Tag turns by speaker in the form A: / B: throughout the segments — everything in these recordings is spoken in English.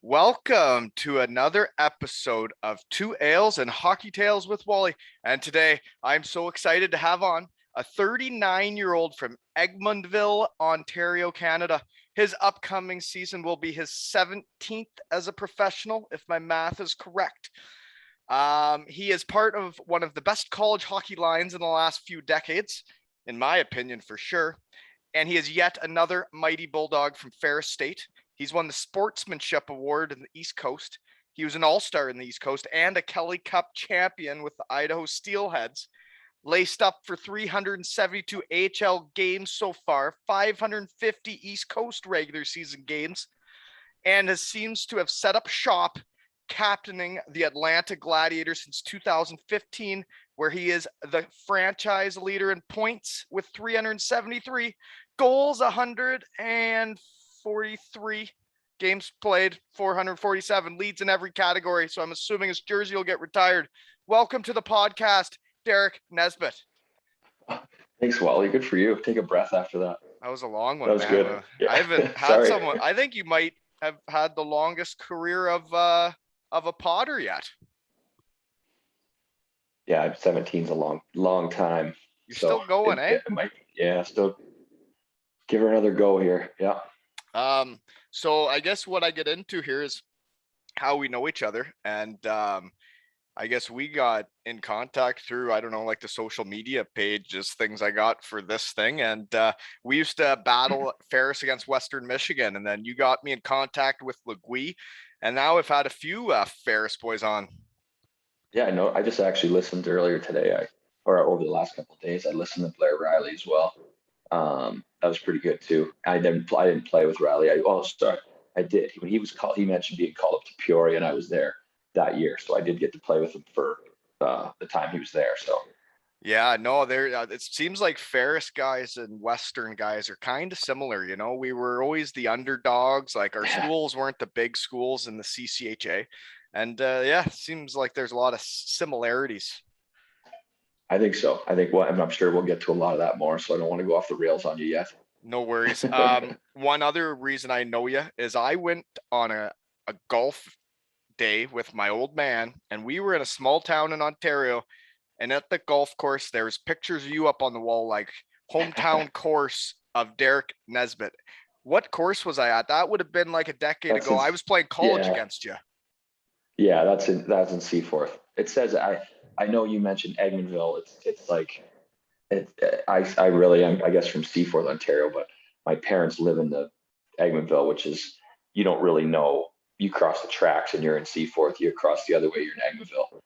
A: Welcome to another episode of Two Ales and Hockey Tales with Wally. And today I'm so excited to have on a 39-year-old from Egmondville, Ontario, Canada. His upcoming season will be his 17th as a professional, if my math is correct. He is part of one of the best college hockey lines in the last few decades, in my opinion, for sure. And he is yet another mighty Bulldog from Ferris State. He's won the Sportsmanship Award in the East Coast. He was an All-Star in the East Coast and a Kelly Cup champion with the Idaho Steelheads. Laced up for 372 AHL games so far, 550 East Coast regular season games, and seems to have set up shop captaining the Atlanta Gladiators since 2015, where he is the franchise leader in points with 373, goals 143, games played 447, leads in every category. So I'm assuming his jersey will get retired. Welcome to the podcast, Derek Nesbitt.
B: Thanks, Wally. Good for you. Take a breath after that.
A: That was a long one.
B: That was
A: man.
B: good. Yeah.
A: I haven't had someone. I think you might have had the longest career of a Potter yet.
B: Yeah, 17 is a long time.
A: You're still going, eh?
B: Still give her another go here. Yeah.
A: So I guess what I get into here is how we know each other, and I guess we got in contact through, I don't know, like the social media pages, things I got for this thing. And we used to battle Ferris against Western Michigan. And then you got me in contact with Legue. And now I've had a few Ferris boys on.
B: Yeah, I know. I just actually listened earlier today, or over the last couple of days, I listened to Blair Riley as well. That was pretty good too. I didn't play with Riley. I did. When he mentioned being called up to Peoria, and I was there that year, so I did get to play with him for the time he was there. So
A: yeah, no, it seems like Ferris guys and Western guys are kind of similar. You know, we were always the underdogs. Like our schools weren't the big schools in the CCHA, and it seems like there's a lot of similarities.
B: I think so. I'm sure we'll get to a lot of that more, so I don't want to go off the rails on you yet.
A: No worries. One other reason I know you is I went on a golf day with my old man, and we were in a small town in Ontario, and at the golf course there's pictures of you up on the wall, like hometown course of Derek Nesbitt. What course was I at? That would have been like a decade ago. I was playing college against you.
B: Yeah, that's in Seaforth. It says I know you mentioned Egmondville. It's like I really am, I guess, from Seaforth, Ontario, but my parents live in the Egmondville, which is, you don't really know. You cross the tracks and you're in Seaforth. You cross the other way, you're in Egmondville.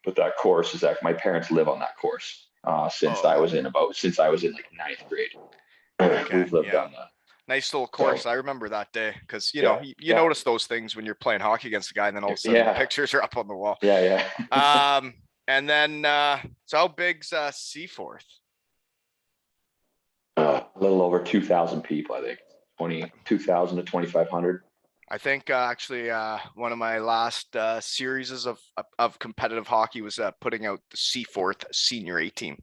B: But that course is my parents live on that course since I was in like ninth grade.
A: Okay,
B: we've lived on that.
A: Nice little course. I remember that day because you notice those things when you're playing hockey against a guy, and then all of a sudden the pictures are up on the wall.
B: Yeah.
A: And then so how big's Seaforth?
B: A little over 2,000 people, I think. 22,000 to 2,500.
A: I think actually one of my last series of competitive hockey was putting out the Seaforth Senior A team.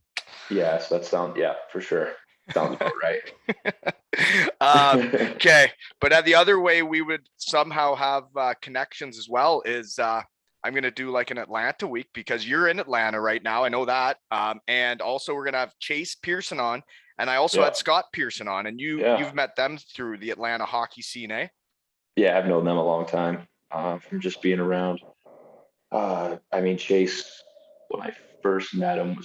B: Yes, for sure. Sounds about right.
A: Okay, but the other way we would somehow have connections as well is I'm going to do like an Atlanta week because you're in Atlanta right now. I know that. And also we're going to have Chase Pearson on, and I also had Scott Pearson on, and you've met them through the Atlanta hockey scene, eh?
B: Yeah, I've known them a long time from just being around. Chase, when I first met him,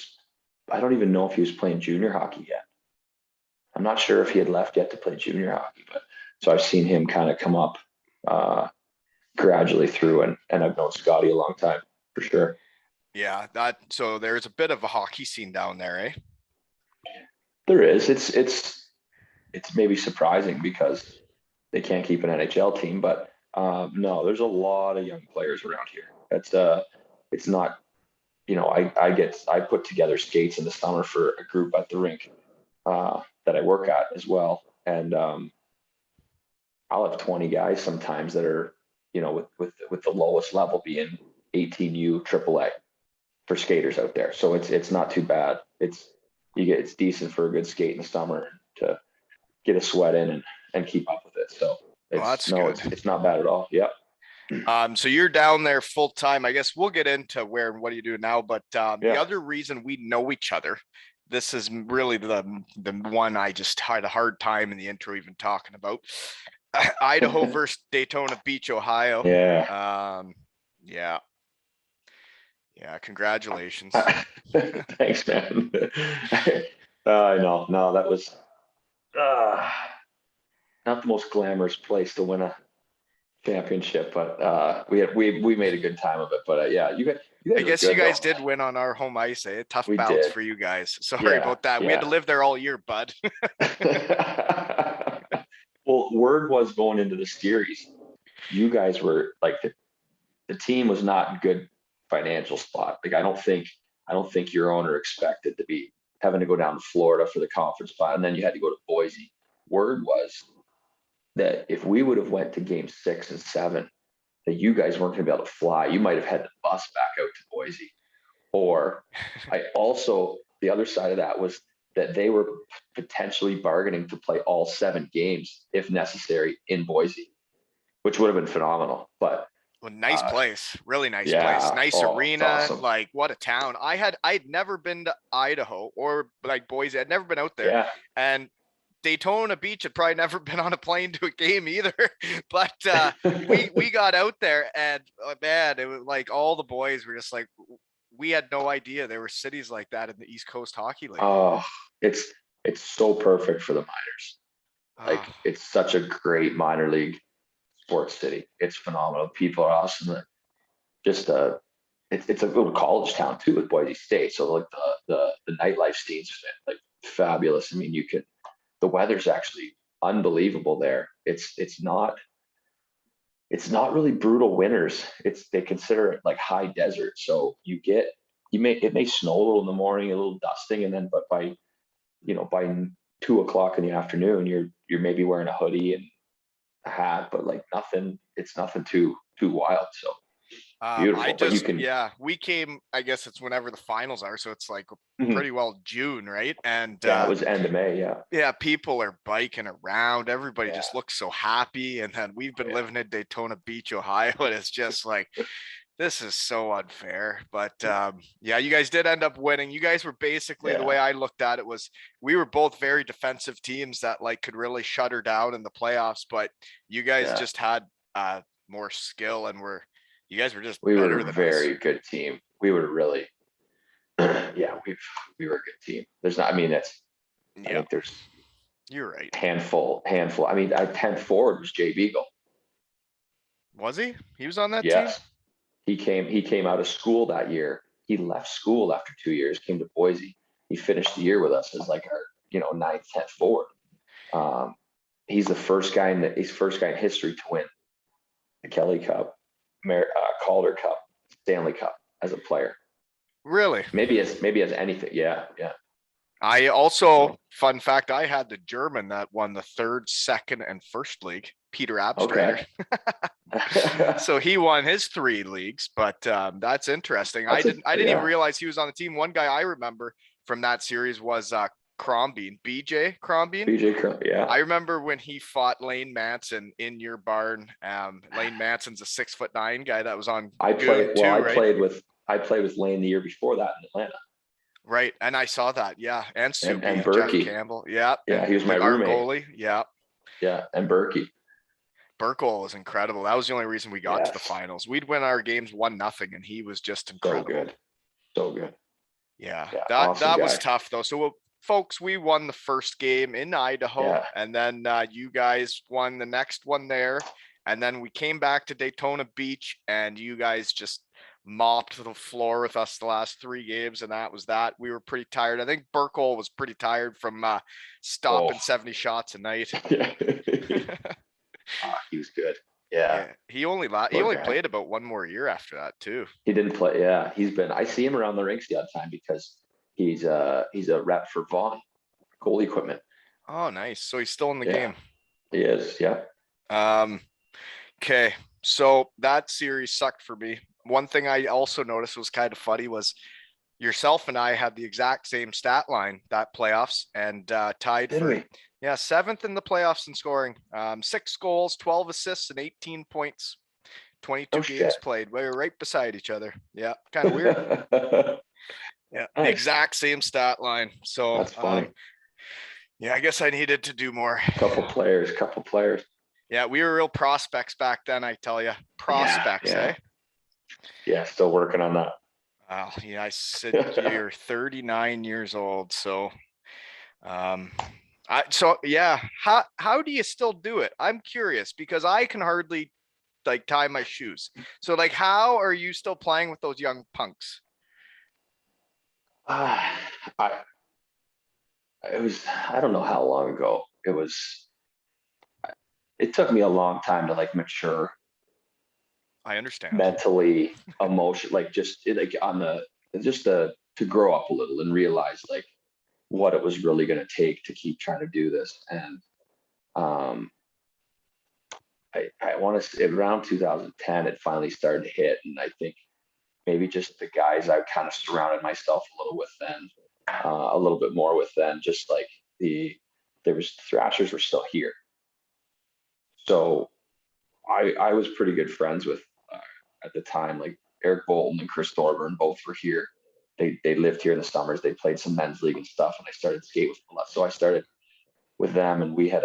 B: I don't even know if he was playing junior hockey yet. I'm not sure if he had left yet to play junior hockey, but so I've seen him kind of come up gradually through, and I've known Scotty a long time for sure.
A: Yeah, so there's a bit of a hockey scene down there, eh?
B: There is. It's maybe surprising because they can't keep an NHL team, but no, there's a lot of young players around here. It's not, I put together skates in the summer for a group at the rink that I work at as well, and I'll have 20 guys sometimes that are, with the lowest level being 18U AAA for skaters out there. So it's not too bad. It's decent for a good skate in the summer to get a sweat in and keep up with it. So
A: Well, that's good.
B: It's not bad at all. Yeah.
A: So you're down there full time. I guess we'll get into where and what do you do now, but the other reason we know each other, this is really the one I just had a hard time in the intro even talking about. Idaho versus Daytona Beach, Ohio.
B: Yeah.
A: Yeah. Yeah, congratulations.
B: Thanks, man. No, that was not the most glamorous place to win a championship, but we made a good time of it. But yeah, you guys
A: I guess you guys did win on our home ice. Tough bouts for you guys. Sorry about that. We had to live there all year, bud.
B: Well, word was going into the series, you guys were like the team was not in good financial spot. Like I don't think your owner expected to be having to go down to Florida for the conference spot, and then you had to go to Boise. Word was that if we would have went to game 6 and 7, that you guys weren't going to be able to fly. You might have had to bus back out to Boise. Or the other side of that was that they were potentially bargaining to play all 7 games if necessary in Boise, which would have been phenomenal. But
A: nice place, really nice place, nice arena. Awesome. Like what a town. I'd never been to Idaho or like Boise. I'd never been out there.
B: Yeah.
A: And Daytona Beach had probably never been on a plane to a game either, but we got out there and man, it was like all the boys were just like, we had no idea there were cities like that in the East Coast Hockey League.
B: Oh, it's so perfect for the minors. Like it's such a great minor league sports city. It's phenomenal. People are awesome. Just it's a little college town too with Boise State. So like the nightlife scene's like fabulous. I mean, the weather's actually unbelievable there. It's not really brutal winters. They consider it like high desert. So it may snow a little in the morning, a little dusting, and then but by 2:00 in the afternoon, you're maybe wearing a hoodie and a hat, but like nothing. It's nothing too wild. So beautiful.
A: We came. I guess it's whenever the finals are, so it's like pretty well June, right? And
B: it was end of May.
A: Yeah, people are biking around. Everybody just looks so happy. And then we've been living in Daytona Beach, Ohio, and it's just like this is so unfair. But you guys did end up winning. You guys were basically the way I looked at it was we were both very defensive teams that like could really shut her down in the playoffs, but you guys just had more skill and you guys were just
B: we were a very good team. We were really we were a good team. There's not, I mean, I think there's
A: you're right.
B: Handful. I mean, our 10th forward was Jay Beagle.
A: Was he? He was on that
B: team? He came out of school that year. He left school after 2 years, came to Boise. He finished the year with us as like our, 9th, 10th forward. He's the first guy in history to win the Kelly Cup, Calder Cup, Stanley Cup as a player.
A: Really?
B: Maybe as anything. Yeah.
A: I also, fun fact, I had the German that won the 3rd, 2nd, and 1st league, Peter Abstrader. Okay. So he won his 3 leagues, but that's interesting. I didn't even realize he was on the team. One guy I remember from that series was Crombeen, BJ Crombeen.
B: Yeah.
A: I remember when he fought Lane Manson in your barn. Lane Manson's a 6'9" guy that was on.
B: I played with Lane the year before that in Atlanta.
A: Right, and I saw that, and Soupy,
B: and Berkey.
A: Jeff Campbell,
B: he was my roommate.
A: Goalie,
B: and Berkey.
A: Burkle was incredible. That was the only reason we got to the finals. We'd win our games 1-0, and he was just incredible.
B: So good.
A: Yeah, that was tough though. So, folks, we won the first game in Idaho, and then you guys won the next one there, and then we came back to Daytona Beach, and you guys just mopped the floor with us the last 3 games, and that was that. We were pretty tired. I think Burkle was pretty tired from stopping 70 shots a night.
B: He was good. Yeah.
A: He only played about 1 more year after that too.
B: He didn't play. Yeah, I see him around the rinks the other time because he's a rep for Vaughn goal equipment.
A: Oh, nice. So he's still in the game.
B: He is. Yeah.
A: Okay. So that series sucked for me. One thing I also noticed was kind of funny was yourself and I had the exact same stat line that playoffs and tied Yeah, 7th in the playoffs in scoring. 6 goals, 12 assists, and 18 points. 22
B: Oh,
A: games
B: shit.
A: played. We were right beside each other. Yeah, kind of weird. Yeah, the
B: Nice.
A: exact same stat line. So
B: That's funny.
A: yeah, I guess I needed to do more.
B: Couple players.
A: Yeah, we were real prospects back then, I tell you. Prospects,
B: Yeah.
A: eh?
B: Yeah, still working on that.
A: Oh, yeah, I said you're 39 years old, so how do you still do it? I'm curious because I can hardly like tie my shoes. So like how are you still playing with those young punks?
B: I I don't know how long ago it was. It took me a long time to like mature
A: I understand.
B: mentally, emotion, like just like on the just to grow up a little and realize like what it was really going to take to keep trying to do this. And um, I want to say around 2010, it finally started to hit, and I think maybe just the guys I kind of surrounded myself a little with then, a little bit more with then, just like there was Thrashers were still here, so I was pretty good friends with at the time, like Eric Bolton and Chris Thorburn, both were here. They lived here in the summers. They played some men's league and stuff, and I started skate with them. So I started with them, and we had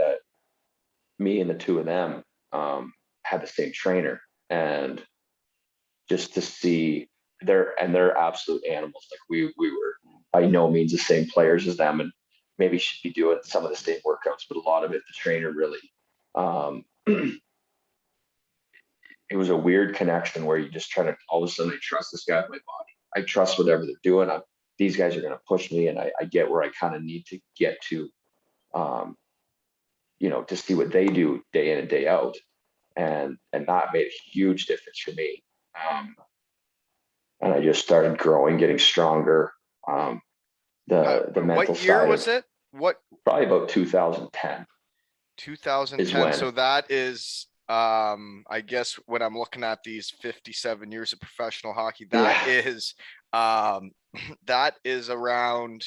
B: me and the two of them had the same trainer, and just to see they're absolute animals. Like we were by no means the same players as them, and maybe should be doing some of the same workouts, but a lot of it the trainer really. Um, it was a weird connection where you just try to all of a sudden I trust this guy with my body. I trust whatever they're doing. These guys are going to push me, and I get where I kind of need to get to, um, to see what they do day in and day out, and that made a huge difference for me. And I just started growing, getting stronger. The mental
A: What year
B: side
A: was
B: of
A: it? What
B: probably about 2010 is
A: 2010.
B: when.
A: So that is I guess when I'm looking at these 57 years of professional hockey, that
B: Yeah,
A: is that is around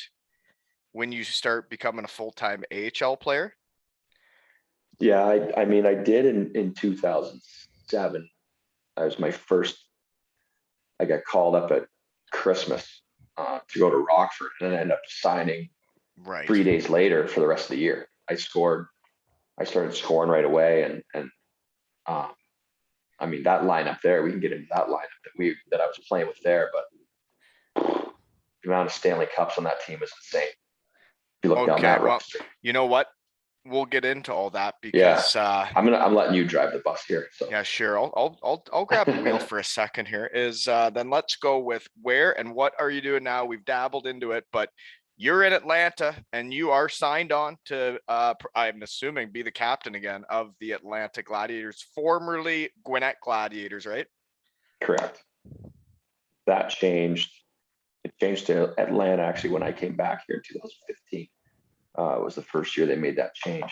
A: when you start becoming a full-time AHL player.
B: yeah. I mean, I did in 2007. I was my first. I got called up at Christmas to go to Rockford, and then I ended up signing
A: Right.
B: 3 days later for the rest of the year. I scored. I started scoring right away, and um, I mean that lineup there. We can get into that lineup that I was playing with there, but the amount of Stanley Cups on that team is insane. If you look down
A: Okay,
B: that
A: well,
B: roster.
A: you know what? We'll get into all that
B: Yeah,
A: because
B: I'm letting you drive the bus here. So
A: yeah, sure. I'll grab the wheel for a second here. Is then let's go with where and what are you doing now? We've dabbled into it, but you're in Atlanta and you are signed on to I'm assuming be the captain again of the Atlanta Gladiators, formerly Gwinnett Gladiators, right?
B: correct. That changed. It changed to Atlanta actually when I came back here in 2015. It was the first year they made that change.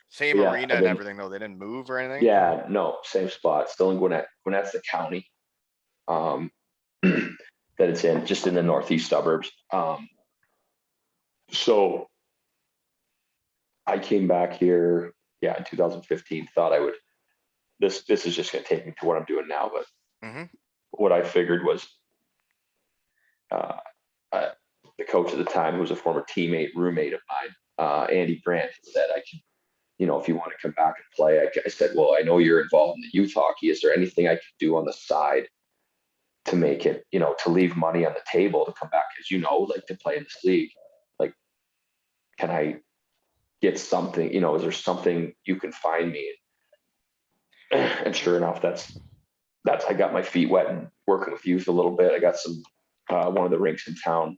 A: Same
B: Yeah,
A: arena
B: I've
A: and
B: been.
A: everything though. They didn't move or anything.
B: Yeah, no, same spot. Still in Gwinnett. Gwinnett's the county um, that it's in, just in the northeast suburbs. So I came back here, yeah, in 2015. Thought I would. This is just going to take me to what I'm doing now. But
A: Mm-hmm.
B: what I figured was uh, uh, the coach at the time, who was a former teammate, roommate of mine, Andy Brandt, said I can, if you want to come back and play. I said, well, I know you're involved in the youth hockey. Is there anything I could do on the side to make it, to leave money on the table to come back? Because, like to play in this league, like, can I get something, is there something you can find me? And sure enough, I got my feet wet and working with youth a little bit. I got some, one of the rinks in town,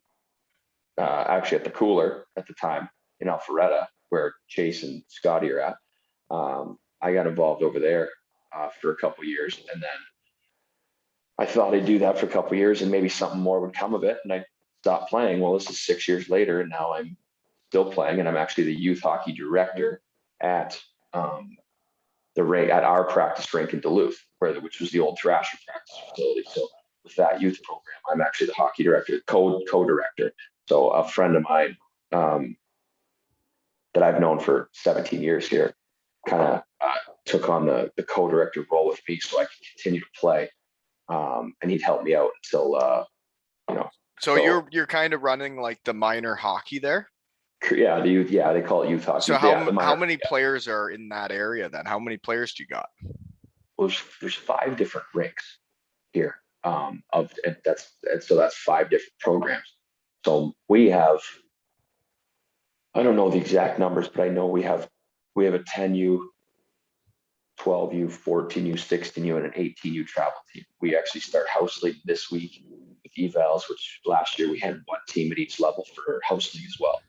B: actually at the Cooler at the time in Alpharetta, where Chase and Scotty are at. I got involved over there for a couple of years, and then I thought I'd do that for a couple of years, and maybe something more would come of it, and I stopped playing. Well, this is 6 years later, and now I'm still playing, and I'm actually the youth hockey director at the rink at our practice rink in Duluth, which was the old Thrasher practice facility. So with that youth program, I'm actually the hockey director, co-director. So a friend of mine that I've known for 17 years here kind of took on the co-director role with me so I could continue to play. And he'd help me out until,
A: So you're kind of running like the minor hockey there.
B: Yeah, they call it youth hockey.
A: So
B: Yeah,
A: how many players are in that area then? How many players do you got?
B: Well, there's 5 different rinks here. That's 5 different programs. So we have, I don't know the exact numbers, but I know we have a 10U, 12U, 14U, 16U, and an 18U travel team. We actually start house league this week with evals, which last year we had 1 team at each level for house league as well.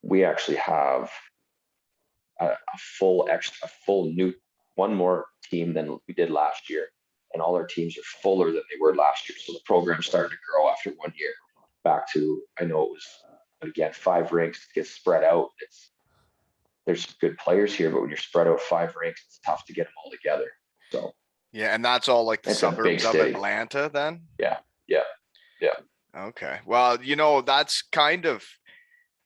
B: We actually have a full new 1 more team than we did last year, and all our teams are fuller than they were last year. So the program started to grow after 1 year. Back to, I know it was, again, 5 rinks gets spread out. There's some good players here, but when you're spread out 5 rinks, it's tough to get them all together. So
A: yeah, and that's all like the suburbs of Atlanta then?
B: Yeah.
A: Okay. Well, that's kind of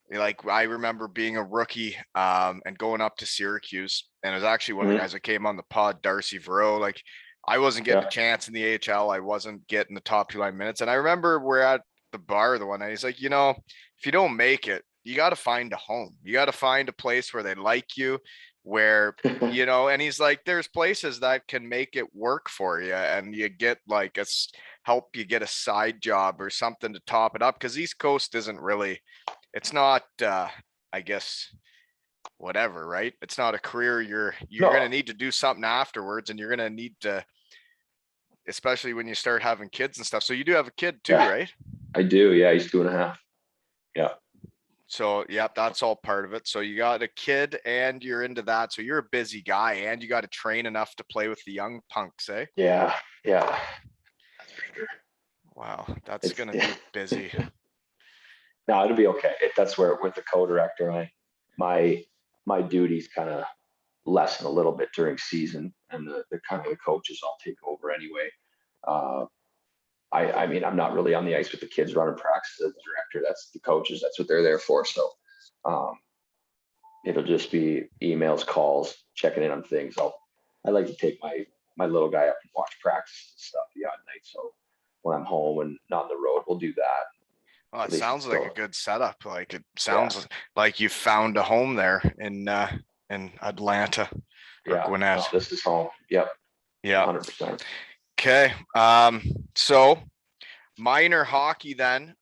A: like, I remember being a rookie and going up to Syracuse, and it was actually one of the guys that came on the pod, Darcy Verreau. Like, I wasn't getting a chance in the AHL. I wasn't getting the top 2 line minutes. And I remember we're at the bar the one night. He's like, if you don't make it, you got to find a home. You got to find a place where they like you, where, and he's like, there's places that can make it work for you. And you get like help you get a side job or something to top it up. Cause East Coast isn't really, it's not, I guess, whatever, right? It's not a career. You're going to need to do something afterwards, and you're going to need to, especially when you start having kids and stuff. So you do have a kid too, right?
B: I do. Yeah. He's 2.5. Yeah.
A: So, yeah, that's all part of it. So you got a kid and you're into that. So you're a busy guy, and you got to train enough to play with the young punks, eh?
B: Yeah. That's for sure.
A: Wow. That's going to be busy.
B: No, it'll be okay. That's where, with the co-director, my duties kind of lessen a little bit during season, and the kind of the coaches I'll take over anyway. I mean, I'm not really on the ice with the kids running practice as the director. That's the coaches. That's what they're there for. So it'll just be emails, calls, checking in on things. I like to take my little guy up and watch practice and stuff the odd night. So when I'm home and not on the road, we'll do that.
A: Well, it sounds like a good setup. Like, it sounds like you found a home there in Atlanta.
B: Yeah,
A: Gwinnett.
B: No, this is home. Yep.
A: Yeah.
B: 100%.
A: Okay. So minor hockey then,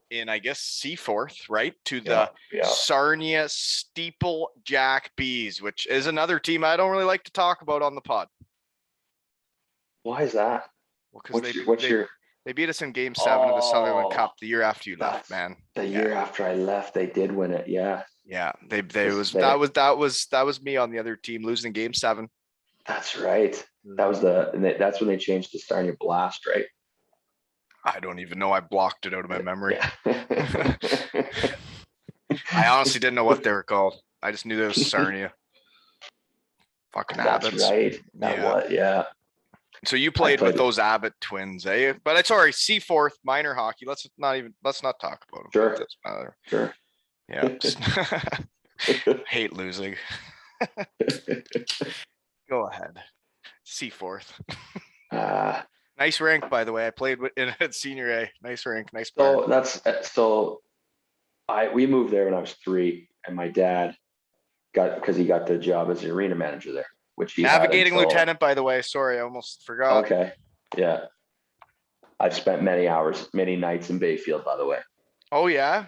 A: in, I guess, Seaforth, right? To the Sarnia Steeple Jack Bees, which is another team I don't really like to talk about on the pod.
B: Why is that?
A: Well, because they beat us in Game 7 of the Sutherland Cup the year after you left, man.
B: The year after I left, they did win it. Yeah.
A: Yeah. That was me on the other team losing Game 7.
B: That's right. That's when they changed to Sarnia Blast, right?
A: I don't even know. I blocked it out of my memory.
B: Yeah.
A: I honestly didn't know what they were called. I just knew there was Sarnia. Fucking Abbots.
B: That's right. Yeah.
A: So you played with those Abbott twins, eh? But it's alright. Seaforth minor hockey. Let's not talk about them.
B: Sure.
A: Yeah. Hate losing. Go ahead. Seaforth. Nice rink, by the way. I played in at Senior A. Nice rink. Nice player.
B: We moved there when I was 3, and my dad because he got the job as the arena manager there. Which he
A: navigating lieutenant, by the way. Sorry, I almost forgot.
B: Okay. Yeah. I've spent many nights in Bayfield, by the way.
A: Oh, yeah?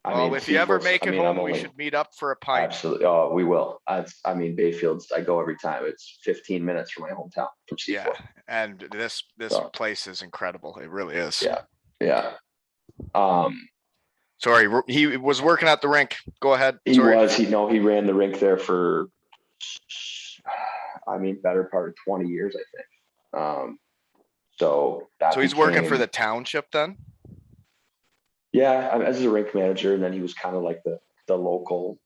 A: If you ever make it home, we should meet up for a pint.
B: Absolutely. Oh, we will. Bayfield's, I go every time. It's 15 minutes from my hometown, from Seaforth.
A: Yeah. And this place is incredible. It really is.
B: Yeah.
A: Sorry, he was working at the rink. Go ahead.
B: He ran the rink there for better part of 20 years, I think. So
A: he's working for the township then?
B: Yeah, as a rink manager, and then he was kind of like the local.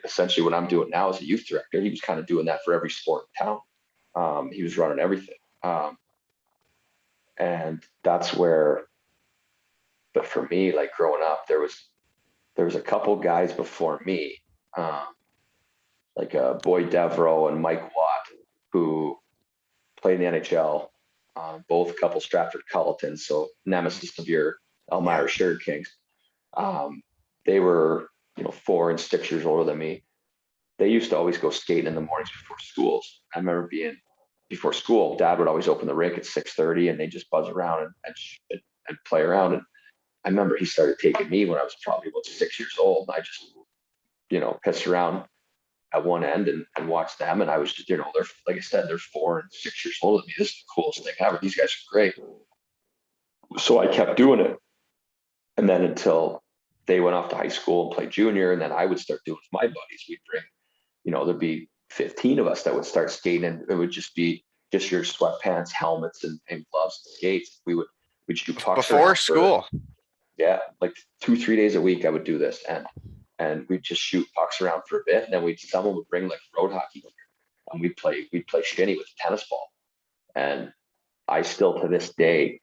B: Essentially what I'm doing now as a youth director, he was kind of doing that for every sport in town. He was running everything. And that's where but for me, like growing up, there was a couple guys before me, like Boyd Devereaux and Mike Watt, who played in the NHL, both a couple Stratford Culletons, so nemesis of your Elmira Sugar Kings. They were, 4 and 6 years older than me. They used to always go skating in the mornings before schools. I remember being before school, Dad would always open the rink at 6:30, and they just buzz around and play around. And I remember he started taking me when I was probably about 6 years old. And I just, pissed around at one end and watched them. And I was just, they're, like I said, they're 4 and 6 years older than me. This is the coolest thing ever. These guys are great. So I kept doing it. And then until they went off to high school and played junior, and then I would start doing with my buddies. We'd bring, there'd be 15 of us that would start skating, and it would just be just your sweatpants, helmets, and gloves and skates. We'd shoot pucks
A: Before school.
B: Like 2-3 days a week I would do this, and we'd just shoot pucks around for a bit, and then someone would bring like road hockey gear, and we'd play shinny with a tennis ball. And I still to this day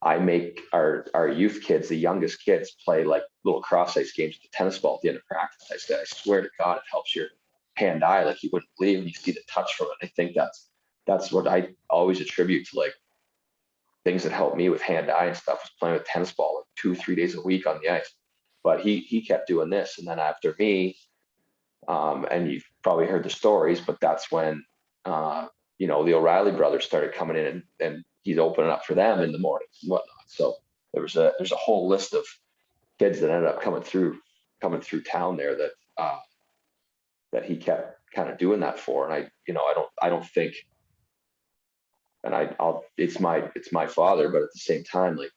B: I make our youth kids, the youngest kids, play like little cross ice games with the tennis ball at the end of practice. I said, I swear to God, it helps your hand-eye like you wouldn't believe, and you see the touch from it. I think that's what I always attribute to like things that helped me with hand-eye and stuff, was playing with tennis ball like 2-3 days a week on the ice. But he kept doing this, and then after me, and you've probably heard the stories, but that's when the O'Reilly brothers started coming in, and he's opening up for them in the mornings and whatnot. So there's a whole list of kids that ended up coming through town there that he kept kind of doing that for. And I don't think, and it's my father, but at the same time, like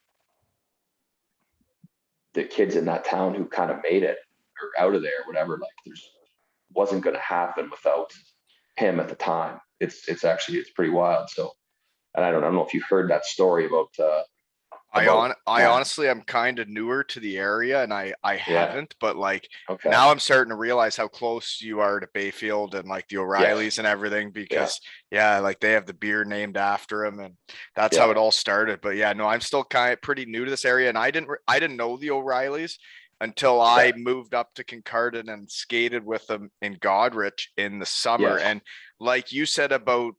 B: the kids in that town who kind of made it or out of there, whatever, like wasn't going to happen without him at the time. It's pretty wild. So, and I don't know if you heard that story about.
A: I honestly, I'm kind of newer to the area, and I haven't, but like now I'm starting to realize how close you are to Bayfield and like the O'Reillys and everything, because like they have the beer named after him, and that's how it all started. But no, I'm still kind of pretty new to this area, and I didn't know the O'Reillys until I moved up to Kincardine and skated with them in Godrich in the summer. And like you said about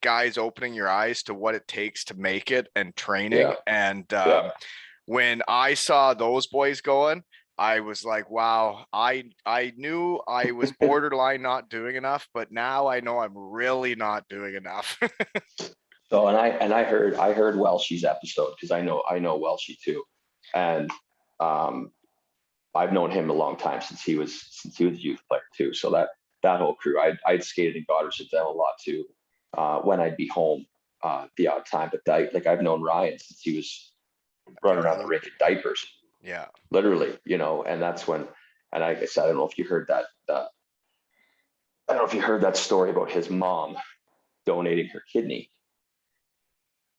A: guys opening your eyes to what it takes to make it and training. And when I saw those boys going, I was like, wow, I knew I was borderline not doing enough, but now I know I'm really not doing enough.
B: So, and I heard Welshie's episode, because I know Welshie too. And I've known him a long time, since he was a youth player too. So that whole crew, I'd skated in Goddard with them a lot too. When I'd be home, the odd time, but I've known Ryan since he was running around the rink in diapers.
A: Yeah,
B: literally, and that's when, and like I said, I don't know if you heard that. I don't know if you heard that story about his mom donating her kidney.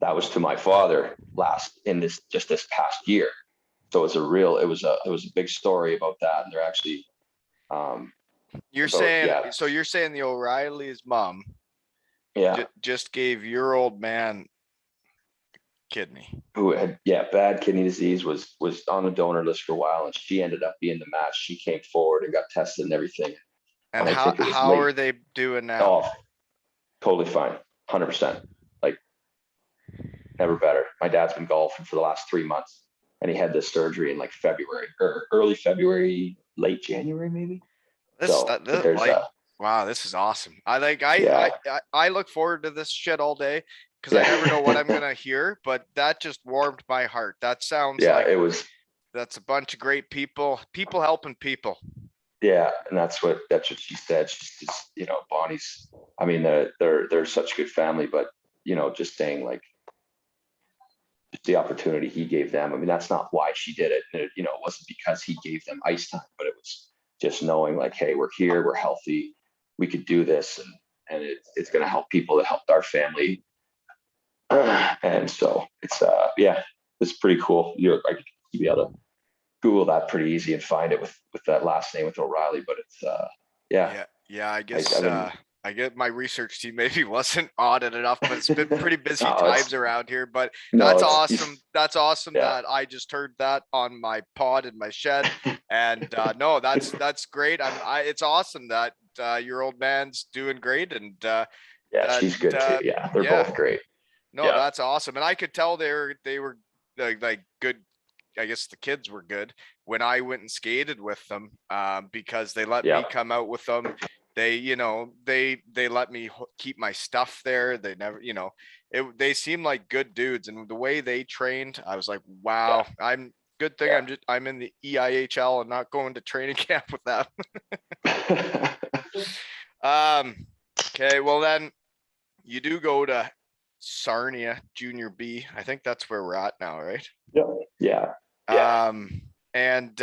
B: That was to my father this past year. So it was a big story about that, and they're actually.
A: You're saying the O'Reilly's mom. Just gave your old man kidney,
B: who had bad kidney disease, was on the donor list for a while, and she ended up being the match. She came forward and got tested and everything.
A: And how are they doing now?
B: Oh, totally fine, 100%. Like never better. My dad's been golfing for the last 3 months, and he had this surgery in like February or early February, late January maybe.
A: Wow, this is awesome. I look forward to this shit all day, because I never know what I'm gonna hear, but that just warmed my heart. That sounds that's a bunch of great people helping people.
B: Yeah, and that's what she said. She's just, Bonnie's, I mean, they're such a good family, but just saying, like, just the opportunity he gave them. I mean, that's not why she did it. It wasn't because he gave them ice time, but it was just knowing, like, hey, we're here, we're healthy, we could do this, and it's going to help people that helped our family. And so it's pretty cool. You'll be able to Google that pretty easy and find it with that last name with O'Reilly, but it's
A: I guess I get my research team maybe wasn't on it enough, but it's been pretty busy
B: No,
A: times around here. But
B: no,
A: that's
B: it's
A: awesome. That's awesome
B: yeah.
A: that I just heard that on my pod in my shed. And no, that's great. It's awesome that your old man's doing great, and
B: Yeah,
A: that
B: she's good too. Yeah, they're
A: yeah,
B: both great.
A: no,
B: Yeah,
A: that's awesome. And I could tell they were like good. I guess the kids were good when I went and skated with them, because they let me
B: yeah,
A: come out with them. They, they let me keep my stuff there. They never, they seem like good dudes, and the way they trained, I was like,
B: yeah,
A: wow, good thing
B: yeah.
A: I'm in the EIHL and not going to training camp with them. Okay, well then you do go to Sarnia Junior B. I think that's where we're at now, right?
B: Yeah, yeah, yeah.
A: And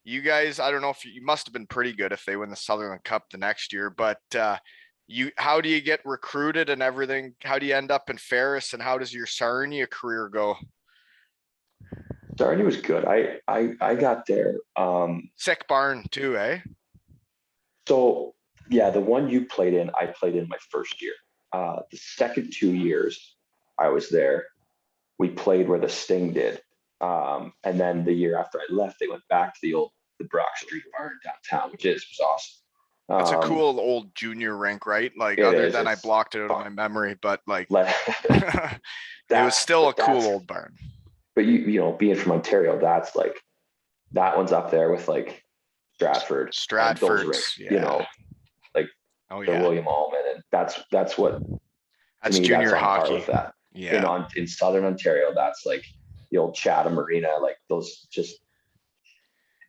A: you guys, I don't know if you must have been pretty good if they win the Sutherland Cup the next year, but how do you get recruited and everything? How do you end up in Ferris, and how does your Sarnia career go?
B: Sarnia was good. I got there.
A: Sick barn too, eh?
B: So yeah, the one you played in, I played in my first year. The second 2 years I was there, we played where the Sting did. And then the year after I left, they went back to the Brock Street Barn downtown, which was awesome.
A: That's a cool old junior rink, right? Like,
B: It
A: other
B: is.
A: than I
B: It's
A: blocked it out of
B: fun.
A: my memory, but like it was
B: That's
A: still a
B: but
A: cool
B: that's
A: old barn.
B: but being from Ontario, that's like that one's up there with like Stratford and those
A: Stratford's,
B: rinks,
A: yeah.
B: like
A: Oh
B: the
A: yeah.
B: William Allman, and that's what to
A: That's
B: me that's
A: junior
B: on par
A: hockey.
B: with that.
A: Yeah.
B: In Southern Ontario, that's like the old Chatham Arena, like those just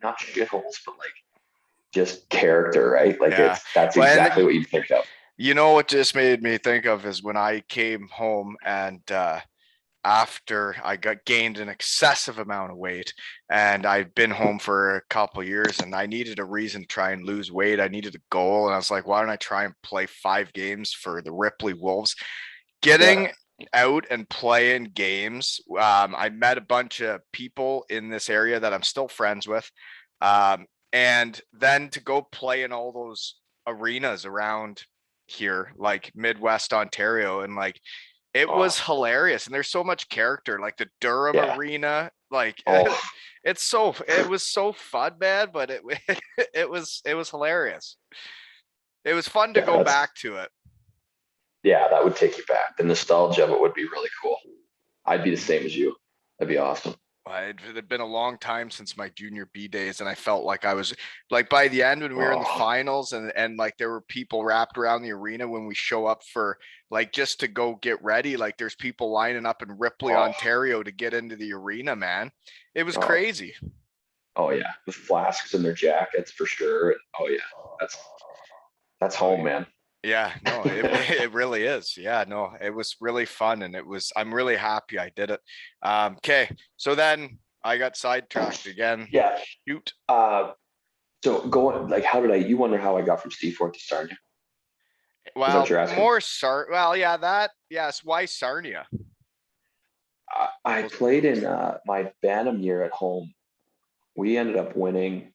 B: not shitholes, but like just character, right? Like
A: Yeah.
B: that's
A: Well,
B: exactly what you think of.
A: what just made me think of is when I came home, and after I got gained an excessive amount of weight, and I've been home for a couple years, and I needed a reason to try and lose weight. I needed a goal, and I was like, why don't I try and play 5 games for the Ripley Wolves?
B: Yeah,
A: Getting out and playing games. I met a bunch of people in this area that I'm still friends with. And then to go play in all those arenas around here, like Midwest Ontario, and like it was
B: oh
A: hilarious. And there's so much character, like the Durham
B: yeah,
A: arena, like
B: oh
A: it was so fun, man, but it was hilarious. It was fun to
B: yeah,
A: go back to it.
B: that would take you back. The nostalgia of it would be really cool. I'd be the same as you. That'd be awesome.
A: It had been a long time since my junior B days, and I felt like I was like, by the end when we were in the
B: Oh,
A: finals, and like there were people wrapped around the arena when we show up for like just to go get ready. Like there's people lining up in Ripley,
B: oh,
A: Ontario to get into the arena, man. It was
B: oh,
A: crazy.
B: oh yeah, with flasks in their jackets for sure. Oh yeah, that's that's
A: Oh
B: home,
A: yeah.
B: man.
A: Yeah, no, it really is. Yeah, no, it was really fun, and I'm really happy I did it. Okay, so then I got sidetracked again.
B: Yeah.
A: Shoot.
B: So going like, how did I? You wonder how I got from Seaforth to Sarnia? Is that what
A: Well,
B: you're asking?
A: well, yeah, yes, why Sarnia?
B: I played in my Bantam year at home. We ended up winning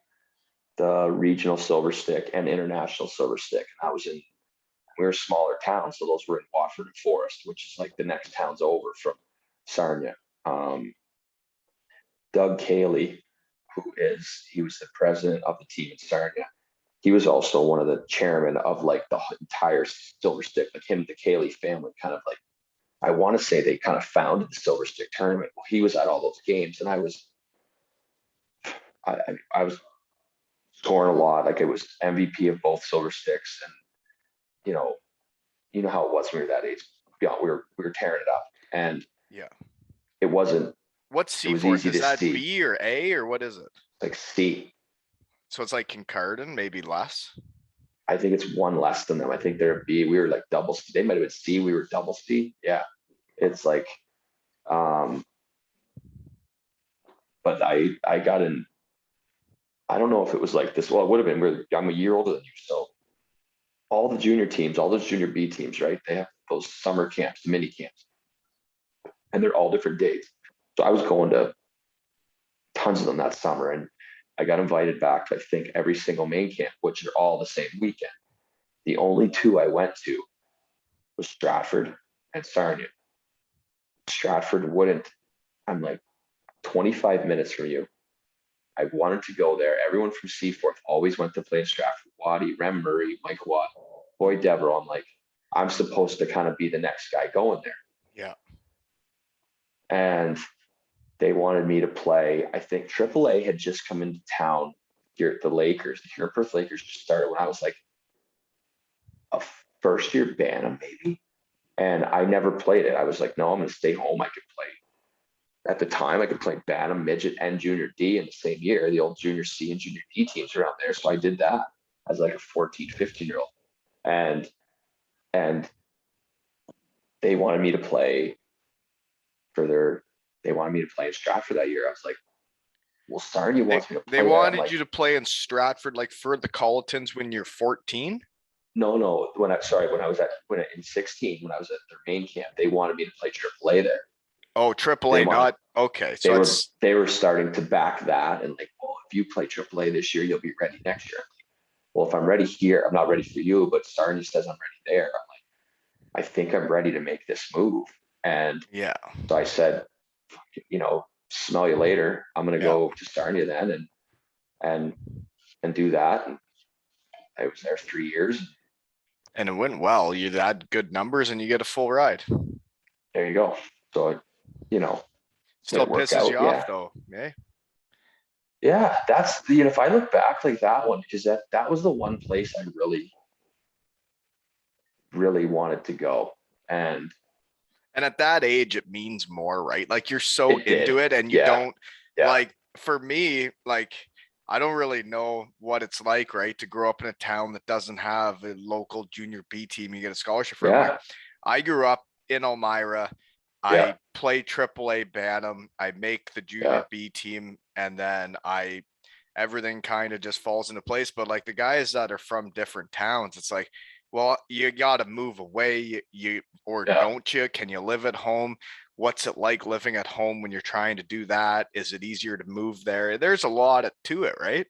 B: the regional silver stick and international silver stick. And I was in, we were a smaller town, so those were in Watford and Forest, which is like the next towns over from Sarnia. Um, Doug Cayley, he was the president of the team in Sarnia. He was also one of the chairman of like the entire silver stick, like him, the Cayley family kind of like, I want to say they kind of founded the silver stick tournament. Well, he was at all those games and I was scoring a lot. Like it was MVP of both silver sticks, and you know, you know how it was when we were that age. Yeah, we were tearing it up, and
A: Yeah.
B: it wasn't.
A: What's
B: It was
A: Seaforth?
B: easy
A: Is
B: to
A: that
B: see.
A: B or A or what is it?
B: Like C,
A: So it's like Kincardine, maybe less.
B: I think it's one less than them. I think they're B. We were like double C. They might have been C. We were double C. Yeah, it's like, um, but I got in. I don't know if it was like this. Well, it would have been. I'm a year older than you, so all the junior teams, all those junior B teams, right? They have those summer camps, mini camps, and they're all different dates. So I was going to tons of them that summer, and I got invited back to I think every single main camp, which are all the same weekend. The only two I went to was Stratford and Sarnia. Stratford wouldn't. I'm like 25 minutes from you. I wanted to go there. Everyone from Seaforth always went to play in Stratford. Waddy, Rem Murray, Mike Watt, Boyd Devereaux. I'm like, I'm supposed to kind of be the next guy going there.
A: Yeah.
B: And they wanted me to play. I think AAA had just come into town here at the Lakers. The Seaforth Lakers just started when I was like a first year Bantam, maybe. And I never played it. I was like, no, I'm going to stay home. I could play. At the time, I could play Bantam, Midget, and Junior D in the same year, the old Junior C and Junior D teams around there. So I did that as like a 14, 15-year-old. And they wanted me to play they wanted me to play in Stratford that year. I was like, well, Sarnia wants me to play
A: They
B: there. I'm
A: wanted
B: like,
A: you to play in Stratford, like for the Colletons when you're 14.
B: no. When I was in 16, when I was at their main camp, they wanted me to play AAA there.
A: Oh,
B: They
A: AAA,
B: wanted,
A: not okay.
B: they
A: So
B: were
A: it's
B: they were starting to back that and like, well, if you play AAA this year, you'll be ready next year. Well, if I'm ready here, I'm not ready for you, but Sarnia says I'm ready there. I'm like, I think I'm ready to make this move. And
A: yeah,
B: so I said, smell you later. I'm gonna
A: yeah,
B: go to Sarnia then and do that. And I was there 3 years.
A: and it went well. You had good numbers, and you get a full ride.
B: There you go. So
A: Still
B: it worked
A: pisses you
B: out.
A: off
B: Yeah.
A: though, eh?
B: Yeah. That's if I look back like that one, because that was the one place I really, really wanted to go. And
A: And at that age, it means more, right? Like you're so
B: it did.
A: into it, and you
B: Yeah.
A: don't
B: Yeah.
A: like. For me, like I don't really know what it's like, right, to grow up in a town that doesn't have a local junior B team you get a scholarship from. Like
B: Yeah.
A: I grew up in Elmira.
B: Yeah.
A: I play AAA Bantam. I make the junior
B: Yeah.
A: B team, and then everything kind of just falls into place. But like the guys that are from different towns, it's like, well, you got to move away. You or
B: Yeah.
A: don't you? Can you live at home? What's it like living at home when you're trying to do that? Is it easier to move there? There's a lot to it, right?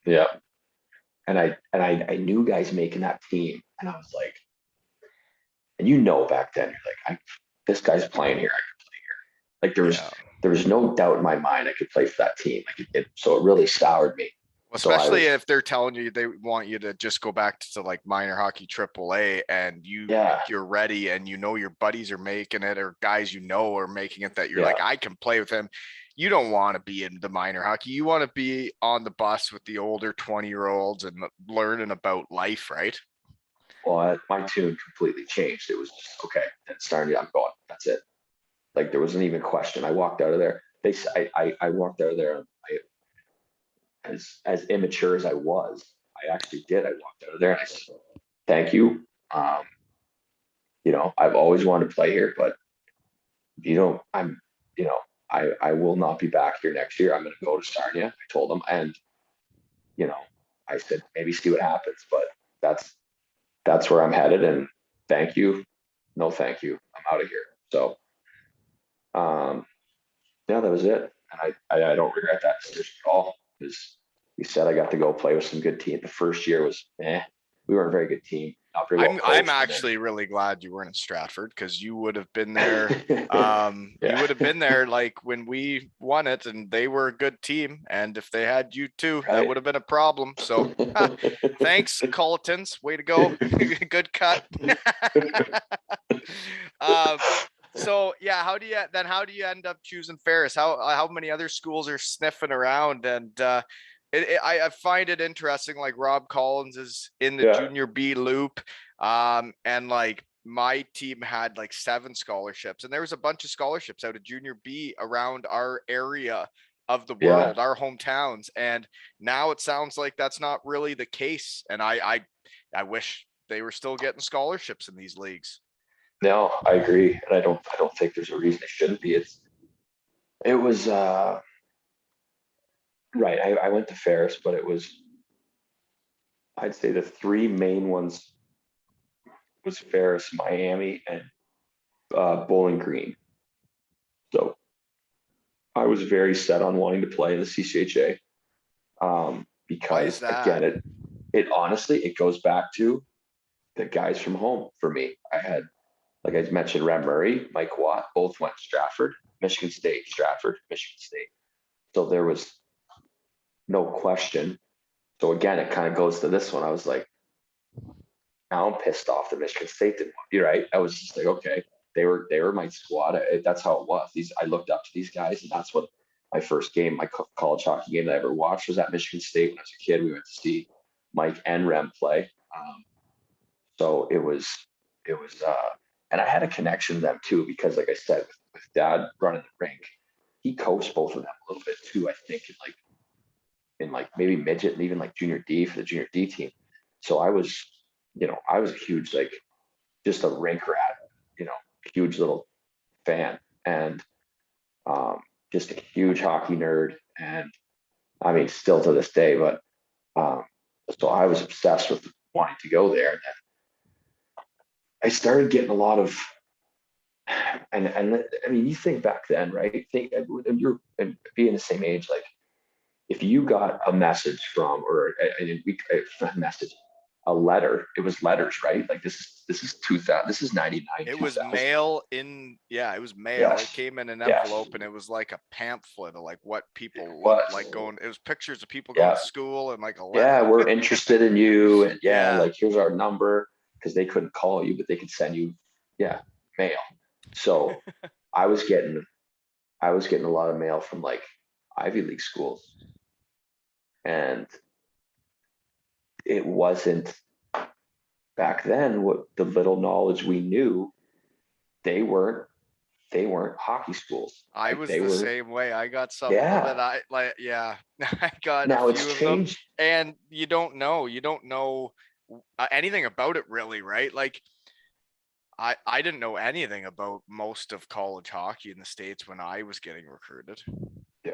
B: Yeah. And I knew guys making that team, and I was like, and back then you're like, this guy's playing here. I could play here. Like
A: Yeah.
B: there was no doubt in my mind I could play for that team. Like so it really soured me. So I
A: Especially
B: was,
A: if they're telling you they want you to just go back to like minor hockey AAA and
B: yeah,
A: you're ready and your buddies are making it or guys are making it that you're
B: yeah.
A: like, I can play with him. You don't want to be in the minor hockey. You want to be on the bus with the older 20-year-olds and learning about life, right?
B: Well, my tune completely changed. It was just okay. And starting, I'm going. That's it. Like there wasn't even a question. I walked out of there. I walked out of there. As immature as I was, I actually did. I walked out of there and I said, "Thank you. Um, I've always wanted to play here, but you don't. You know, I will not be back here next year. I'm going to go to Sarnia." I told them, and you know, I said maybe see what happens, but that's where I'm headed. And thank you, no thank you. I'm out of here. So, yeah, that was it, and I don't regret that decision at all because we said I got to go play with some good team. The first year was we were a very good team, not very well
A: I'm
B: coached.
A: actually really glad you weren't in Stratford because you would have been there. You
B: Yeah.
A: would have been there like when we won it, and they were a good team. And if they had you too, that
B: Right.
A: would have been a problem. So, thanks, Colletons. Way to go. Good cut. um, so yeah, how do you end up choosing Ferris? How many other schools are sniffing around? And I find it interesting. Like Rob Collins is in the
B: Yeah.
A: junior B loop, and like my team had like 7 scholarships, and there was a bunch of scholarships out of junior B around our area of the world, our hometowns. And now it sounds like that's not really the case. And I wish they were still getting scholarships in these leagues.
B: No, I agree, and I don't think there's a reason it shouldn't be. It was right. I went to Ferris, but it was I'd say the 3 main ones was Ferris, Miami, and Bowling Green. So I was very set on wanting to play in the CCHA
A: Why is
B: because
A: that?
B: again, it honestly it goes back to the guys from home for me. I had, like I mentioned, Ram Murray, Mike Watt, both went Stratford, Michigan State, Stratford, Michigan State. So there was no question. So again, it kind of goes to this one. I was like, now I'm pissed off that Michigan State didn't want to be right. I was just like, okay, they were my squad. That's how it was. I looked up to these guys, and that's what my first game, my college hockey game that I ever watched was at Michigan State when I was a kid. We went to see Mike and Rem play. So and I had a connection to them too, because like I said, with Dad running the rink, he coached both of them a little bit too, I think, in like maybe midget and even like junior D for the junior D team. So I was a huge, like, just a rink rat, huge little fan, and just a huge hockey nerd. And I mean, still to this day, but so I was obsessed with wanting to go there. And then I started getting a lot of, and I mean, you think back then, right? And being the same age, like, if you got a message from, or a message, a letter, it was letters, right? Like this is 2000, this is 99.
A: It was mail in. Yeah, it was mail.
B: Yes.
A: It came in an
B: Yes.
A: envelope, and it was like a pamphlet of like what people
B: was.
A: like going. It was pictures of people
B: Yeah.
A: going to school and like a letter.
B: Yeah, we're interested in you, and
A: Yeah.
B: like, here's our number, because they couldn't call you, but they could send you, mail. So I was getting a lot of mail from like Ivy League schools, and it wasn't, back then, what the little knowledge we knew, they weren't hockey schools.
A: I
B: Like,
A: was
B: they
A: the
B: were.
A: same way. I got something that I like. Yeah, I got
B: Now
A: a
B: it's
A: few of them,
B: changed.
A: and you don't know anything about it really, right? Like I didn't know anything about most of college hockey in the States when I was getting recruited.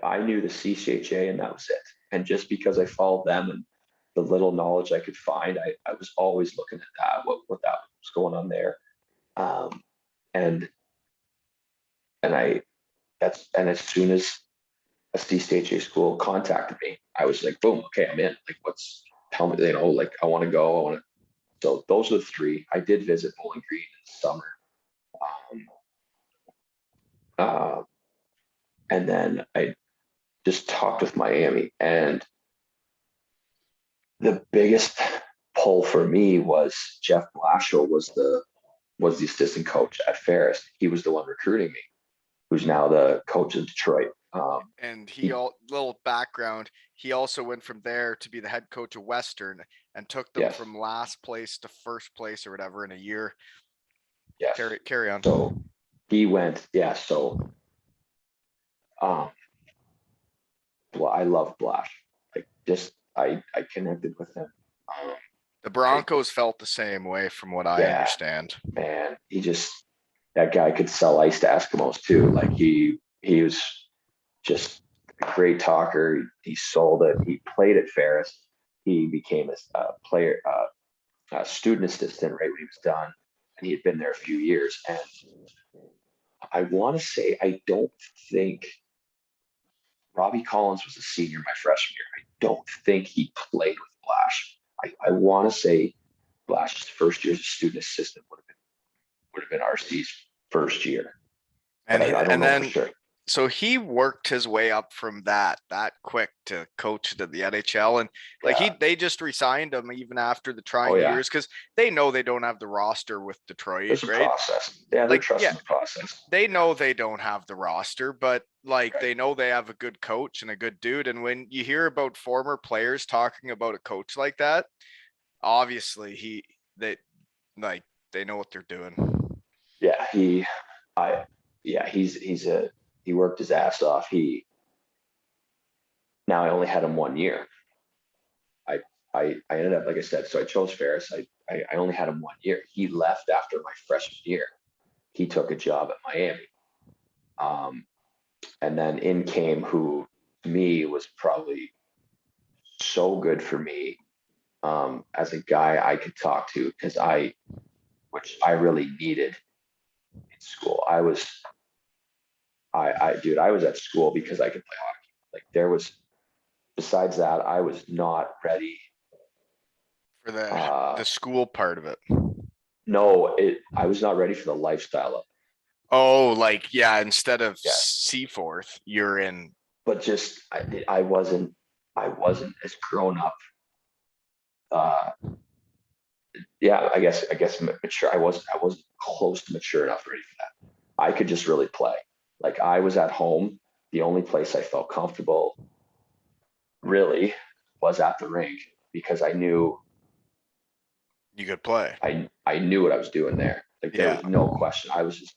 B: I knew the CCHA, and that was it. And just because I followed them and the little knowledge I could find, I was always looking at that, what that was going on there. And I and as soon as a CCHA school contacted me, I was like, boom, okay, I'm in. Like, tell me, like, I want to go. So those are the three. I did visit Bowling Green in the summer. And then I just talked with Miami, and the biggest pull for me was Jeff Blashill was the assistant coach at Ferris. He was the one recruiting me, who's now the coach of Detroit.
A: And little background, he also went from there to be the head coach of Western and took them from last place to first place or whatever in a year.
B: Yes.
A: Carry on.
B: So he went, so well, I love Blash. Like, just I connected with him.
A: The Broncos felt the same way from what I understand.
B: Man, that guy could sell ice to Eskimos too. Like, he was just a great talker. He sold it. He played at Ferris. He became a player, a student assistant right when he was done, and he had been there a few years. And I want to say, I don't think Robbie Collins was a senior my freshman year. I don't think he played with Blash. I want to say Blash's first year as a student assistant would have been RC's first year.
A: And
B: I don't know for sure.
A: So he worked his way up from that quick to coach to the NHL, and they just resigned him even after the trying years, because they know they don't have the roster with Detroit.
B: There's
A: right?
B: A process. Yeah, they're trusting the process.
A: They know they don't have the roster, but they know they have a good coach and a good dude. And when you hear about former players talking about a coach like that, obviously they know what they're doing.
B: Yeah, he worked his ass off. Now I only had him 1 year. I ended up, like I said, so I chose Ferris. I only had him 1 year. He left after my freshman year. He took a job at Miami. And then in came who, to me, was probably so good for me as a guy I could talk to, which I really needed in school. I was at school because I could play hockey. Besides that, I was not ready
A: for the school part of it.
B: No, I was not ready for the lifestyle of
A: Oh, like, yeah, instead of
B: yeah,
A: Seaforth, you're in.
B: but just I wasn't as grown up. Uh, yeah, I guess mature. I wasn't close to mature enough ready for that. I could just really play. Like I was at home. The only place I felt comfortable really was at the rink because
A: You could play.
B: I knew what I was doing there. Like there
A: Yeah.
B: was no question. I was just,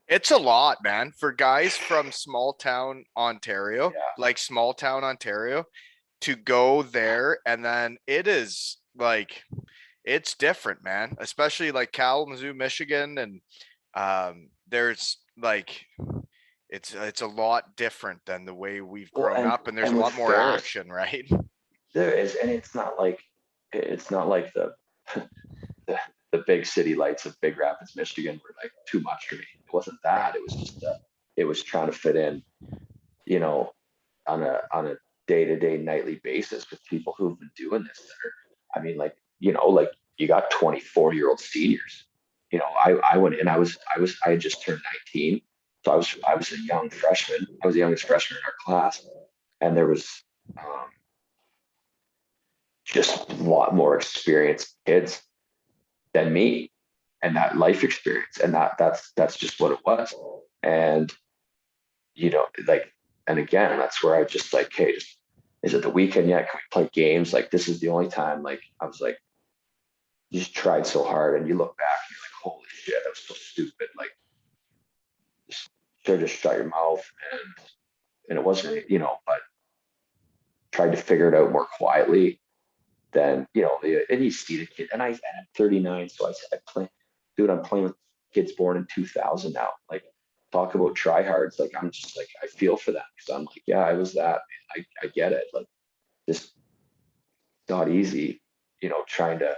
A: It's a lot, man, for guys from small town Ontario,
B: yeah.
A: like small town Ontario, to go there. And then it is like, it's different, man, especially like Kalamazoo, Michigan. And there's like, it's a lot different than the way we've
B: Well,
A: grown up, and there's
B: and
A: a
B: with
A: lot more
B: Ferris,
A: action, right?
B: there is, and it's not like the the big city lights of Big Rapids, Michigan were like too much for me. It wasn't
A: Right.
B: that. It was just it was trying to fit in, you know, on a day-to-day nightly basis with people who've been doing this that are, I mean, like you got 24-year-old seniors. I went in, I had just turned 19. So I was a young freshman. I was the youngest freshman in our class. And there was um, just a lot more experienced kids than me and that life experience. And that's just what it was. And, like, and again, that's where I just like, hey, just, is it the weekend yet? Can we play games? Like, this is the only time, like, I was like, you just tried so hard and you look back and you're like, holy shit, that was so stupid. Like, just should have just shut your mouth and it wasn't, but tried to figure it out more quietly than, and you see the kid. And I'm 39, so I play, dude, I'm playing with kids born in 2000 now. Like, talk about tryhards. Like, I'm just like, I feel for them because I'm like, yeah, I was that. Man. I get it. Like, just not easy, trying to,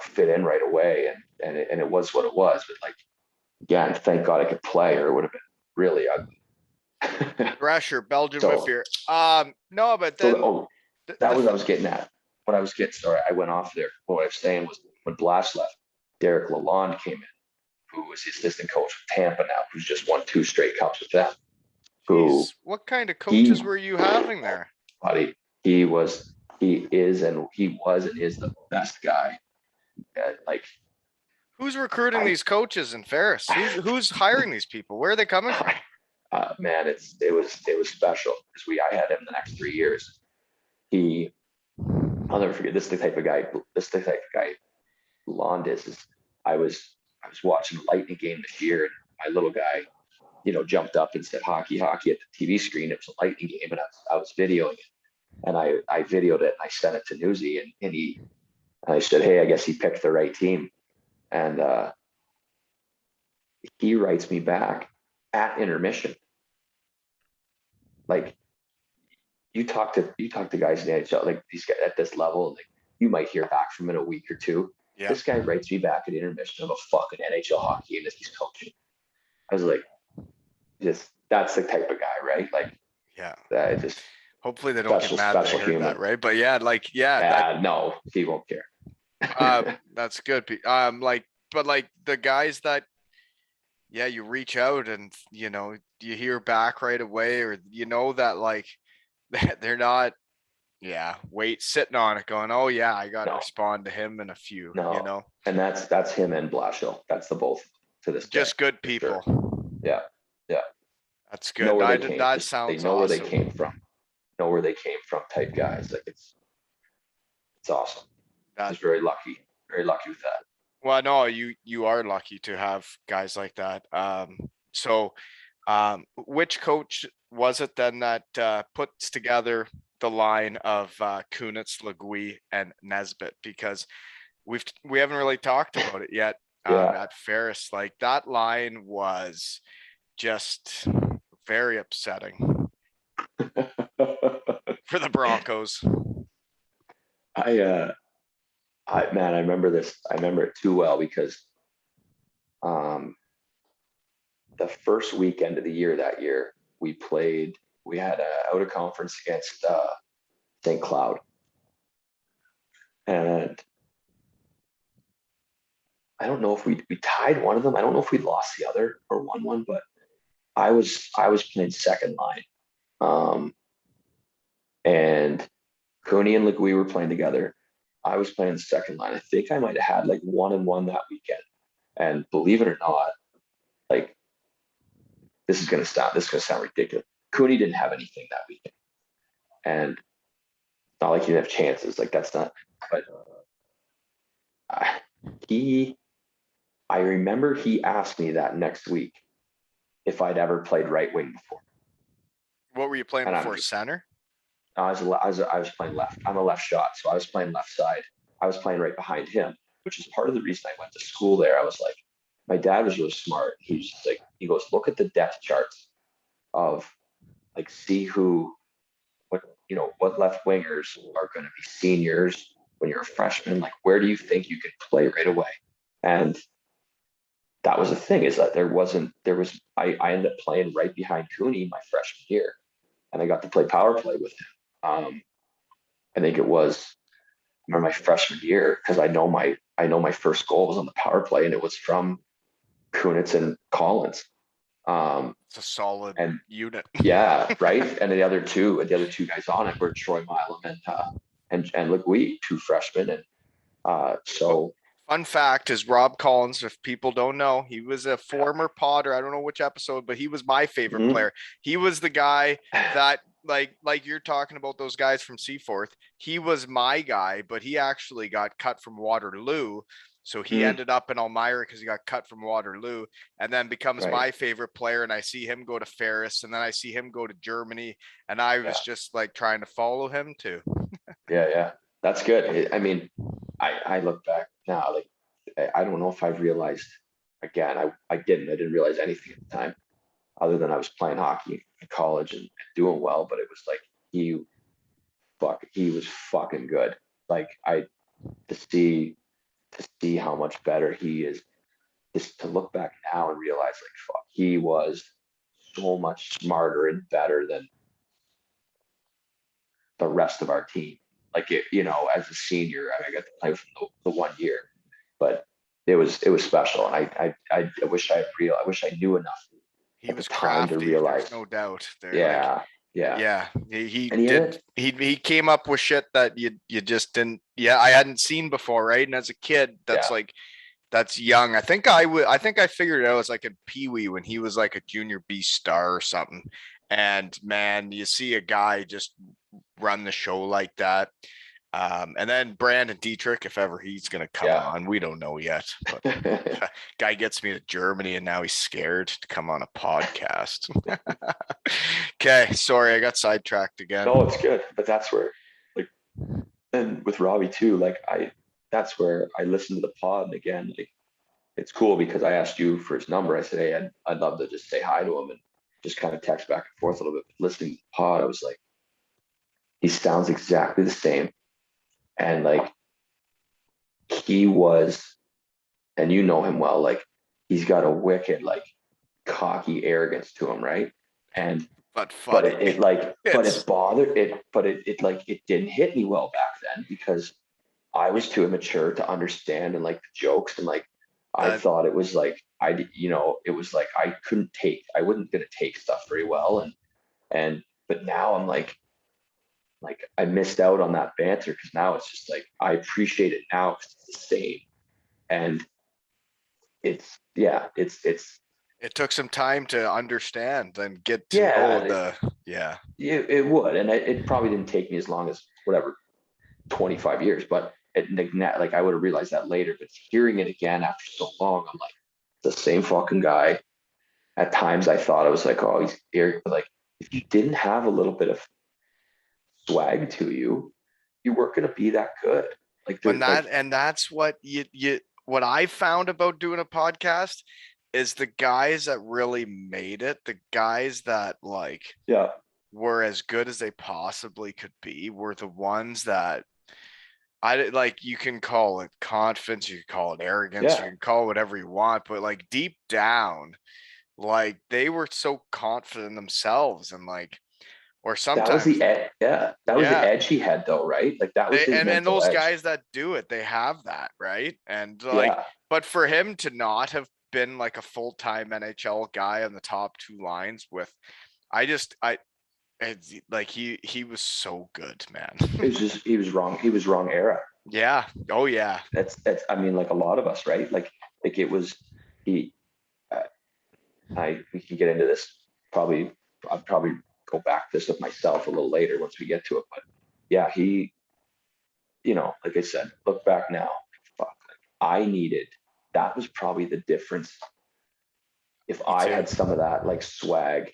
B: fit in right away. And it was what it was. But like, again, thank God I could play or it would have been really ugly.
A: Thrasher, Belgian with
B: so,
A: fear. No, but
B: so,
A: then
B: oh,
A: the,
B: that
A: the
B: was what I was getting at. What I was getting, sorry, I went off there. What I was saying was when Blash left, Derek Lalonde came in, who was the assistant coach with Tampa now, who's just won 2 straight cups with them. Who
A: Geez, what kind of
B: he,
A: coaches were you having there?
B: buddy, he was and is the best guy. Like,
A: Who's recruiting
B: I,
A: these coaches in Ferris? Who's hiring these people? Where are they coming from?
B: man, it was special because I had him the next 3 years. He, I'll never forget. This is the type of guy. This is the type of guy Lond is. I was I was watching a Lightning game this year, and my little guy, jumped up and said hockey, hockey at the TV screen. It was a Lightning game, and I was videoing it, and I videoed it and I sent it to Newsy, and I said, hey, I guess he picked the right team, and he writes me back at intermission, like you talk to guys in the NHL, like these guys at this level, like you might hear back from in a week or two.
A: Yeah.
B: This guy writes me back at intermission of a fucking NHL hockey game that he's coaching. I was like, just that's the type of guy, right? Like
A: Yeah.
B: that, just
A: Hopefully they don't get
B: special,
A: mad they
B: special
A: heard
B: human.
A: that, right? But yeah, like, yeah, that
B: No, he won't care.
A: that's good. Like, but like the guys that, yeah, you reach out and you hear back right away, or that like they're not, yeah, sitting on it going, oh yeah, I gotta
B: No,
A: respond to him in a few,
B: no, and that's him and Blashill. That's the both to this day
A: just good
B: for sure.
A: people.
B: Yeah, yeah.
A: That's
B: Know
A: good.
B: where they came.
A: That
B: Just they
A: sounds
B: know where they
A: awesome.
B: came from. Know where they came from. Type guys. Like it's awesome.
A: That
B: Just very lucky with that.
A: Well, no, you are lucky to have guys like that. So which coach was it then that puts together the line of Kunitz, Legue, and Nesbitt? Because we haven't really talked about it yet
B: Yeah.
A: at Ferris. Like that line was just very upsetting for the Broncos.
B: Man, I remember this. I remember it too well because um, the first weekend of the year that year, we had a out of conference against St. Cloud. And I don't know if we tied one of them. I don't know if we lost the other or won one, but I was playing second line. Um, and Cooney and Legue were playing together. I was playing the second line. I think I might have had like 1-1 that weekend. And believe it or not, like this is gonna sound ridiculous. Cooney didn't have anything that weekend. And it's not like he didn't have chances. Like that's not, but uh, he, I remember he asked me that next week if I'd ever played right wing before.
A: What were you playing
B: And
A: before, center?
B: I was playing left. I'm a left shot, so I was playing left side. I was playing right behind him, which is part of the reason I went to school there. I was like, my dad was really smart. He was just like, he goes, look at the depth charts of like, see what left wingers are going to be seniors when you're a freshman. Like, where do you think you could play right away? And that was the thing, is that I ended up playing right behind Cooney my freshman year, and I got to play power play with him. I think it was my freshman year, because I know my first goal was on the power play, and it was from Kunitz and Collins.
A: It's a solid
B: And
A: unit.
B: yeah, right. And the other two guys on it were Troy Milam and Legue, two freshmen. And so
A: Fun fact is Rob Collins, if people don't know, he was a former Potter. I don't know which episode, but he was my favorite
B: mhm.
A: player. He was the guy that like you're talking about those guys from Seaforth. He was my guy, but he actually got cut from Waterloo. So he
B: Mhm.
A: ended up in Elmira because he got cut from Waterloo and then becomes
B: Right.
A: my favorite player. And I see him go to Ferris and then I see him go to Germany. And I
B: Yeah.
A: was just like trying to follow him too.
B: Yeah. Yeah. That's good. I mean, I look back now, like I don't know if I've realized, again, I didn't realize anything at the time, other than I was playing hockey in college and doing well. But it was like he he was fucking good. Like to see to see how much better he is, just to look back now and realize, like, fuck, he was so much smarter and better than the rest of our team. Like, as a senior, I got to play for the 1 year, but it was special. And I wish I knew enough
A: He
B: at the
A: was
B: time to
A: crafty. There's
B: realize.
A: no doubt. They're like,
B: Yeah, yeah.
A: yeah, he
B: And he had
A: did. He came up with shit that you just didn't. Yeah, I hadn't seen before, right? And as a kid,
B: yeah,
A: that's young. I think I would. I think I figured it out as like a Pee Wee when he was like a junior B star or something. And man, you see a guy just run the show like that. And then Brandon Dietrich, if ever he's gonna come
B: yeah.
A: on, we don't know yet. But guy gets me to Germany and now he's scared to come on a podcast. Okay, sorry, I got sidetracked again.
B: No, it's good, but that's where, like, and with Robbie too, like that's where I listened to the pod. And again, like, it's cool because I asked you for his number. I said, hey, I'd love to just say hi to him and just kind of text back and forth a little bit. But listening to the pod, I was like, he sounds exactly the same. And like, he was, and you know him well, like, he's got a wicked, like, cocky arrogance to him, right? And
A: But
B: but
A: funny.
B: it like but
A: It's
B: it bothered it but it like it didn't hit me well back then, because I was too immature to understand and like the jokes. And like, I
A: that
B: thought it was like, it was like I wouldn't gonna take stuff very well. And but now I'm like I missed out on that banter, because now it's just like I appreciate it now because it's the same. And it's
A: it took some time to understand and get to know
B: yeah,
A: the yeah.
B: it would. And it probably didn't take me as long as whatever 25 years, but like I would have realized that later. But hearing it again after so long, I'm like, the same fucking guy. At times I thought I was like, oh, he's here. But like, if you didn't have a little bit of swag to you, you weren't gonna be that good. Like,
A: When
B: like,
A: that's what you what I found about doing a podcast is the guys that really made it, the guys that like
B: yeah,
A: were as good as they possibly could be, were the ones that like. You can call it confidence, you can call it arrogance, you
B: yeah,
A: can call it whatever you want, but like deep down, like they were so confident in themselves and like or
B: That was
A: sometimes.
B: the edge. Yeah, that was the
A: Yeah.
B: edge he had, though, right? Like that was
A: They
B: his
A: and
B: mental
A: those
B: edge.
A: guys that do it, they have that, right? And like,
B: Yeah,
A: but for him to not have been like a full-time NHL guy on the top two lines with, I just I it's like he was so good, man.
B: it was just he was wrong. He was wrong era.
A: Yeah. Oh yeah.
B: That's. I mean, like a lot of us, right? Like it was he. Uh, I we can get into this probably. I'll probably go back this with myself a little later once we get to it. But yeah, he. Like I said, look back now. Fuck, like I needed. That was probably the difference. If
A: Me
B: I
A: too.
B: had some of that like swag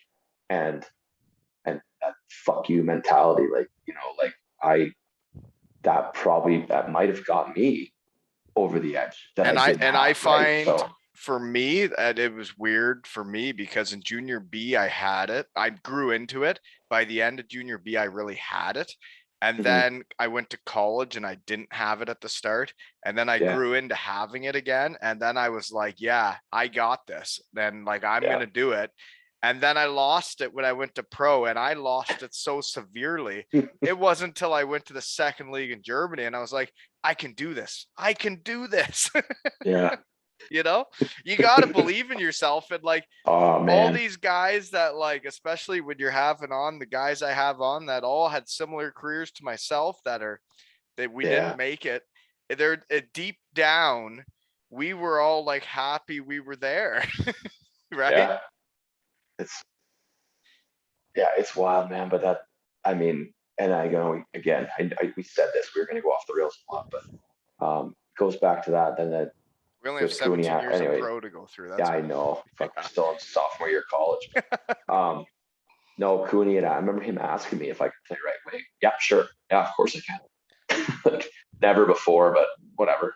B: and that fuck you mentality, like I that might have got me over the edge that
A: And
B: I didn't
A: I
B: have, right?
A: find
B: So
A: for me that it was weird for me because in junior B I had it. I grew into it. By the end of junior B, I really had it. And
B: mhm,
A: then I went to college and I didn't have it at the start. And then I
B: yeah,
A: grew into having it again. And then I was like, yeah, I got this. Then like I'm
B: yeah.
A: gonna do it. And then I lost it when I went to pro, and I lost it so severely. It wasn't until I went to the second league in Germany and I was like, I can do this. I can do this.
B: Yeah.
A: You know, you got to believe in yourself. And like
B: Oh
A: all
B: man.
A: these guys that, like, especially when you're having on the guys I have on that all had similar careers to myself that we didn't
B: Yeah.
A: make it. They're deep down, we were all like happy we were there, right?
B: Yeah. It's it's wild, man. But I mean, and I go again. We said this. We were going to go off the rails a lot, but goes back to that. Then that
A: We only have
B: with Cooney.
A: 17 years of
B: Anyway,
A: pro to go through.
B: yeah,
A: That's
B: I
A: all.
B: know. Fuck, we're
A: Yeah.
B: still in sophomore year of college. No, Cooney and I remember him asking me if I could play right wing. Yeah, sure. Yeah, of course I can. Like never before, but whatever.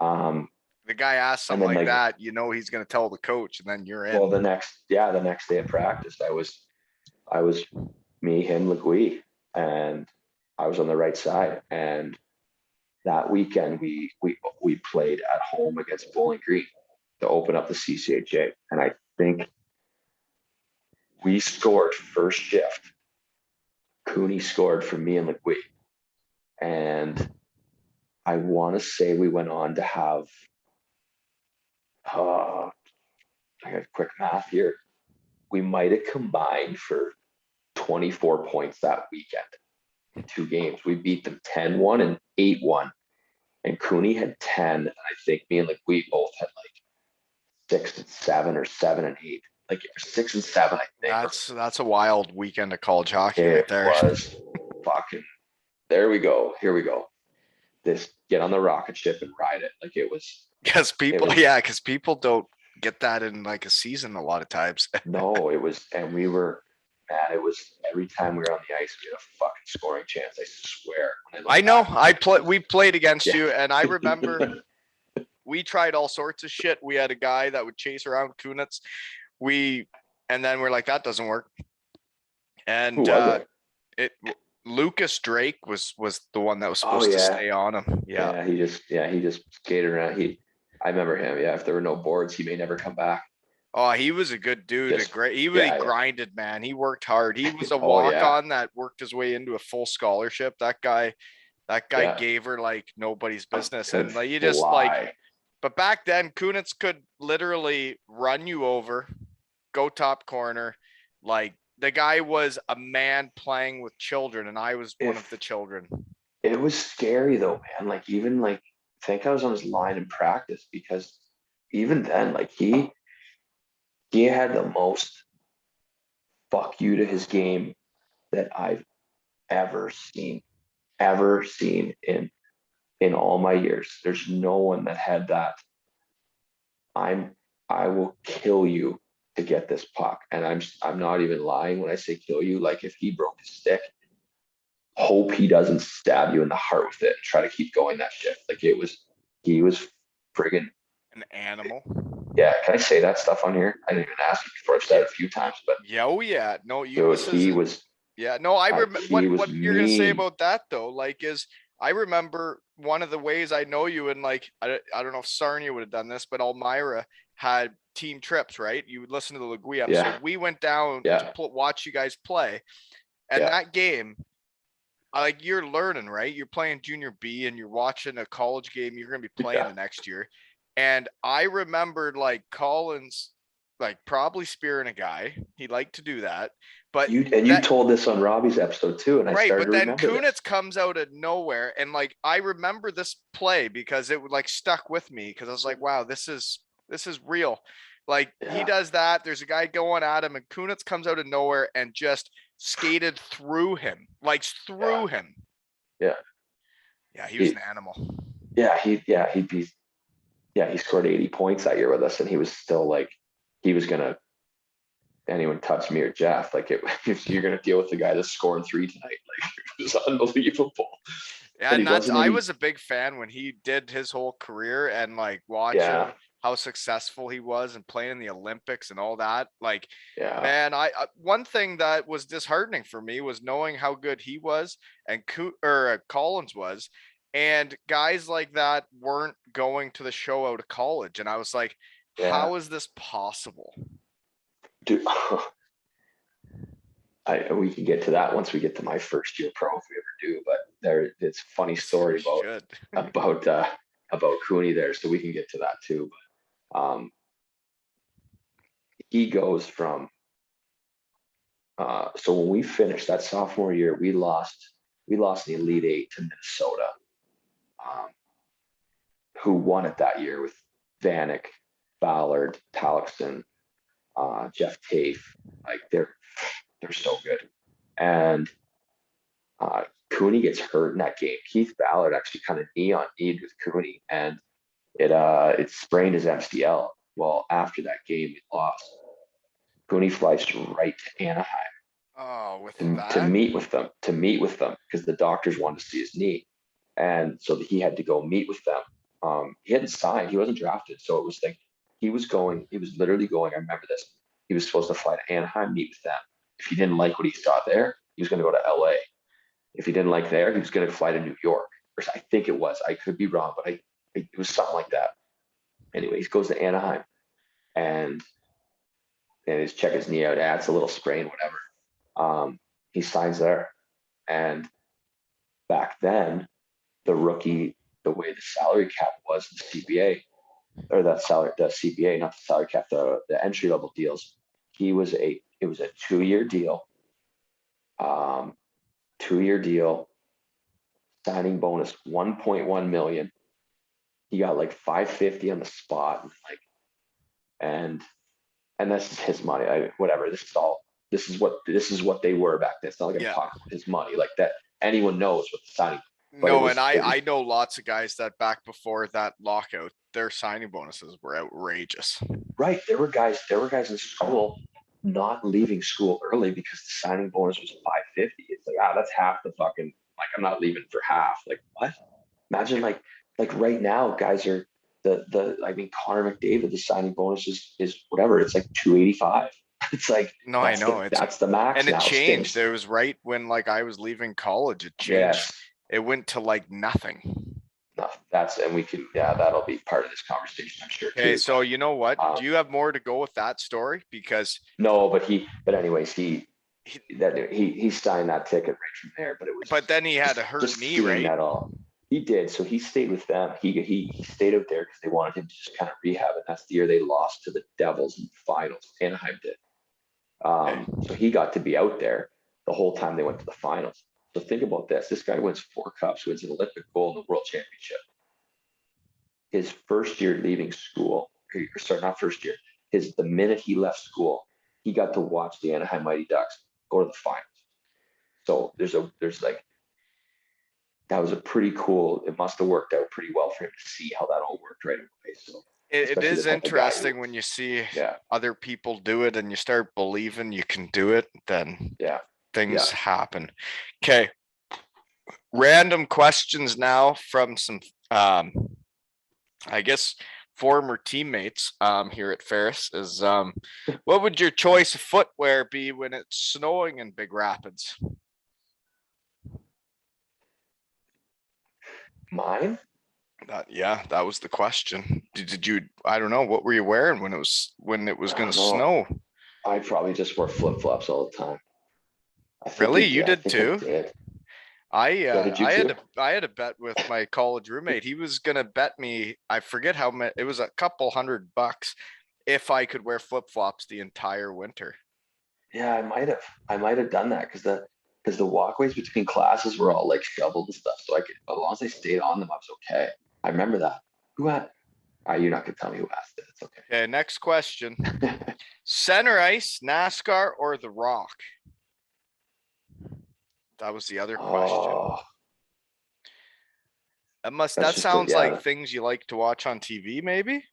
B: Um,
A: The guy asks
B: and
A: something
B: then
A: like
B: like,
A: that, he's going to tell the coach, and then you're in.
B: well, the next day of practice, I was me, him, Legue, and I was on the right side. And that weekend, we played at home against Bowling Green to open up the CCHA, and I think we scored first shift. Cooney scored for me and Legue, and I want to say we went on to have, I got quick math here. We might have combined for 24 points that weekend in two games. We beat them 10-1 and 8-1. And Cooney had 10. And I think me and we both had like 6 and 7 or 7 and 8. Like 6 and 7, I think.
A: That's a wild weekend of college hockey right
B: It
A: there.
B: was fucking, there we go. Here we go. This get on the rocket ship and ride it. Like it was,
A: Because people don't get that in like a season a lot of times.
B: no, it was, and we were, man, it was every time we were on the ice, we had a fucking scoring chance. I swear. When
A: I know we played against
B: yeah.
A: you, and I remember we tried all sorts of shit. We had a guy that would chase around Kunitz. And then we're like, that doesn't work.
B: Who
A: And
B: was it?
A: it Lucas Drake was the one that was supposed to stay on him. Yeah.
B: He just skated around. I remember him. Yeah, if there were no boards, he may never come back.
A: Oh, he was a good dude.
B: Just
A: He grinded, man. He worked hard. He was a
B: Oh
A: walk
B: yeah,
A: on that worked his way into a full scholarship. That guy
B: yeah.
A: gave her like nobody's business.
B: Could
A: And like you just like,
B: fly.
A: but back then Kunitz could literally run you over, go top corner. Like the guy was a man playing with children, and I was one of the children.
B: It was scary though, man. Like even like I think I was on his line in practice because even then, like he had the most fuck you to his game that I've ever seen in all my years. There's no one that had that. I will kill you to get this puck, and I'm not even lying when I say kill you. Like if he broke his stick, hope he doesn't stab you in the heart with it and try to keep going that shift. Like he was friggin'
A: An animal.
B: yeah. Can I say that stuff on here? I didn't even ask you before. I've said it a few times, but
A: Yeah, oh yeah. No,
B: dude, he was
A: yeah, no, I remember
B: he was
A: what you're gonna say
B: mean.
A: about that though. Like, is I remember one of the ways I know you, and like I don't know if Sarnia would have done this, but Elmira had team trips, right? You would listen to the Legue episode.
B: Yeah,
A: We went down to
B: yeah,
A: watch you guys play, And that game, like you're learning, right? You're playing junior B and you're watching a college game you're going to be playing the next year. And I remembered like Collins, like probably spearing a guy. He liked to do that. But
B: you told this on Robbie's episode too, and I started
A: but
B: to
A: then
B: remember
A: Kunitz comes out of nowhere, and like I remember this play because it like stuck with me because I was like, wow, this is real. Like he does that. There's a guy going at him, and Kunitz comes out of nowhere and just skated through him, like through him.
B: Yeah.
A: Yeah, he was an animal.
B: Yeah, he scored 80 points that year with us, and he was still like, he was gonna. Anyone touch me or Jeff, like if you're gonna deal with the guy that's scoring 3 tonight, like it was unbelievable.
A: Yeah, and I was a big fan when he did his whole career and like watching how successful he was and playing in the Olympics and all that. Like, man, I one thing that was disheartening for me was knowing how good he was and Collins was, and guys like that weren't going to the show out of college. And I was like, how is this possible?
B: Dude, we can get to that once we get to my first year pro if we ever do. But it's a funny story about Cooney there, so we can get to that too. But he goes from so when we finished that sophomore year, we lost the Elite Eight to Minnesota, who won it that year with Vanek, Ballard, Talixon, Jeff Tafe. Like they're so good. And Cooney gets hurt in that game. Keith Ballard actually kind of knee with Cooney, and it sprained his MCL. Well, after that game, he lost. Cooney flies right to Anaheim. To meet with them because the doctors wanted to see his knee, and so he had to go meet with them. He hadn't signed. He wasn't drafted, so it was like he was literally going. I remember this. He was supposed to fly to Anaheim, meet with them. If he didn't like what he saw there, he was going to go to LA. If he didn't like there, he was going to fly to New York. Or I think it was. I could be wrong, but it was something like that. Anyway, he goes to Anaheim, and he's checking his knee out. It's a little sprain, whatever. He signs there, and back then, the way the salary cap was, the CBA, or the CBA, not the salary cap, the entry level deals. It was a 2-year deal. 2-year deal, signing bonus 1.1 million. He got like 550 on the spot, and this is his money. Whatever. This is what they were back then. It's not like I'm talking about his money like that. Anyone knows what the signing.
A: I know lots of guys that back before that lockout, their signing bonuses were outrageous.
B: Right. There were guys in school not leaving school early because the signing bonus was 550. It's like, that's half the fucking, like, I'm not leaving for half. Like, what? Imagine like right now, guys are Connor McDavid, the signing bonus is whatever. It's like 285. It's like,
A: no, I know
B: that's the max.
A: And it changed. It was right when like I was leaving college. It changed. Yes. It went to like nothing.
B: No, and we can, that'll be part of this conversation, I'm sure.
A: Okay, so you know what? Do you have more to go with that story? Because
B: no, but anyways, he signed that ticket right from there. But
A: then he had a hurt knee, right?
B: That all. He did. So he stayed with them. He stayed out there because they wanted him to just kind of rehab. And that's the year they lost to the Devils in the finals. Anaheim did. So he got to be out there the whole time they went to the finals. So think about this. This guy wins 4 cups, wins an Olympic gold and the World Championship. His first year leaving school, not first year, the minute he left school, he got to watch the Anaheim Mighty Ducks go to the finals. So that was a pretty cool, it must have worked out pretty well for him to see how that all worked right away. So
A: it is interesting when you see other people do it and you start believing you can do it, then things happen. Okay. Random questions now from some, I guess, former teammates here at Ferris is, what would your choice of footwear be when it's snowing in Big Rapids?
B: Mine?
A: That was the question. Did you, I don't know, what were you wearing when it was going to snow?
B: I probably just wore flip-flops all the time. I think
A: Really?
B: it
A: You
B: did. I
A: did
B: think it
A: too?
B: did.
A: I
B: Yeah, did you
A: I had
B: too?
A: to bet with my college roommate. He was gonna bet me, I forget how much, it was a couple $100 if I could wear flip-flops the entire winter.
B: Yeah, I might have. I might have done that because the walkways between classes were all like shoveled and stuff. So I could, as long as I stayed on them, I was okay. I remember that. Who had? You're not gonna tell me who asked it. It's
A: Okay, next question.
B: okay.
A: Center ice, NASCAR, or the Rock? That was the other question.
B: Oh, that's
A: That
B: just a
A: sounds like
B: yeah.
A: things you like to watch on TV, maybe?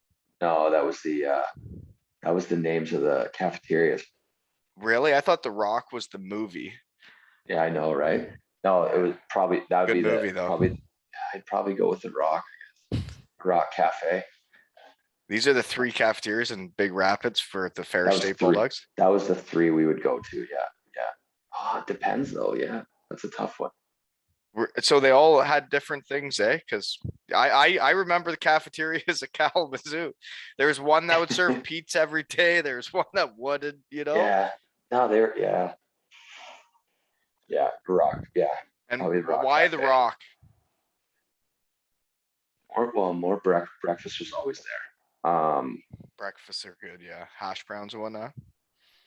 B: No, that was the names of the cafeterias.
A: Really? I thought the Rock was the movie.
B: Yeah, I know, right? No, it was probably that would
A: Good
B: be the
A: movie though.
B: probably I'd probably go with the Rock Cafe.
A: These are the three cafeterias in Big Rapids for the
B: That
A: Ferris
B: was
A: State
B: three.
A: Bulldogs.
B: That was the three we would go to. Yeah, yeah. Oh, it depends though. Yeah, that's a tough one.
A: So they all had different things, eh? Because I remember the cafeterias at Kalamazoo. There's one that would serve pizza every day. There's one that wouldn't, you know?
B: Yeah. No, they're yeah, yeah. Rock. Yeah,
A: And
B: probably the Rock
A: why the
B: Cafe.
A: Rock?
B: More breakfast was always there.
A: Breakfasts are good, yeah. Hash browns and whatnot.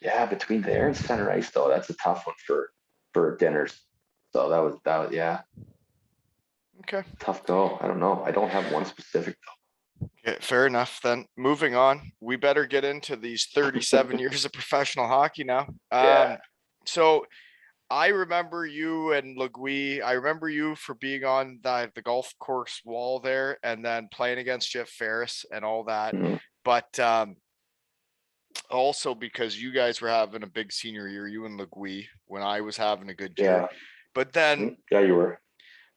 B: Yeah, between there and Center Ice though, that's a tough one for dinners. So that was yeah,
A: Okay.
B: tough go. I don't know. I don't have one specific
A: Okay, fair enough then. Moving on. We better get into these 37 years of professional hockey now.
B: Yeah.
A: So I remember you and Legue. I remember you for being on the golf course wall there and then playing against Jeff Ferris and all that.
B: Mhm.
A: But also because you guys were having a big senior year, you and Legue, when I was having a good year.
B: Yeah.
A: But then,
B: Yeah, you were.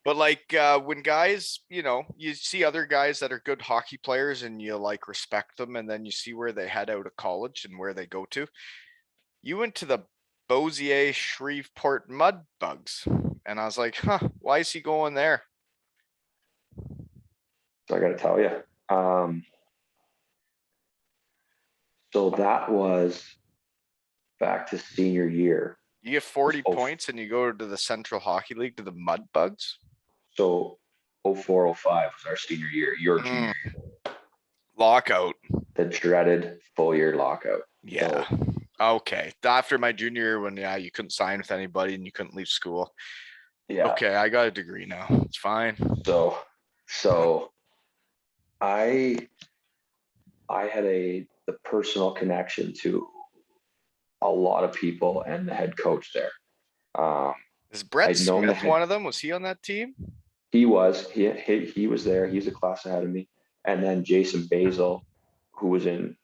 A: but like when guys, you see other guys that are good hockey players and you like respect them, and then you see where they head out of college and where they go to. You went to the Bossier Shreveport Mudbugs. And I was like, huh, why is he going there?
B: So I got to tell you. So that was back to senior year.
A: You get 40 points and you go to the Central Hockey League to the Mudbugs.
B: So 0405 was our senior year, your junior year.
A: Lockout.
B: The dreaded full year lockout.
A: Yeah.
B: So,
A: okay. After my junior year, when you couldn't sign with anybody and you couldn't leave school.
B: yeah.
A: Okay, I got a degree now. It's fine.
B: So I had the personal connection to a lot of people and the head coach there.
A: Is Brett
B: I'd known
A: Smith one of them? Was he on that team?
B: He was there. He's a class ahead of me. And then Jason Basil, who was in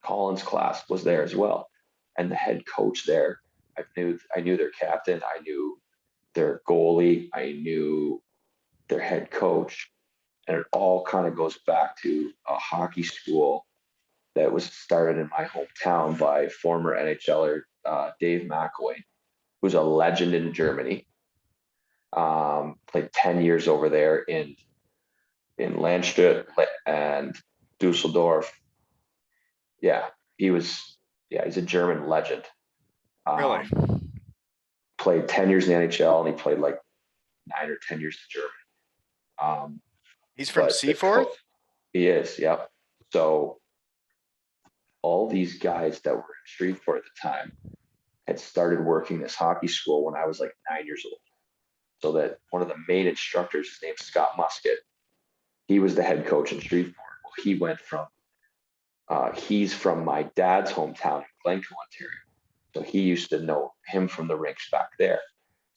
B: Collins' class, was there as well. And the head coach there, I knew their captain, I knew their goalie, I knew their head coach, and it all kind of goes back to a hockey school that was started in my hometown by former NHLer Dave McElwain, who's a legend in Germany. Played 10 years over there in Landshut and Dusseldorf. Yeah, he's a German legend.
A: Really?
B: Played 10 years in the NHL and he played like 9 or 10 years in Germany.
A: He's from Seaforth?
B: He is, yep. So all these guys that were in Shreveport at the time had started working this hockey school when I was like 9 years old. So that one of the main instructors, his name's Scott Musket, he was the head coach in Shreveport. Well, he went from, he's from my dad's hometown in Glencoe, Ontario. So he used to know him from the rinks back there.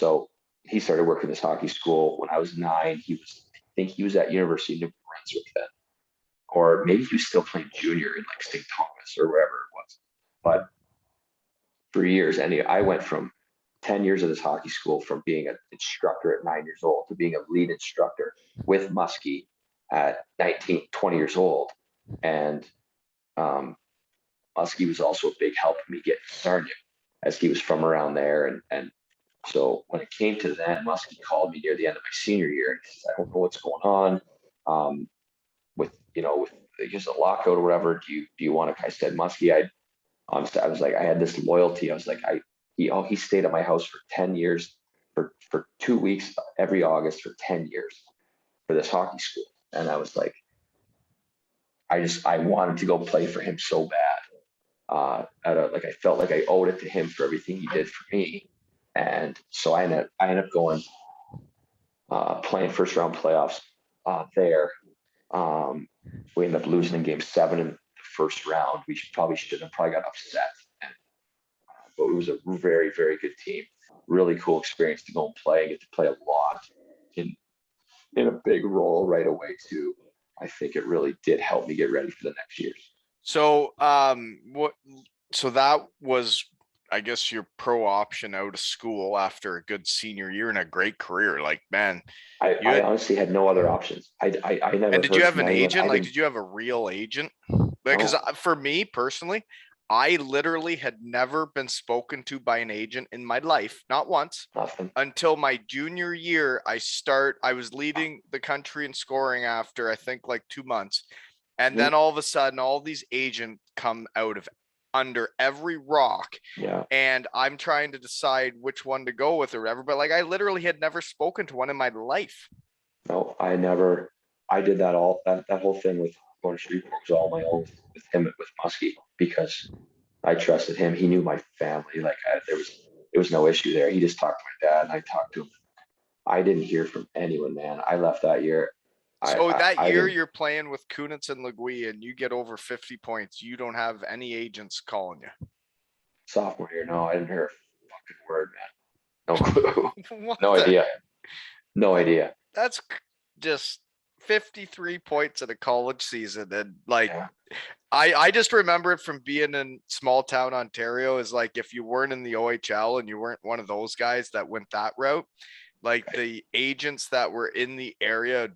B: So he started working this hockey school when I was 9. I think he was at University of New Brunswick then. Or maybe he was still playing junior in like St. Thomas or wherever it was. But for years, I went from 10 years of this hockey school from being an instructor at 9 years old to being a lead instructor with Muskie at 19, 20 years old. And Muskie was also a big help in me getting started as he was from around there. And so when it came to that, Muskie called me near the end of my senior year and he says, I don't know what's going on with just a lockout or whatever. Do you want to, I said, Muskie, I was like, I had this loyalty. I was like, he stayed at my house for 10 years, for 2 weeks every August for 10 years for this hockey school. And I was like, I wanted to go play for him so bad. I felt like I owed it to him for everything he did for me. And so I ended up going, playing first round playoffs there. We ended up losing in game 7 in the first round. We probably got upset. But it was a very, very good team. Really cool experience to go and play. Get to play a lot in a big role right away too. I think it really did help me get ready for the next years.
A: So, so that was, I guess, your pro option out of school after a good senior year and a great career. Like, man,
B: I honestly had no other options. I never.
A: And did you have an agent? Like, did you have a real agent? Because for me personally, I literally had never been spoken to by an agent in my life, not once.
B: Nothing.
A: Until my junior year. I was leading the country in scoring after I think like 2 months. And then all of a sudden, all these agents come out of under every rock.
B: Yeah.
A: And I'm trying to decide which one to go with or whatever. But like, I literally had never spoken to one in my life.
B: No, I never. I did that whole thing with going to Seaforth was all my own with him, with Muskie, because I trusted him. He knew my family. Like there was no issue there. He just talked to my dad and I talked to him. I didn't hear from anyone, man. I left that year.
A: So that year you're playing with Kunitz and Legue and you get over 50 points. You don't have any agents calling you.
B: Sophomore year, no, I didn't hear a fucking word, man. No clue. No idea.
A: That's just 53 points in a college season. And like, I just remember it from being in small town Ontario is like, if you weren't in the OHL and you weren't one of those guys that went that route, like the agents that were in the area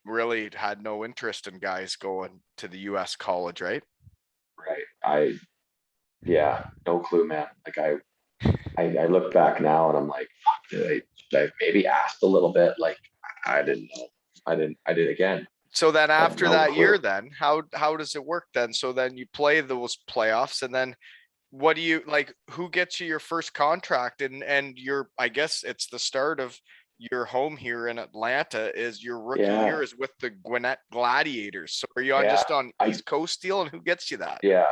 A: really had no interest in guys going to the US college, right?
B: Right. No clue, man. Like I look back now and I'm like, fuck, should I maybe asked a little bit? Like I didn't know. I did again.
A: So then after that year, then how does it work then? So then you play those playoffs and then what do you like, who gets you your first contract and I guess it's the start of your home here in Atlanta is your rookie year is with the Atlanta Gladiators. So are you on just on East Coast deal and who gets you that?
B: Yeah.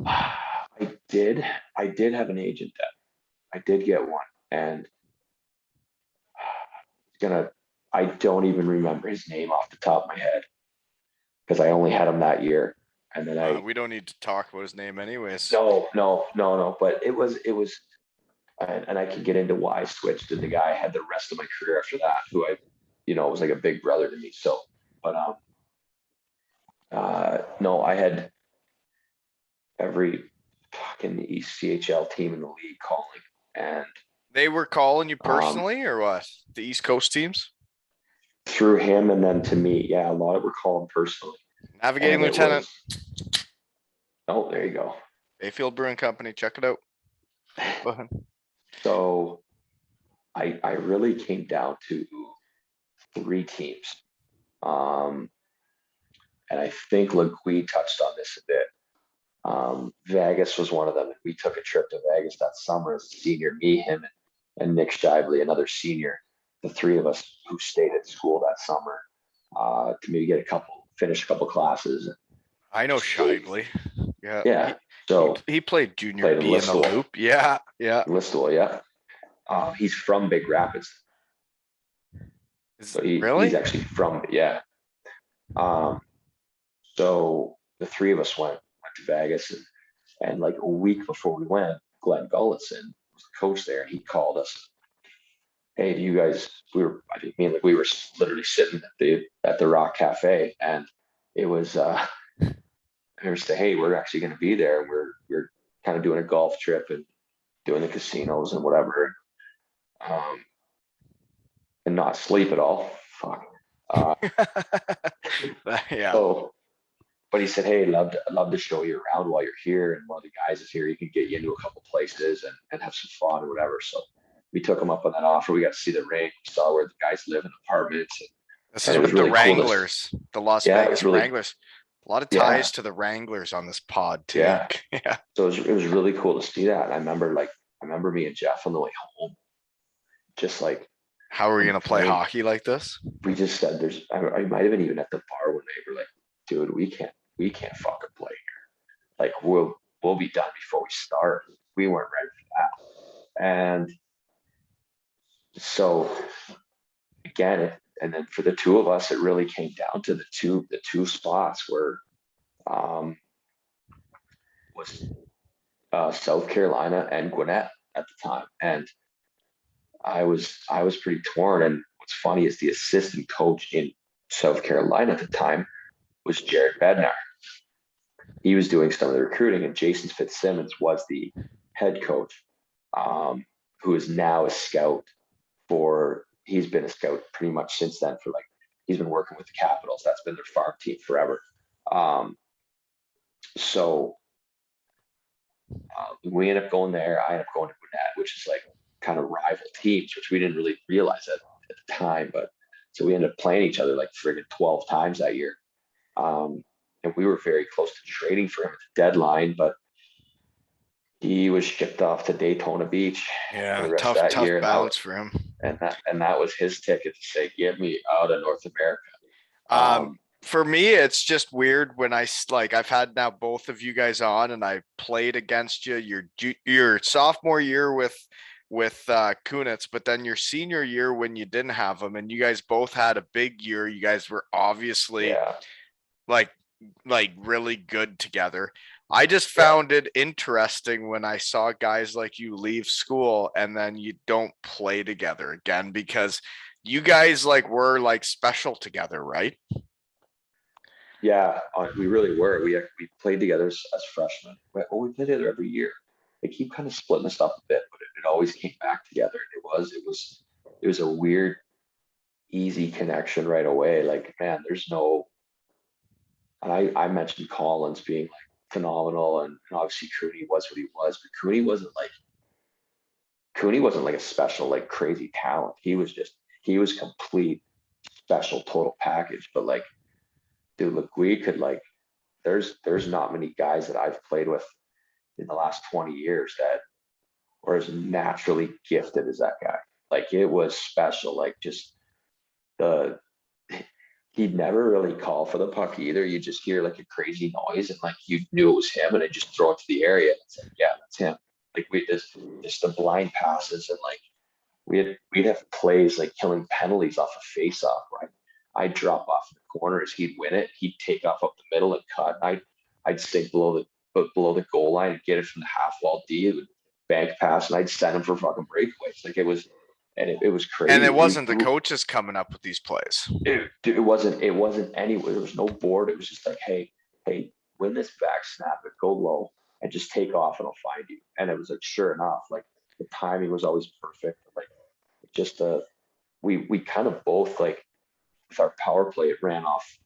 B: I did have an agent then. I did get one and I don't even remember his name off the top of my head because I only had him that year. And then
A: we don't need to talk about his name anyways.
B: No. But it was, and I can get into why I switched. And the guy had the rest of my career after that, who was like a big brother to me. So, but no, I had every fucking ECHL team in the league calling, and
A: they were calling you personally, or what? The East Coast teams
B: through him, and then to me, a lot of were calling personally.
A: Navigating Lieutenant.
B: There you go.
A: Bayfield Brewing Company. Check it out. Go ahead.
B: So I really came down to 3 teams. And I think Legue touched on this a bit. Vegas was one of them. We took a trip to Vegas that summer as a senior, me, him, and Nick Shively, another senior, the 3 of us who stayed at school that summer to maybe finish a couple classes.
A: I know Shively.
B: Yeah. So
A: he played junior B in the Loop. Yeah.
B: Listowel, yeah. He's from Big Rapids. So
A: really?
B: He's actually from, yeah. So the 3 of us went to Vegas and like a week before we went, Glenn Gullitson was the coach there, and he called us. Hey, do you guys? We were literally sitting at the Rock Cafe, and it was they were saying, hey, we're actually going to be there. We're kind of doing a golf trip and doing the casinos and whatever, and not sleep at all. Fuck.
A: Yeah.
B: So, but he said, hey, I'd love to show you around while you're here, and one of the guys is here. He can get you into a couple places and have some fun or whatever. So we took him up on that offer. We got to see the rink. We saw where the guys live in apartments.
A: This is with the Wranglers, the Las Vegas Wranglers. A lot of ties to the Wranglers on this pod too.
B: Yeah. So it was really cool to see that. And I remember like I remember me and Jeff on the way home, just like
A: How are we gonna play
B: complain.
A: hockey like this?
B: We just said I might have been even at the bar one night. We're like, dude, we can't fucking play here. Like we'll be done before we start. We weren't ready for that. And so again, and then for the two of us, it really came down to the two spots where was South Carolina and Gwinnett at the time. And I was pretty torn. And what's funny is the assistant coach in South Carolina at the time was Jared Bednar. He was doing some of the recruiting, and Jason Fitzsimmons was the head coach, who is now a scout for. He's been a scout pretty much since then for like he's been working with the Capitals. That's been their farm team forever. So we ended up going there. I ended up going to Gwinnett, which is like kind of rival teams, which we didn't really realize at the time. But so we ended up playing each other like friggin' 12 times that year. And we were very close to trading for him at the deadline, but he was shipped off to Daytona Beach for the rest of that year.
A: Bounce for him.
B: And that was his ticket to say, get me out of North America.
A: For me, it's just weird when I've had now both of you guys on, and I played against you your sophomore year with Kunitz, but then your senior year when you didn't have him, and you guys both had a big year. You guys were obviously like really good together. I just found it interesting when I saw guys like you leave school and then you don't play together again, because you guys were special together, right?
B: Yeah, we really were. We played together as freshmen. We played together every year. They keep kind of splitting us up a bit, but it always came back together. It was a weird, easy connection right away. Like, man, there's no. And I mentioned Collins being like phenomenal, and obviously Cooney was what he was, but Cooney wasn't like a special, like crazy talent. He was complete special total package. But like, dude, look, we could there's not many guys that I've played with in the last 20 years that were as naturally gifted as that guy. Like, it was special. Like, just the he'd never really call for the puck either. You just hear like a crazy noise, and like you knew it was him, and I just throw it to the area. And it's like, yeah, that's him. Like, we just the blind passes, and like we'd have plays like killing penalties off a face-off, right? I'd drop off in the corners, he'd win it, he'd take off up the middle and cut. I'd sink below the goal line and get it from the half wall D. It would bank pass, and I'd send him for fucking breakaways. Like, it was. And it was crazy.
A: And it wasn't the coaches coming up with these plays.
B: It wasn't anywhere. There was no board. It was just like, hey, win this back snap it, go low, and just take off, and I'll find you. And it was like, sure enough, like the timing was always perfect. Like, just we kind of both, like, with our power play, it ran off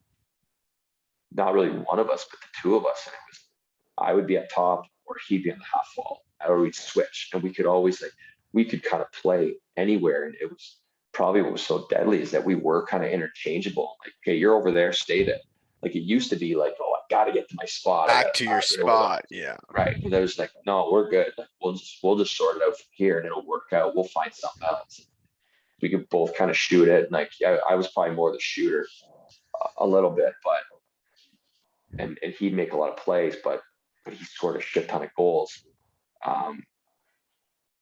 B: not really one of us, but the two of us. And it was, I would be at top, or he'd be on the half wall, or we'd switch, and we could always we could kind of play anywhere. And it was probably what was so deadly is that we were kind of interchangeable. Like, okay, you're over there, stay there. Like, it used to be like, oh, I got to get to my spot.
A: Back to your spot. Yeah.
B: Right. And there's like, no, we're good. Like, we'll just sort it out from here, and it'll work out. We'll find something else. We could both kind of shoot it. And like, I was probably more the shooter a little bit, but, and he'd make a lot of plays, but he scored a shit ton of goals.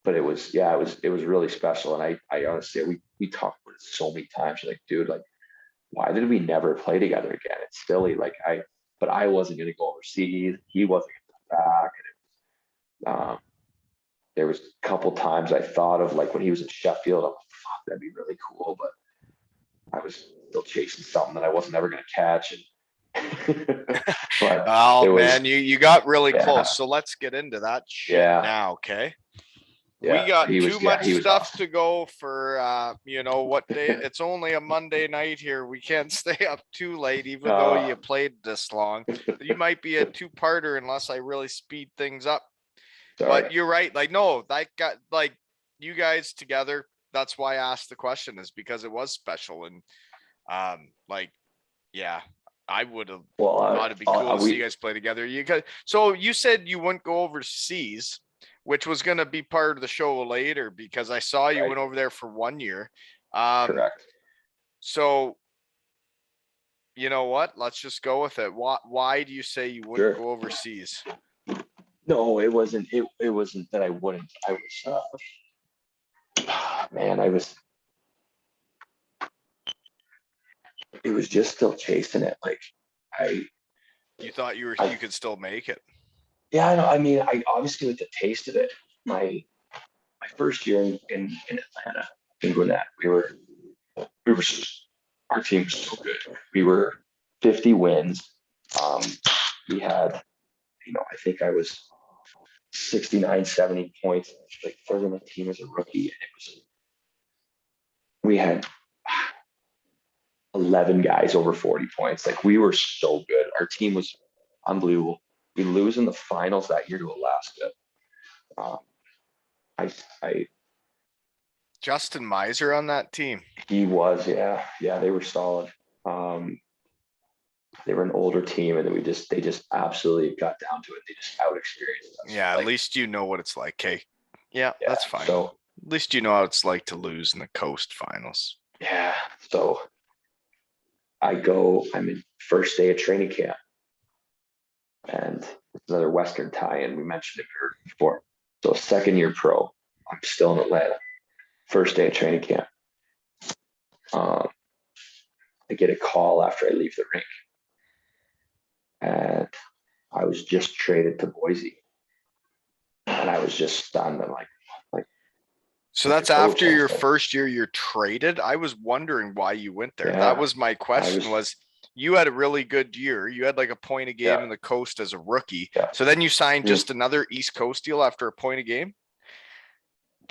B: But it was really special. And I honestly, we talked about it so many times. Like, dude, like, why did we never play together again? It's silly. Like, but I wasn't going to go overseas. He wasn't going to come back. And there was a couple times I thought of, like, when he was in Sheffield, I'm like, fuck, that'd be really cool. But I was still chasing something that I wasn't ever going to catch.
A: But man, you got really close. So let's get into that shit now, okay? Yeah, we got too much stuff awesome to go for, what day? It's only a Monday night here. We can't stay up too late, even though you played this long. You might be a two-parter unless I really speed things up. Sorry. But you're right. Like, no, that got you guys together. That's why I asked the question, is because it was special. And I would have thought it'd be cool to see you guys play together. So you said you wouldn't go overseas. which was going to be part of the show later because I saw you went over there for 1 year.
B: Correct.
A: So, you know what? Let's just go with it. Why do you say you wouldn't go overseas?
B: No, it wasn't. It wasn't that I wouldn't. I was, man, it was just still chasing it. Like
A: you thought you could still make it.
B: Yeah, I know. I mean, I obviously with the taste of it. My first year in Atlanta, in Gwinnett, our team was so good. We were 50 wins. We had, I think I was 69, 70 points, like third on the team as a rookie. And we had 11 guys over 40 points. Like we were so good. Our team was unbelievable. We lose in the finals that year to Alaska. I
A: Justin Miser on that team.
B: He was, yeah, they were solid. They were an older team, and then they just absolutely got down to it. They just out experienced us.
A: Yeah, at least you know what it's like. Okay, yeah, that's fine. So at least you know how it's like to lose in the Coast Finals.
B: Yeah. So I'm in first day of training camp, and it's another Western tie-in. We mentioned it before. So second year pro, I'm still in Atlanta. First day of training camp. I get a call after I leave the rink. And I was just traded to Boise. And I was just stunned. I'm like.
A: So that's after your first year you're traded? I was wondering why you went there. Yeah, that was my question was you had a really good year. You had like a point a game in the Coast as a rookie. Yeah. So then you signed just another East Coast deal after a point a game?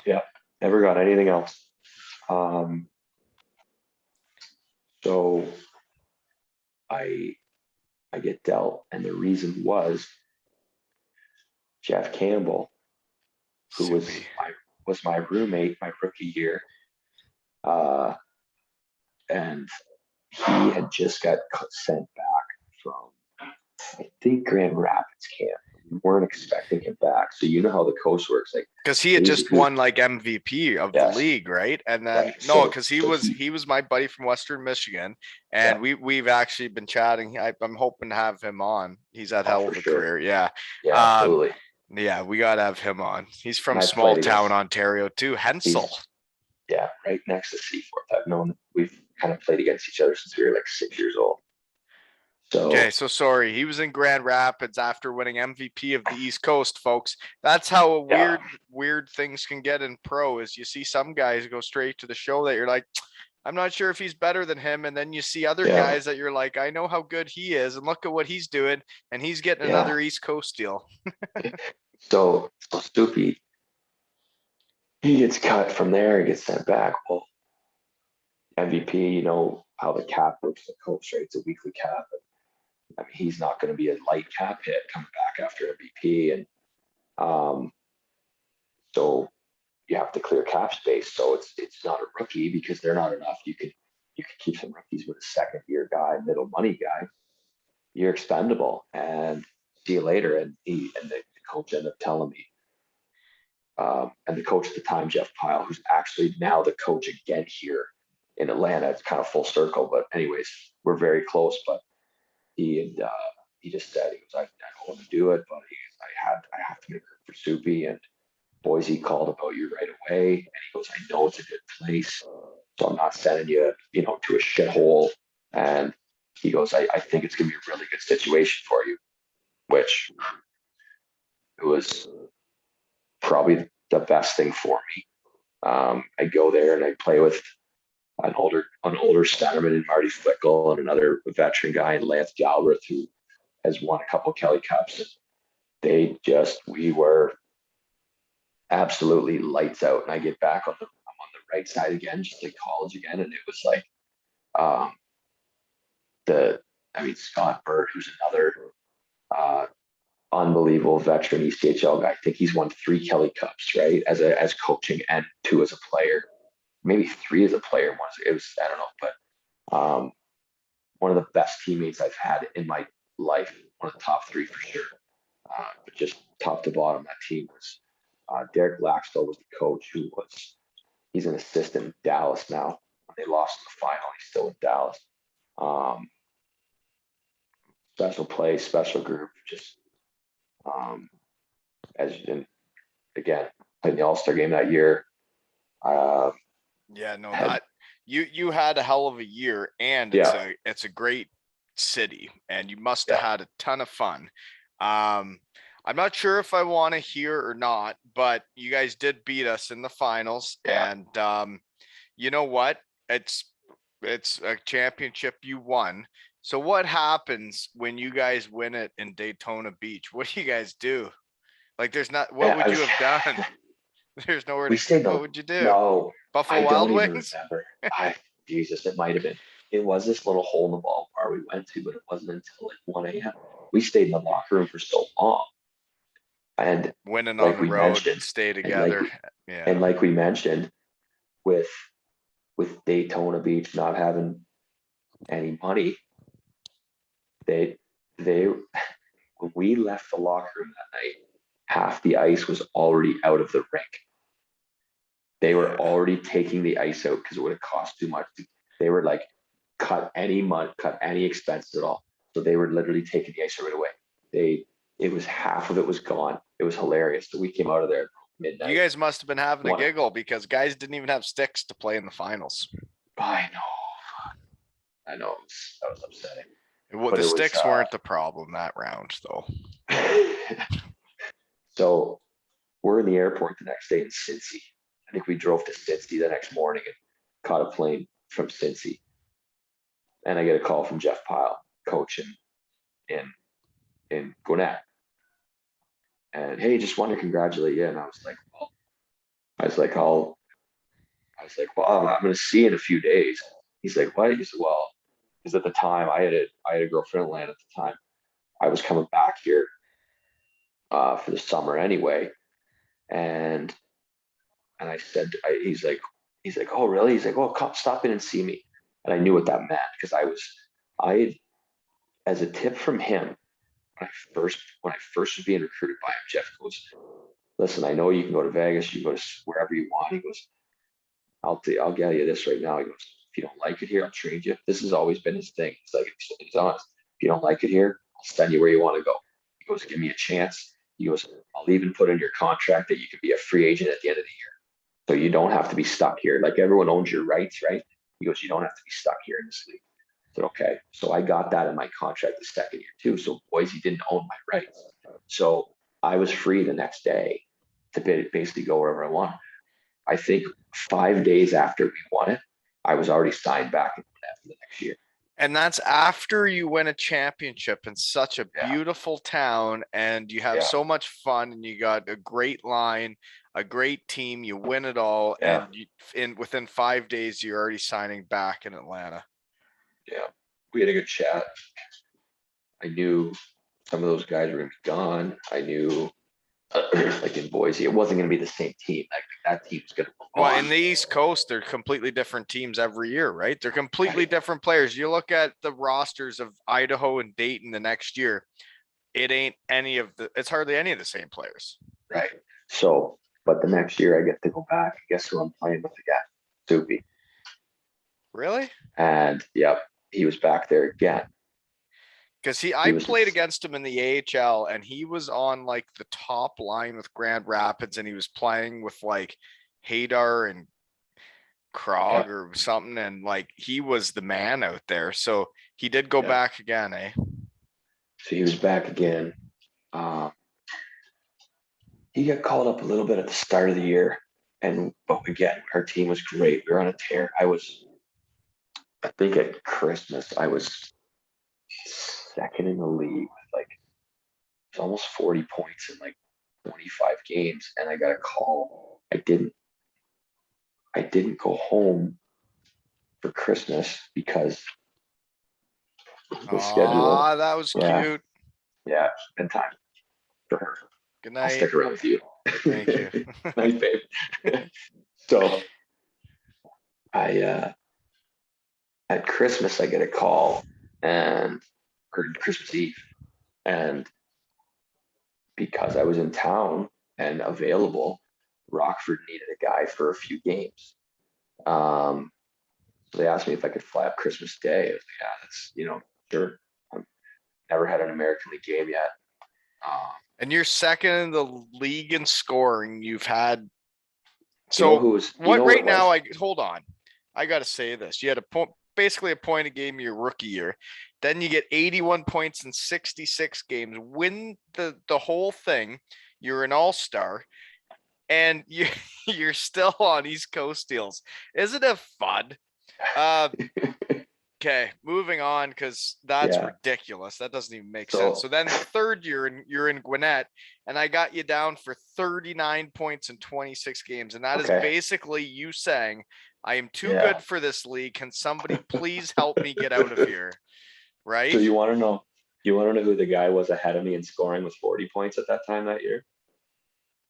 B: Yeah. Never got anything else. So I get dealt, and the reason was Jeff Campbell, who was my roommate my rookie year, and he had just got sent back from, I think, Grand Rapids camp. We weren't expecting him back, so you know how the Coast works, like
A: because he had just won like MVP of the league, right? And then because he was my buddy from Western Michigan, and we've actually been chatting. I'm hoping to have him on. He's had hell of a career, yeah,
B: absolutely.
A: Yeah, we gotta have him on. He's from small town Ontario too, Hensel.
B: Yeah, right next to Seaforth. We've kind of played against each other since we were like 6 years old.
A: So sorry, he was in Grand Rapids after winning MVP of the East Coast, folks. That's how weird things can get in pro. Is you see some guys go straight to the show that you're like, I'm not sure if he's better than him, and then you see other guys that you're like, I know how good he is, and look at what he's doing, and he's getting another East Coast deal.
B: So Stoopy, he gets cut from there and gets sent back. Well, MVP, you know how the cap works, the coach, right? It's a weekly cap. I mean, he's not going to be a light cap hit coming back after MVP. And so you have to clear cap space. So it's not a rookie because they're not enough. You could keep some rookies with a second year guy, middle money guy. You're expendable, and see you later. And the coach ended up telling me, and the coach at the time, Jeff Pyle, who's actually now the coach again here in Atlanta. It's kind of full circle, but anyways, we're very close. But he just said, he goes, I don't want to do it, but I have to make room for Soupy, and Boise called about you right away. And he goes, I know it's a good place, so I'm not sending you, to a shithole. And he goes, I think it's gonna be a really good situation for you, which it was probably the best thing for me. I go there and I play with an older centerman in Marty Flickle and another veteran guy in Lance Galbraith, who has won a couple Kelly Cups. We were absolutely lights out. And I get back I'm on the right side again, just like college again. And it was like, Scott Burt, who's another unbelievable veteran ECHL guy. I think he's won 3 Kelly Cups, right? As coaching and 2 as a player, maybe 3 as a player. I don't know, but one of the best teammates I've had in my life, one of the top 3 for sure. But just top to bottom, that team was Derek Laxdell was the coach he's an assistant in Dallas now. They lost in the final. He's still in Dallas. Special play, special group, just as you did again, played in the All-Star game that year.
A: That you had a hell of a year, and it's a great city, and you must have had a ton of fun. I'm not sure if I want to hear or not, but you guys did beat us in the finals, and you know what? It's a championship you won. So what happens when you guys win it in Daytona Beach? What do you guys do? Like, what would you have done? There's nowhere to stay. What would you do?
B: No,
A: Buffalo Wild Wings?
B: Remember. Jesus, it might have been. It was this little hole in the ball bar we went to, but it wasn't until like 1 a.m. We stayed in the locker room for so long. And
A: winning on the road, stay together.
B: And like we mentioned, with Daytona Beach not having any money, they when we left the locker room that night, half the ice was already out of the rink. They were already taking the ice out because it would have cost too much. They were like, cut any expenses at all. So they were literally taking the ice right away. It was half of it was gone. It was hilarious. So we came out of there midnight.
A: You guys must have been having a giggle because guys didn't even have sticks to play in the finals.
B: I know. That was upsetting.
A: Well, the sticks weren't the problem that round, though.
B: So we're in the airport the next day in Cincy. I think we drove to Cincy the next morning and caught a plane from Cincy. And I get a call from Jeff Pyle, coach in Gwinnett. And hey, just want to congratulate you. And I was like, well, I'm going to see you in a few days. He's like, what? He said, well, because at the time I had a girlfriend in Atlanta at the time. I was coming back here for the summer anyway. And I said, he's like, oh, really? He's like, oh, come stop in and see me. And I knew what that meant because as a tip from him, when I first was being recruited by him, Jeff goes, listen, I know you can go to Vegas, you can go to wherever you want. He goes, I'll get you this right now. He goes, if you don't like it here, I'll trade you. This has always been his thing. It's like, he's honest. If you don't like it here, I'll send you where you want to go. He goes, give me a chance. He goes, I'll even put in your contract that you can be a free agent at the end of the year. So you don't have to be stuck here. Like everyone owns your rights, right? He goes, you don't have to be stuck here in this league. I said, okay. So I got that in my contract the second year too. So Boise didn't own my rights. So I was free the next day to basically go wherever I want. I think 5 days after we won it, I was already signed back for the next year.
A: And that's after you win a championship in such a beautiful town and you have so much fun and you got a great line, a great team, you win it all. And within 5 days, you're already signing back in Atlanta.
B: Yeah. We had a good chat. I knew some of those guys were going to be gone. I knew like in Boise, it wasn't going to be the same team. Like that team's going to.
A: Well, in the East Coast, they're completely different teams every year, right? They're completely different players. You look at the rosters of Idaho and Dayton the next year, it's hardly any of the same players.
B: Right. So, but the next year I get to go back. Guess who I'm playing with again? Soupy.
A: Really?
B: And he was back there again.
A: Because I played against him in the AHL and he was on like the top line with Grand Rapids and he was playing with like Hadar and Krog or something. And like, he was the man out there. So he did go back again, eh?
B: So he was back again. He got called up a little bit at the start of the year. But again, our team was great. We were on a tear. I think at Christmas, I was second in the league with like it's almost 40 points in like 25 games, and I got a call. I didn't go home for Christmas because the schedule.
A: That was cute.
B: Yeah, spend time for her.
A: Good night.
B: I'll stick around with you.
A: Thank you.
B: Night, babe. So at Christmas I get a call or Christmas Eve, and because I was in town and available, Rockford needed a guy for a few games. So they asked me if I could fly up Christmas Day. I was like, yeah, that's, sure. I've never had an American League game yet.
A: And you're second in the league in scoring. You've had
B: what
A: right
B: it
A: now?
B: was?
A: Hold on. I got to say this. You had basically a point a game your rookie year. Then you get 81 points in 66 games, win the whole thing. You're an all-star, and you're still on East Coast deals. Isn't it fun? Okay, moving on, because that's
B: Yeah.
A: ridiculous. That doesn't even make sense. So then the third year, you're in Gwinnett, and I got you down for 39 points in 26 games. And that is basically you saying, I am too good for this league. Can somebody please help me get out of here? Right?
B: So you want to know who the guy was ahead of me in scoring with 40 points at that time that year? It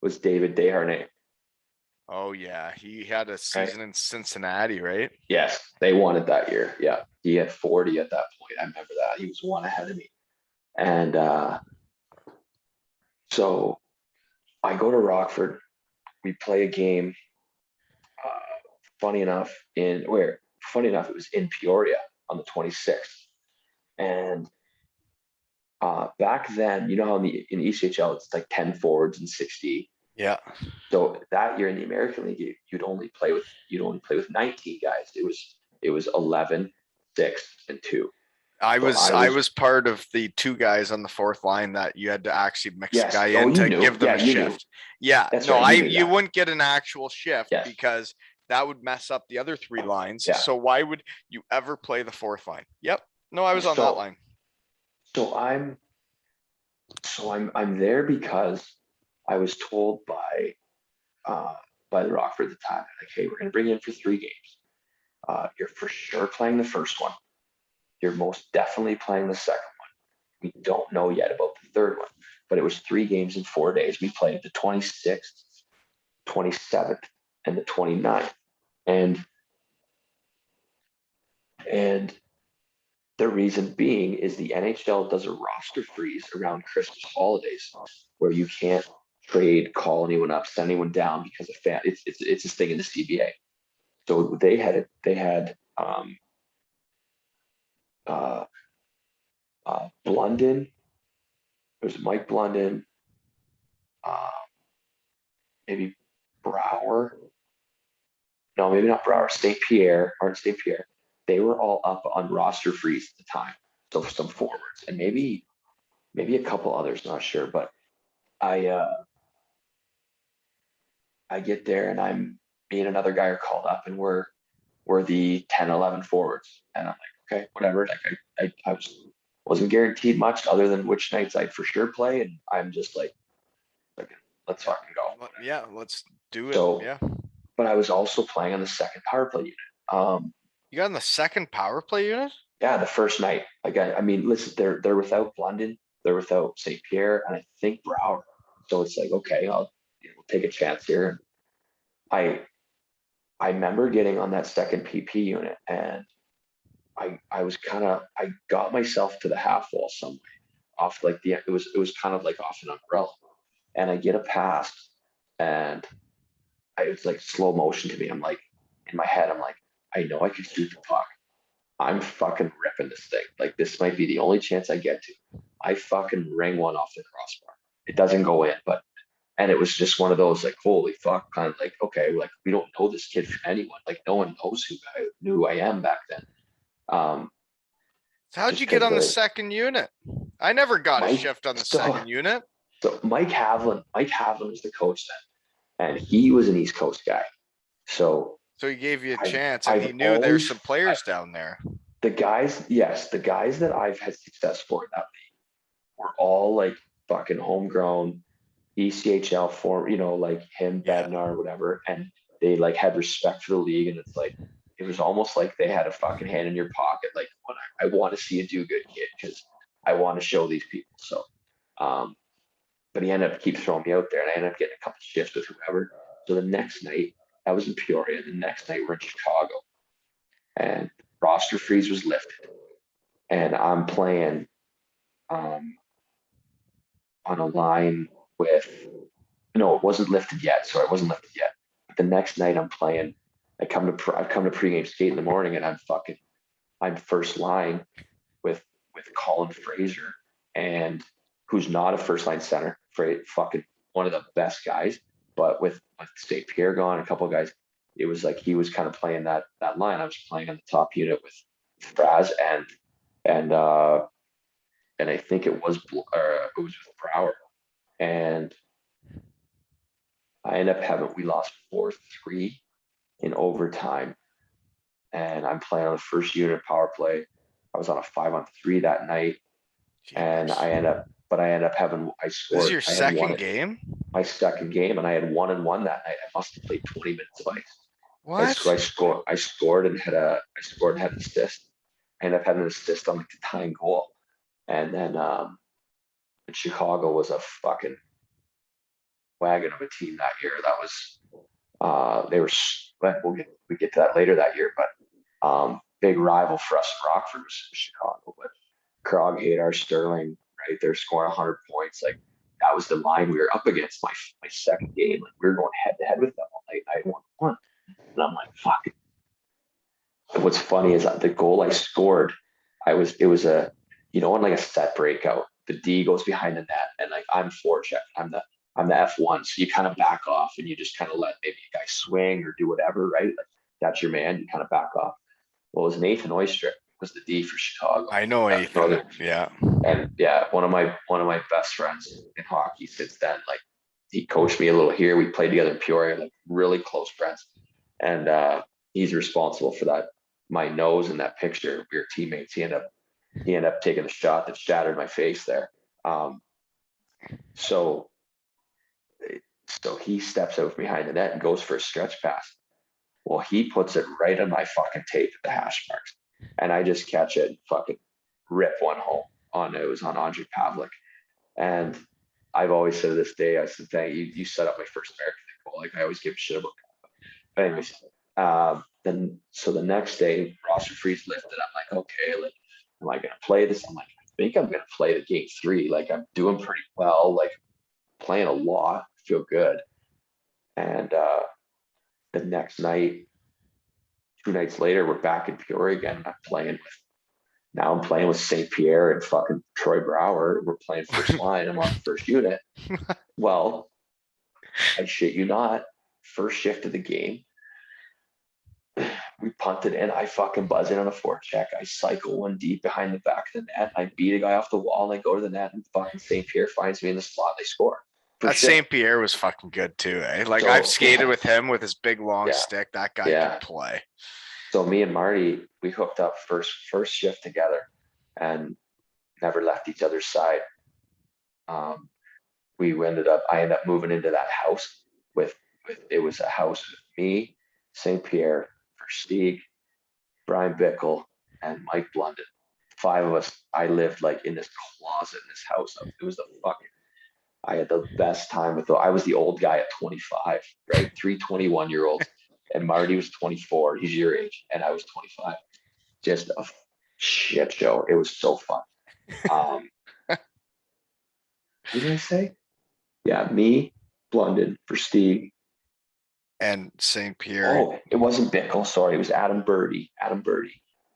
B: was David Desharnais.
A: Oh, yeah. He had a season in Cincinnati, right?
B: Yes, they won it that year. Yeah, he had 40 at that point. I remember that. He was one ahead of me. And so I go to Rockford. We play a game. Funny enough, it was in Peoria on the 26th. And back then, you know how in ECHL it's like 10 forwards and 60.
A: Yeah.
B: So that year in the American League, you'd only play with 19 guys. It was 11, 6, and 2.
A: I was part of the 2 guys on the fourth line that you had to actually mix a guy in to give them a shift. Yeah.
B: That's
A: no,
B: right,
A: you wouldn't get an actual shift because that would mess up the other 3 lines. Yeah. So why would you ever play the fourth line? Yep. No, I was on that line.
B: So I'm there because I was told by the Rockford at the time, like, hey, we're going to bring you in for 3 games. You're for sure playing the first one. You're most definitely playing the second one. We don't know yet about the third one, but it was 3 games in 4 days. We played the 26th, 27th, and the 29th. And the reason being is the NHL does a roster freeze around Christmas holidays where you can't trade, call anyone up, send anyone down because of fan. It's this thing in the CBA. So they had Blunden. There's Mike Blunden, maybe Brower. No, maybe not Brower. St. Pierre. They were all up on roster freeze at the time. So some forwards and maybe a couple others, not sure. But I get there and me and another guy are called up and we're the 10, 11 forwards. And I'm like, okay, whatever. Like I wasn't guaranteed much other than which nights I'd for sure play. And I'm just like, okay, let's fucking go.
A: Yeah, let's do it.
B: So,
A: yeah.
B: But I was also playing on the second power play unit.
A: You got on the second power play unit?
B: Yeah, the first night. Like I mean, listen, they're without Blunden, they're without St. Pierre, and I think Brower. So it's like, okay, I'll take a chance here. I remember getting on that second PP unit, and I was I got myself to the half wall some way off like it was kind of like off an umbrella, and I get a pass, and it's like slow motion to me. I'm like, in my head, I'm like, I know I can shoot the puck. I'm fucking ripping this thing. Like, this might be the only chance I get to. I fucking ring one off the crossbar. It doesn't go in, and it was just one of those, like, holy fuck, kind of like, okay, like, we don't know this kid from anyone. Like, no one knows who I am back then.
A: So how'd you get on the second unit? I never got a shift on the second unit.
B: So Mike Havlin was the coach then, and he was an East Coast guy. So
A: he gave you a chance, and he knew there's some players down there.
B: The guys that I've had success for in that league were all like fucking homegrown ECHL form, like him, Bednar, whatever. And they like had respect for the league. And it's like, it was almost like they had a fucking hand in your pocket. Like, when I want to see you do good, kid, because I want to show these people. So, but he ended up keep throwing me out there, and I ended up getting a couple shifts with whoever. So the next night, I was in Peoria. The next night, we're in Chicago, and roster freeze was lifted, and I'm playing on a line with No, it wasn't lifted yet. Sorry, it wasn't lifted yet. But the next night I'm playing. I've come to pregame skate in the morning, and I'm first line with Colin Fraser, and who's not a first line center, fucking one of the best guys. But with St. Pierre gone, a couple of guys, it was like he was kind of playing that line. I was playing on the top unit with Fraz and and I think it was with Brower, and I ended up having we lost 4-3 in overtime, and I'm playing on the first unit power play. I was on a 5-on-3 that night, and I end up having I
A: This is
B: scored.
A: your
B: I had won
A: second
B: it
A: game?
B: my second game, and I had 1-1 that night. I must have played 20 minutes of ice.
A: What?
B: I scored and had an assist. I ended up having an assist on like the tying goal, and then Chicago was a fucking wagon of a team that year. That was they were. We get to that later that year, but big rival for us in Rockford was Chicago. But Krog, Hadar, Sterling, right? They're scoring 100 points. Like that was the line we were up against. My second game, like we were going head to head with them all night. I won one, and I'm like, fuck. And what's funny is that the goal I scored, it was a, in like a set breakout, the D goes behind the net, and like I'm forecheck. I'm the F1. So you kind of back off and you just kind of let maybe a guy swing or do whatever, right? Like that's your man. You kind of back off. Well, it was Nathan Oyster was the D for Chicago.
A: I know Ethan. Yeah.
B: And yeah, one of my best friends in hockey since then. Like he coached me a little here. We played together in Peoria, like really close friends. And he's responsible for that. My nose in that picture, we were teammates. He ended up taking the shot that shattered my face there. So he steps out behind the net and goes for a stretch pass. Well, he puts it right on my fucking tape at the hash marks. And I just catch it and fucking rip one home it was on Andre Pavlik. And I've always said to this day, I said, thank you. You set up my first American goal. Like I always give a shit about that. But anyways, then so the next day, roster freeze lifted. I'm like, okay, like, am I gonna play this? I'm like, I think I'm gonna play the game 3. Like I'm doing pretty well, like playing a lot, feel good. And the next night, 2 nights later, we're back in Peoria again. I'm playing with St. Pierre and fucking Troy Brower. We're playing first line. I'm on first unit. Well, I shit you not. First shift of the game, we punted in. I fucking buzz in on a forecheck. I cycle one deep behind the back of the net. I beat a guy off the wall and I go to the net and fucking St. Pierre finds me in the slot. They score.
A: That St. Pierre was fucking good too, eh? Like I've skated with him with his big long stick. That guy can play.
B: So me and Marty, we hooked up first shift together and never left each other's side. I ended up moving into that house with it was a house with me, St. Pierre, Versteeg, Brian Bickle, and Mike Blunden. 5 of us. I lived like in this closet in this house. It was I had the best time I was the old guy at 25, right? 3 21-year-olds. And Marty was 24. He's your age. And I was 25. Just a shit show. It was so fun. What did I say? Yeah, me, Blunden, Versteeg.
A: And St. Pierre.
B: Oh, it wasn't Bickle. Sorry. It was Adam Birdie,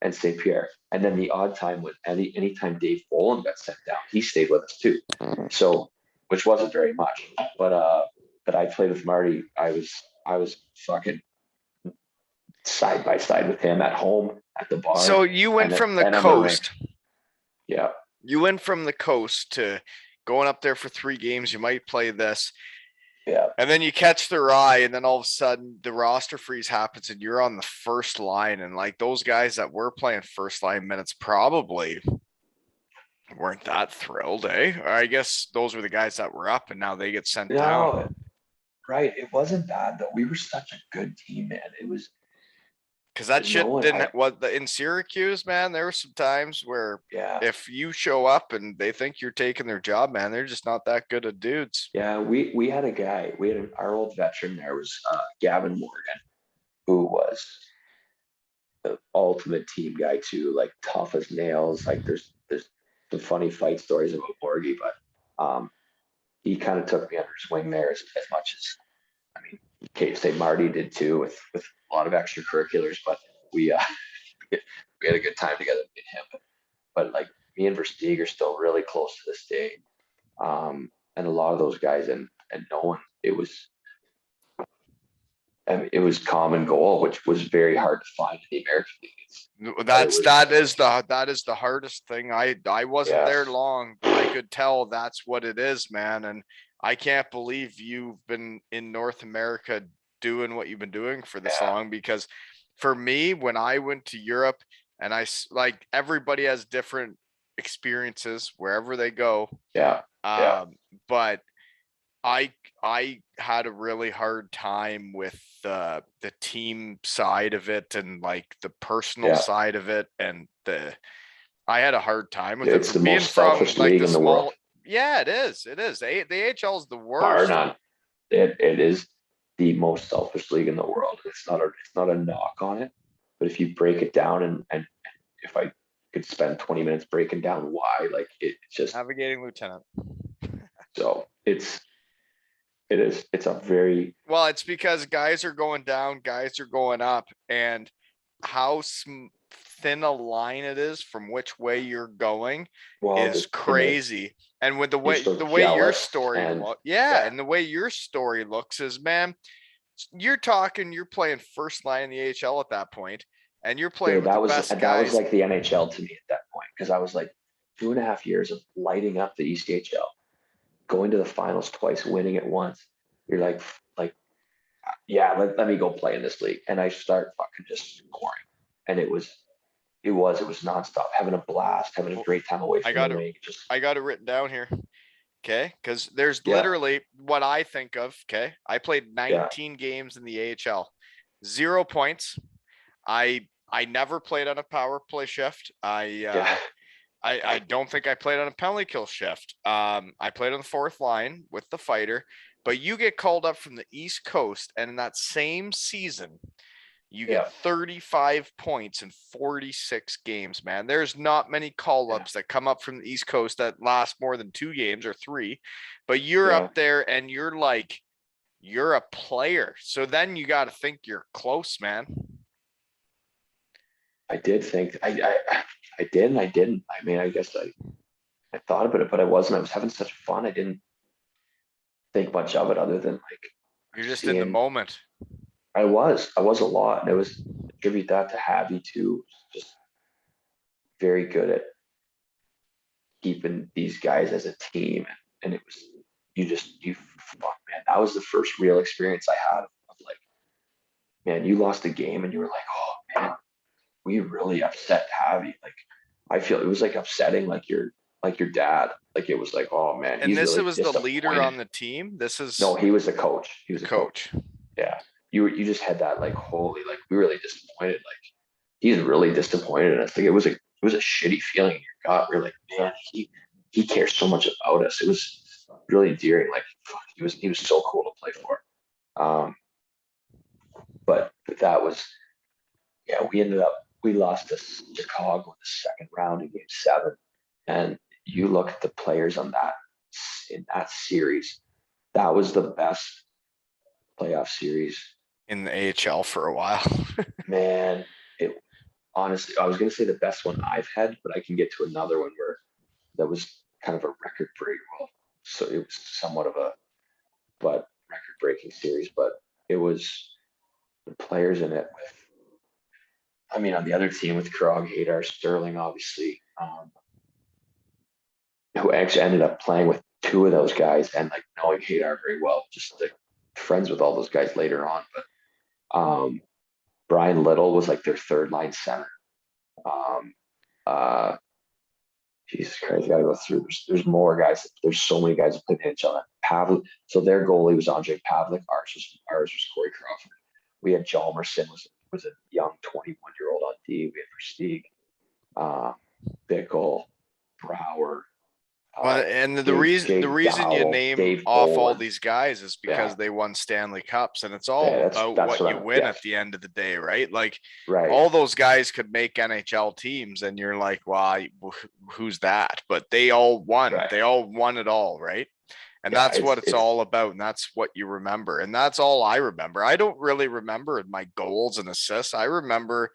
B: and St. Pierre. And then the odd time when anytime Dave Boland got sent down, he stayed with us too. So, which wasn't very much. But I played with Marty. I was fucking side by side with him at home at the bar.
A: So you went from the coast.
B: Yeah.
A: You went from the coast to going up there for 3 games. You might play this.
B: Yeah.
A: And then you catch the rye, and then all of a sudden the roster freeze happens and you're on the first line. And like those guys that were playing first line minutes probably weren't that thrilled, eh? Or I guess those were the guys that were up and now they get sent down.
B: Right. It wasn't bad though. We were such a good team, man. It was
A: because that shit in Syracuse, man. There were some times where if you show up and they think you're taking their job, man, they're just not that good of dudes.
B: Yeah, we had a guy. Our old veteran there was Gavin Morgan, who was the ultimate team guy too, like tough as nails. Like there's some funny fight stories about Morgie, but he kind of took me under his wing there as much as, I mean, Cape St. Marty did too, with a lot of extracurriculars, but we we had a good time together with him. But like me and Versteeg are still really close to this day. And a lot of those guys, and no one, it was, I mean, it was common goal, which was very hard to find in the American League.
A: That is the hardest thing. I wasn't there
B: Yes.
A: long, but I could tell that's what it is, man. And I can't believe you've been in North America doing what you've been doing for this
B: Yeah.
A: long, because for me, when I went to Europe, and like everybody has different experiences wherever they go.
B: Yeah.
A: But I had a really hard time with the team side of it, and like the personal side of it, and I had a hard time with it.
B: It's
A: For
B: the
A: being
B: most
A: from
B: selfish
A: like
B: league
A: the
B: in the
A: small,
B: world.
A: yeah, it is. The AHL is the
B: Bar
A: worst.
B: none. It is the most selfish league in the world. It's not a knock on it, but if you break it down, and if I could spend 20 minutes breaking down why, like it's just
A: Navigating lieutenant.
B: so it's a very,
A: Well, it's because guys are going down, guys are going up, and how thin a line it is from which way you're going is crazy. And with the way your story
B: and
A: and the way your story looks is, man, you're playing first line in the AHL at that point, and you're playing with the best guys.
B: That was like the NHL to me at that point, because I was like 2.5 years of lighting up the ECHL, going to the finals twice, winning it once. You're like, yeah, let me go play in this league. And I start fucking just scoring. And it was nonstop, having a blast, having a great time away from the league.
A: I got it written down here. Okay. Cause there's literally what I think of. Okay. I played 19 games in the AHL, 0 points. I never played on a power play shift. I don't think I played on a penalty kill shift. I played on the fourth line with the fighter, but you get called up from the East Coast, and in that same season, you get 35 points in 46 games, man. There's not many call-ups that come up from the East Coast that last more than 2 games or 3, but you're up there and you're like, you're a player. So then you got to think you're close, man.
B: I did think I did and I didn't. I mean, I guess I thought about it, but I wasn't. I was having such fun. I didn't think much of it other than like
A: you're just in the moment.
B: I was a lot, and it was attribute that to Javi too. Just very good at keeping these guys as a team, and it was fuck, man. That was the first real experience I had of like, man, you lost a game and you were like, oh man, we really upset Javi. Like, I feel it was like upsetting like your dad. Like it was like, oh man.
A: And this was the leader on the team.
B: No, he was the coach. He was a
A: coach.
B: Yeah. You just had that like, holy, like we really disappointed. Like he's really disappointed in us. Like it was a shitty feeling in your gut. We're like, man, he cares so much about us. It was really endearing. Like fuck, he was so cool to play for. But that was, we lost to Chicago in the second round in Game 7, and you look at the players in that series. That was the best playoff series
A: in the AHL for a while.
B: Man, it honestly, I was going to say the best one I've had, but I can get to another one where that was kind of a record break. Well, so it was somewhat of a record breaking series, but it was the players in it with, I mean, on the other team with Krog, Hadar, Sterling, obviously, who actually ended up playing with 2 of those guys and like knowing Hadar very well, just like friends with all those guys later on. But Brian Little was like their third line center. Jesus Christ, I gotta go through. There's more guys. There's so many guys that played NHL. Pavlik. So their goalie was Andre Pavlik. Ours was Corey Crawford. We had Jalmerson was a young 21-year-old on D. We had Versteeg, Bickle, Brower.
A: Well, and the reason you name Dave off Bowen. All these guys is because they won Stanley Cups, and it's all about what you win at the end of the day, right? Like all those guys could make NHL teams, and you're like, well, who's that? But they all won. Right. They all won it all, right? And
B: Yeah,
A: that's what it's all about. And that's what you remember. And that's all I remember. I don't really remember my goals and assists. I remember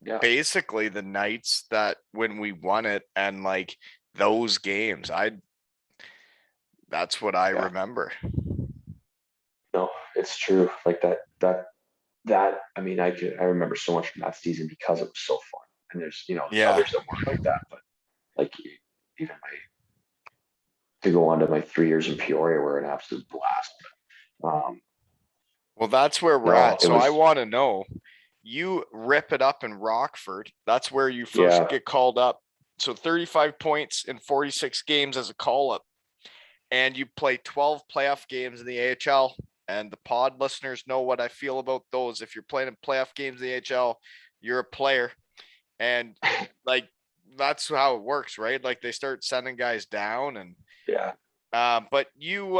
B: yeah,
A: basically the nights that when we won it and like those games. That's what I
B: yeah.
A: remember.
B: No, it's true. Like I mean, I remember so much from that season because it was so fun. And there's,
A: Yeah.
B: others that weren't like that, but like even to go on to my 3 years in Peoria were an absolute blast.
A: Well, that's where we're
B: No,
A: at.
B: it
A: So I
B: was,
A: want to know, you rip it up in Rockford. That's where you first
B: yeah,
A: get called up. So 35 points in 46 games as a call up. And you play 12 playoff games in the AHL. And the pod listeners know what I feel about those. If you're playing in playoff games in the AHL, you're a player. And like that's how it works, right? Like they start sending guys down and
B: yeah.
A: but you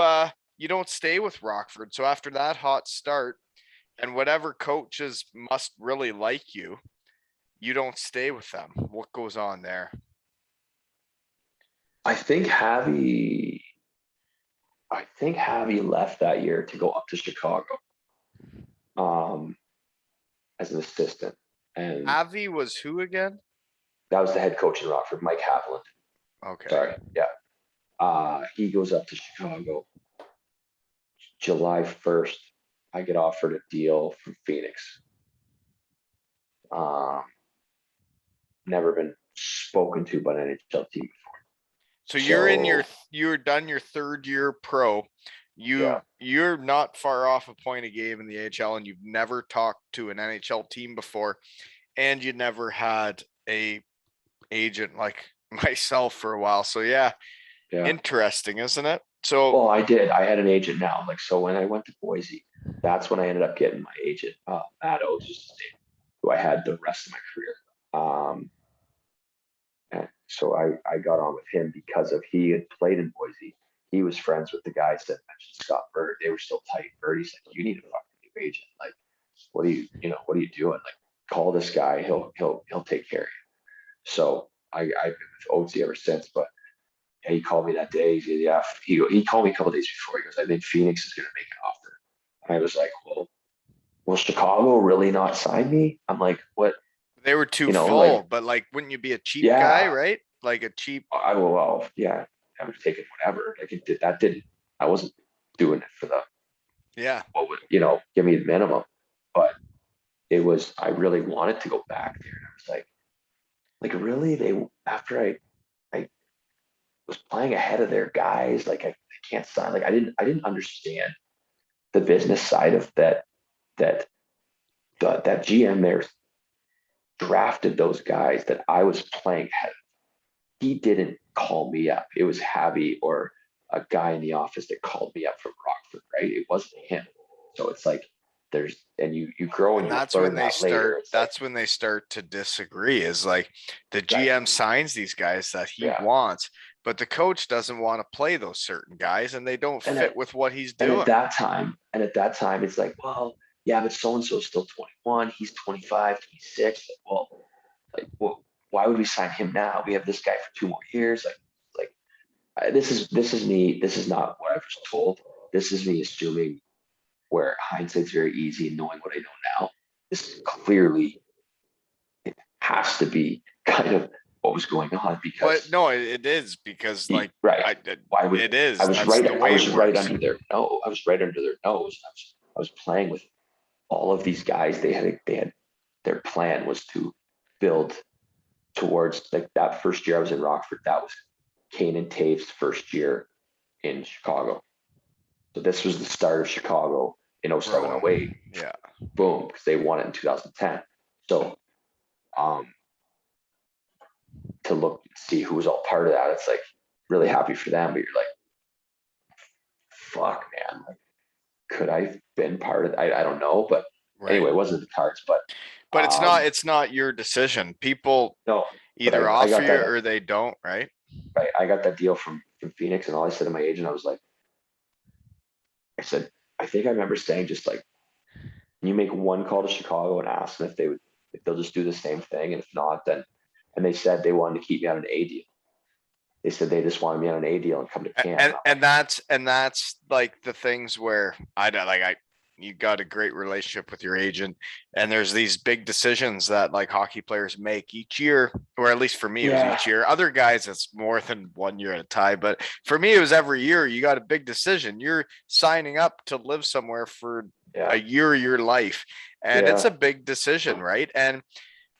A: don't stay with Rockford. So after that hot start and whatever coaches must really like you, you don't stay with them. What goes on there?
B: I think Javi, left that year to go up to Chicago, um, as an assistant. And
A: Avi was who again?
B: that was the head coach in Rockford, Mike Haviland.
A: Okay.
B: Sorry. Yeah. He goes up to Chicago. July 1st, I get offered a deal from Phoenix. Um, Never been spoken to by an NHL team before.
A: So
B: So
A: you're done your third year pro.
B: yeah,
A: You're not far off a point a game in the AHL and you've never talked to an NHL team before and you never had a agent like myself for a while. So yeah,
B: yeah.
A: interesting, isn't it? So
B: Well, I did. I had an agent now. Like, so when I went to Boise, that's when I ended up getting my agent, Matt O's, who I had the rest of my career. And so I got on with him because of he had played in Boise. He was friends with the guys that mentioned Scott Bird. They were still tight. Birdie's like, you need a fucking new agent. Like, what are you doing? Like, call this guy. He'll take care of you. So I've been with Oatsy ever since. But yeah, he called me that day. He said, yeah, he called me a couple days before. He goes, I think Phoenix is going to make an offer. And I was like, well, will Chicago really not sign me? I'm like, what?
A: they were too
B: Like,
A: full, but like, wouldn't you be a cheap guy,
B: yeah,
A: right? Like a cheap,
B: yeah, I would take it whatever. Like that didn't. I wasn't doing it for the
A: yeah.
B: what would give me the minimum, but it was. I really wanted to go back there, and I was like really they after I was playing ahead of their guys. Like I can't sign. Like I didn't understand the business side of that that GM there drafted those guys that I was playing ahead of. He didn't call me up. It was Javi or a guy in the office that called me up from Rockford, right? It wasn't him. So it's like and you grow and
A: And
B: you learn that later. It's like,
A: that's when they start to disagree is like the
B: right,
A: GM signs these guys that he
B: yeah.
A: wants, but the coach doesn't want to play those certain guys and they don't
B: And
A: fit with what he's
B: and
A: doing.
B: at that time, it's like, well, yeah, but so and so is still 21. He's 25, 26. Well, why would we sign him now? We have this guy for 2 more years. This is me. This is not what I was told. This is me assuming where hindsight's very easy and knowing what I know now. This clearly has to be kind of what was going on
A: But
B: because
A: no, it is because like
B: right.
A: I
B: Why would
A: it
B: I
A: is.
B: was
A: That's
B: right?
A: the
B: I
A: way it
B: was right
A: works.
B: under their nose. I was right under their nose. I was playing with all of these guys. They had their plan was to build towards like that first year I was in Rockford. That was Kane and Tave's first year in Chicago. So this was the start of Chicago in 07,
A: Growing.
B: 08.
A: Yeah.
B: Boom, because they won it in 2010. So to look see who was all part of that, it's like really happy for them, but you're like, fuck man, like could I have been part of I don't know, but
A: Right.
B: anyway, it wasn't the cards, but
A: But it's not your decision. People
B: no, but
A: either
B: I
A: offer
B: got
A: you
B: that
A: or they don't, right?
B: I got that deal from Phoenix, and all I said to my agent, I was like, I said, I think I remember saying just like, can you make one call to Chicago and ask them if they'll just do the same thing, and if not, then and they said they wanted to keep me on an A deal. they said they just wanted me on an A deal and come to camp.
A: And that's like the things where you got a great relationship with your agent, and there's these big decisions that like hockey players make each year, or at least for me, it was each year. Other guys, it's more than 1 year at a time, but for me, it was every year. You got a big decision. You're signing up to live somewhere for a year of your life, and it's a big decision, right? And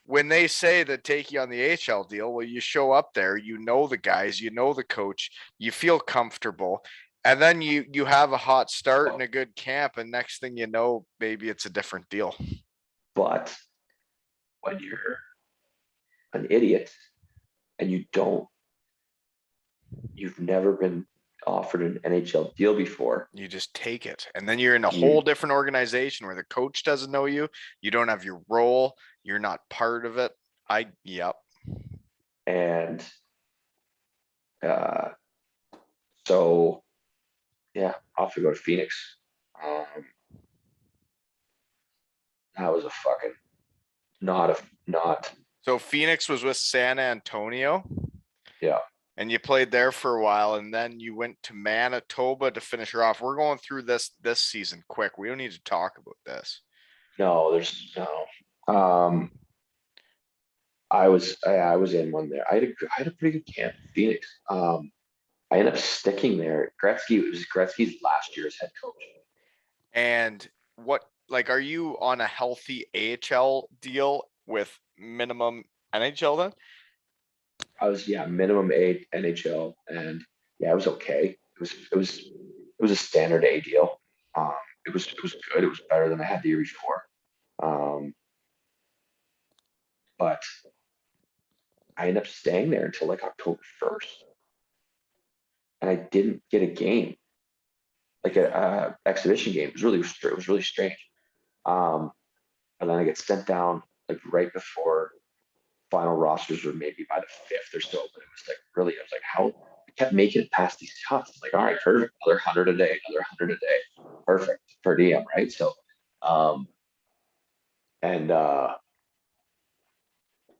A: when they say that take you on the AHL deal, well, you show up there, you know the guys, you know the coach, you feel comfortable, and then you have a hot start and a good camp, and next thing you know, maybe it's a different deal.
B: But when you're an idiot and you've never been offered an NHL deal before,
A: you just take it, and then you're in a whole different organization where the coach doesn't know you, you don't have your role, you're not part of it.
B: And so off we go to Phoenix. That was a fucking not.
A: So Phoenix was with San Antonio.
B: Yeah.
A: And you played there for a while, and then you went to Manitoba to finish her off. We're going through this season quick. We don't need to talk about this.
B: No, there's no. I was in one there. I had a pretty good camp in Phoenix. I ended up sticking there. Gretzky, it was Gretzky's last year as head coach.
A: And what, like, are you on a healthy AHL deal with minimum NHL then?
B: I was minimum A NHL, and it was okay. It was a standard A deal. It was good. It was better than I had the year before. But I ended up staying there until like October 1st, and I didn't get a game, like a exhibition game. It was really strange. And then I get sent down like right before final rosters were maybe by the 5th or so. But it was like really, I was like, how I kept making it past these cuts. Like, all right, perfect, another 100 a day, another 100 a day, perfect per diem, right? So,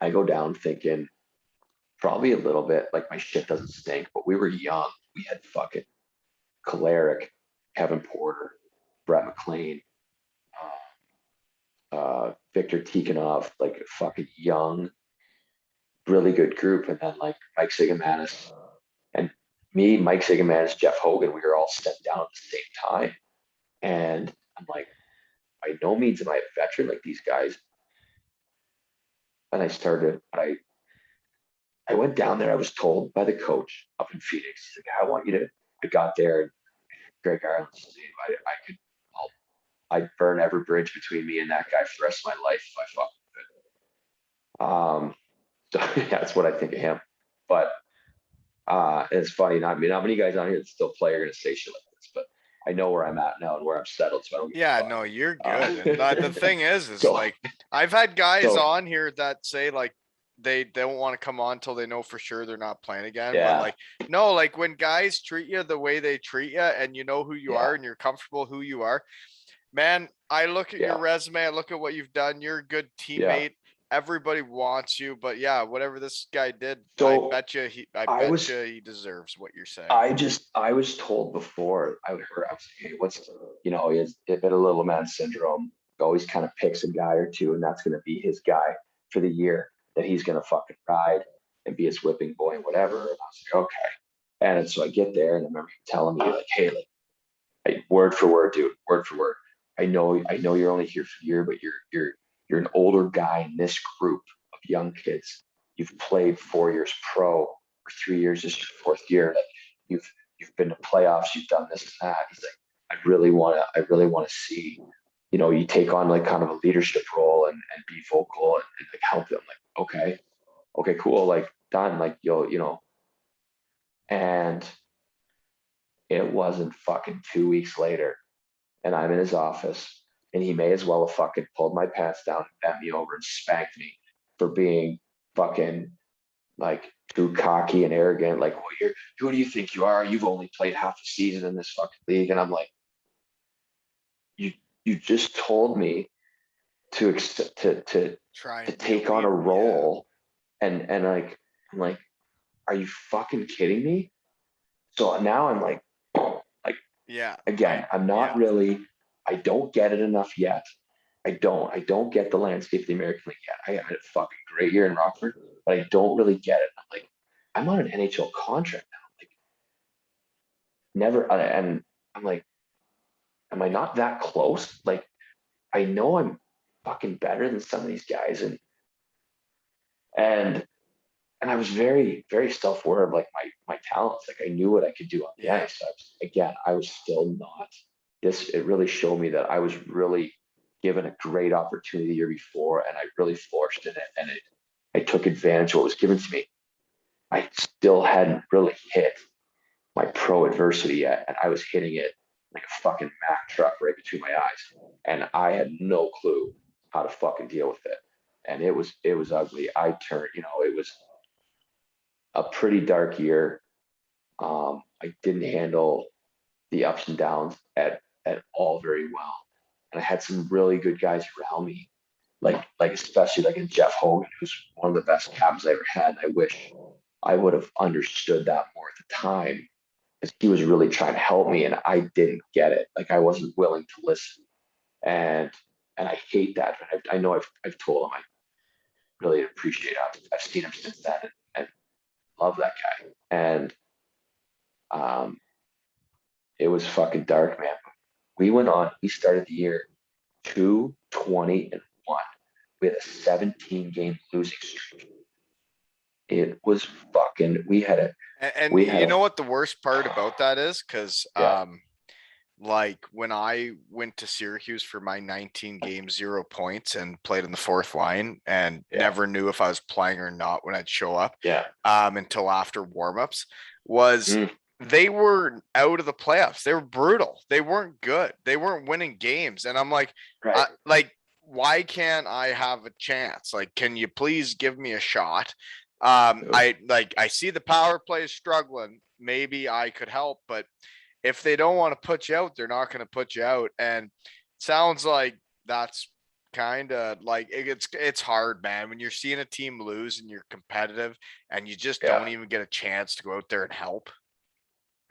B: I go down thinking probably a little bit like my shit doesn't stink, but we were young. We had fucking Kolaric, Kevin Porter, Brett McLean, Victor Tikhonov, like a fucking young, really good group. And then like Mike Sigamanis and me, Mike Sigamanis, Jeff Hogan, we were all stepped down at the same time. And I'm like, by no means am I a veteran like these guys. And I went down there. I was told by the coach up in Phoenix, he's like, I got there, and Greg Ireland said, I'd burn every bridge between me and that guy for the rest of my life if I fucking could. So that's what I think of him. But it's funny, not many guys on here that still play are going to say shit like this, but I know where I'm at now and where I'm settled. So I don't
A: no, you're good. And the thing is like, I've had guys on here that say like, they don't want to come on until they know for sure they're not playing again.
B: Yeah.
A: But like, no, like when guys treat you the way they treat you and you know who you are and you're comfortable who you are, man, I look at your resume, I look at what you've done. You're a good teammate. Everybody wants you, but whatever this guy did,
B: so
A: I bet you he deserves what you're saying.
B: I was told before I was like, hey, he has a bit of little man syndrome. He always kind of picks a guy or two, and that's going to be his guy for the year that he's going to fucking ride and be his whipping boy and whatever. And I was like, okay. And so I get there, and I remember him telling me like, hey, like word for word, dude, word for word. I know you're only here for a year, but you're an older guy in this group of young kids. You've played 4 years pro, or 3 years, this is your 4th year. Like you've been to playoffs, you've done this and that. He's like, I really want to see, you take on like kind of a leadership role and be vocal and like help them. Like, okay, cool. Like done. Like and it wasn't fucking 2 weeks later, and I'm in his office, and he may as well have fucking pulled my pants down and bent me over and spanked me for being fucking like too cocky and arrogant. Like, well, who do you think you are? You've only played half a season in this fucking league. And I'm like, you just told me to take on a role, and like, I'm like, are you fucking kidding me? So now I'm like,
A: Yeah.
B: again, I'm not really, I don't get it enough yet. I don't get the landscape of the American League yet. I had a fucking great year in Rockford, but I don't really get it. I'm like, I'm on an NHL contract now. Like, never, and I'm like, am I not that close? Like, I know I'm fucking better than some of these guys, and I was very, very self-aware of like my talents. Like, I knew what I could do on the
A: Yeah.
B: ice. I was still not this. It really showed me that I was really given a great opportunity the year before, and I really flourished in it, and I took advantage of what was given to me. I still hadn't really hit my pro adversity yet, and I was hitting it like a fucking Mack truck right between my eyes, and I had no clue how to fucking deal with it, and it was ugly. I turned, it was a pretty dark year. I didn't handle the ups and downs at all very well, and I had some really good guys around me, like especially like in Jeff Hogan, who's one of the best captains I ever had. I wish I would have understood that more at the time, because he was really trying to help me, and I didn't get it. Like, I wasn't willing to listen, and I hate that. I know I've told him I really appreciate him. I've seen him since then, and love that guy. And um, it was fucking dark, man. We went on. We started the year 2-20-1. We had a 17 game losing streak. It was fucking.
A: And
B: We had
A: you
B: a
A: know what the worst part about that is? Because
B: yeah
A: like when I went to Syracuse for my 19 games, 0 points, and played in the fourth line, and
B: yeah
A: never knew if I was playing or not when I'd show up,
B: yeah
A: until after warmups, was
B: mm,
A: they were out of the playoffs. They were brutal. They weren't good. They weren't winning games, and I'm like,
B: right.
A: why can't I have a chance? Like, can you please give me a shot? I see the power play is struggling. Maybe I could help, but if they don't want to put you out, they're not going to put you out. And sounds like that's kind of like it's hard, man, when you're seeing a team lose and you're competitive and you just
B: Yeah,
A: don't even get a chance to go out there and help.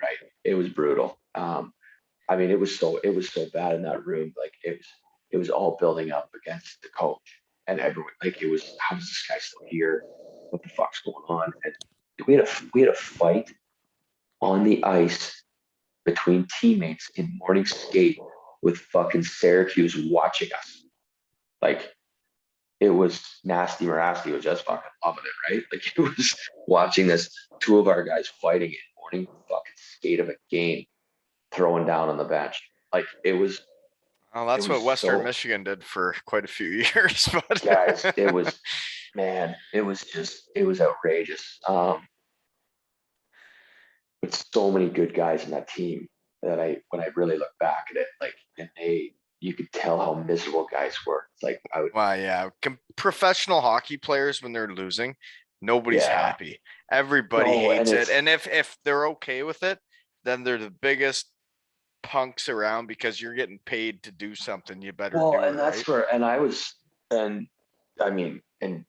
B: right. It was brutal. I mean, it was so bad in that room. Like, it was all building up against the coach and everyone. Like, it was, how is this guy still here? What the fuck's going on? And we had a fight on the ice between teammates in morning skate with fucking Syracuse watching us. Like, it was nasty. Morasty was just fucking loving it, right? Like, it was watching this two of our guys fighting in morning fucking skate of a game, throwing down on the bench. Like,
A: Well,
B: it
A: that's
B: was
A: what Western
B: so,
A: Michigan did for quite a few years,
B: guys,
A: but
B: it was, man, it was outrageous. But so many good guys in that team that when I really look back at it, like, and you could tell how miserable guys were. It's like,
A: well, yeah, professional hockey players when they're losing, nobody's
B: yeah,
A: happy. Everybody
B: no, and
A: hates it,
B: it's,
A: and if they're okay with it, then they're the biggest punks around because you're getting paid to do something. You better
B: well,
A: do
B: and
A: it right.
B: that's where, and I mean, and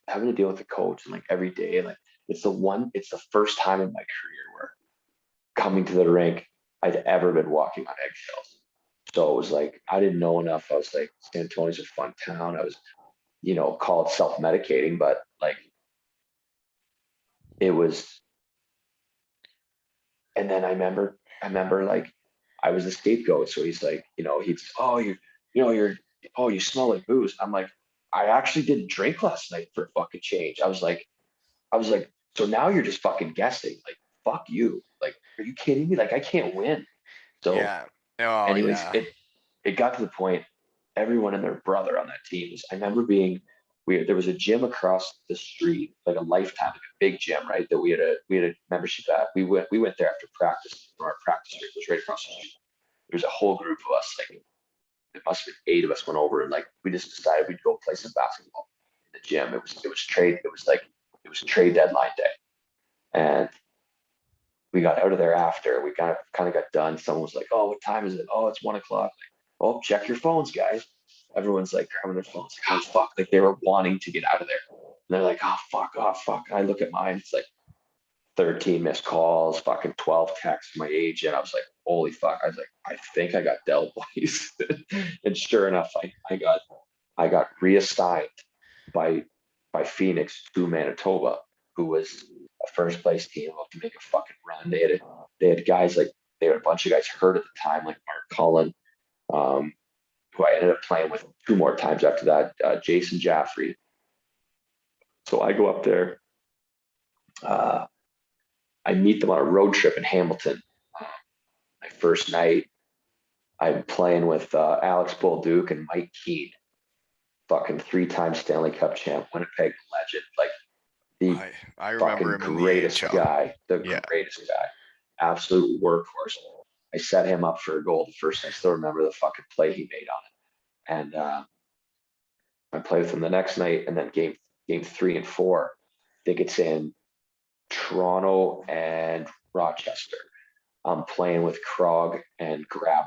B: having to deal with the coach, and like every day, like, it's the first time in my career where coming to the rink, I'd ever been walking on eggshells. So it was like, I didn't know enough. I was like, San Antonio's a fun town. I was, called self-medicating, but like, it was, and then I remember like, I was the scapegoat. So he's like, oh, you smell like booze. I'm like, I actually didn't drink last night for fucking change. I was like, so now you're just fucking guessing. Like, fuck you. Like, are you kidding me? Like, I can't win. So
A: Yeah. Oh
B: anyways,
A: yeah.
B: it got to the point, everyone and their brother on that team was, I remember being weird. There was a gym across the street, like a Lifetime, like a big gym, right? That we had a membership at. We went there after practice. Our practice rate was right across the street. There was a whole group of us, like, it must have been 8 of us, went over, and like, we just decided we'd go play some basketball in the gym. It was trade deadline day. And we got out of there after. We kind of got done. Someone was like, "Oh, what time is it? Oh, it's 1 o'clock." Like, oh, check your phones, guys. Everyone's like grabbing their phones. Like, oh, fuck. Like, they were wanting to get out of there. And they're like, oh, fuck. And I look at mine. It's like, 13 missed calls, fucking 12 texts from my agent. I was like, holy fuck. I was like, I think I got dealt, boys. And sure enough, I got reassigned by Phoenix to Manitoba, who was a first place team about to make a fucking run. They had guys like they had a bunch of guys hurt at the time, like Mark Cullen, who I ended up playing with 2 more times after that, Jason Jaffrey. So I go up there. I meet them on a road trip in Hamilton. My first night, I'm playing with Alex Bolduc and Mike Keane, fucking 3-time Stanley Cup champ, Winnipeg legend, like the
A: I remember
B: fucking
A: him in the
B: greatest
A: AHL.
B: guy, the
A: Yeah.
B: greatest guy, absolute workhorse. I set him up for a goal the first. I still remember the fucking play he made on it, and I played with him the next night, and then game 3 and 4, I think it's in Toronto and Rochester. I'm playing with Krog and Grabner,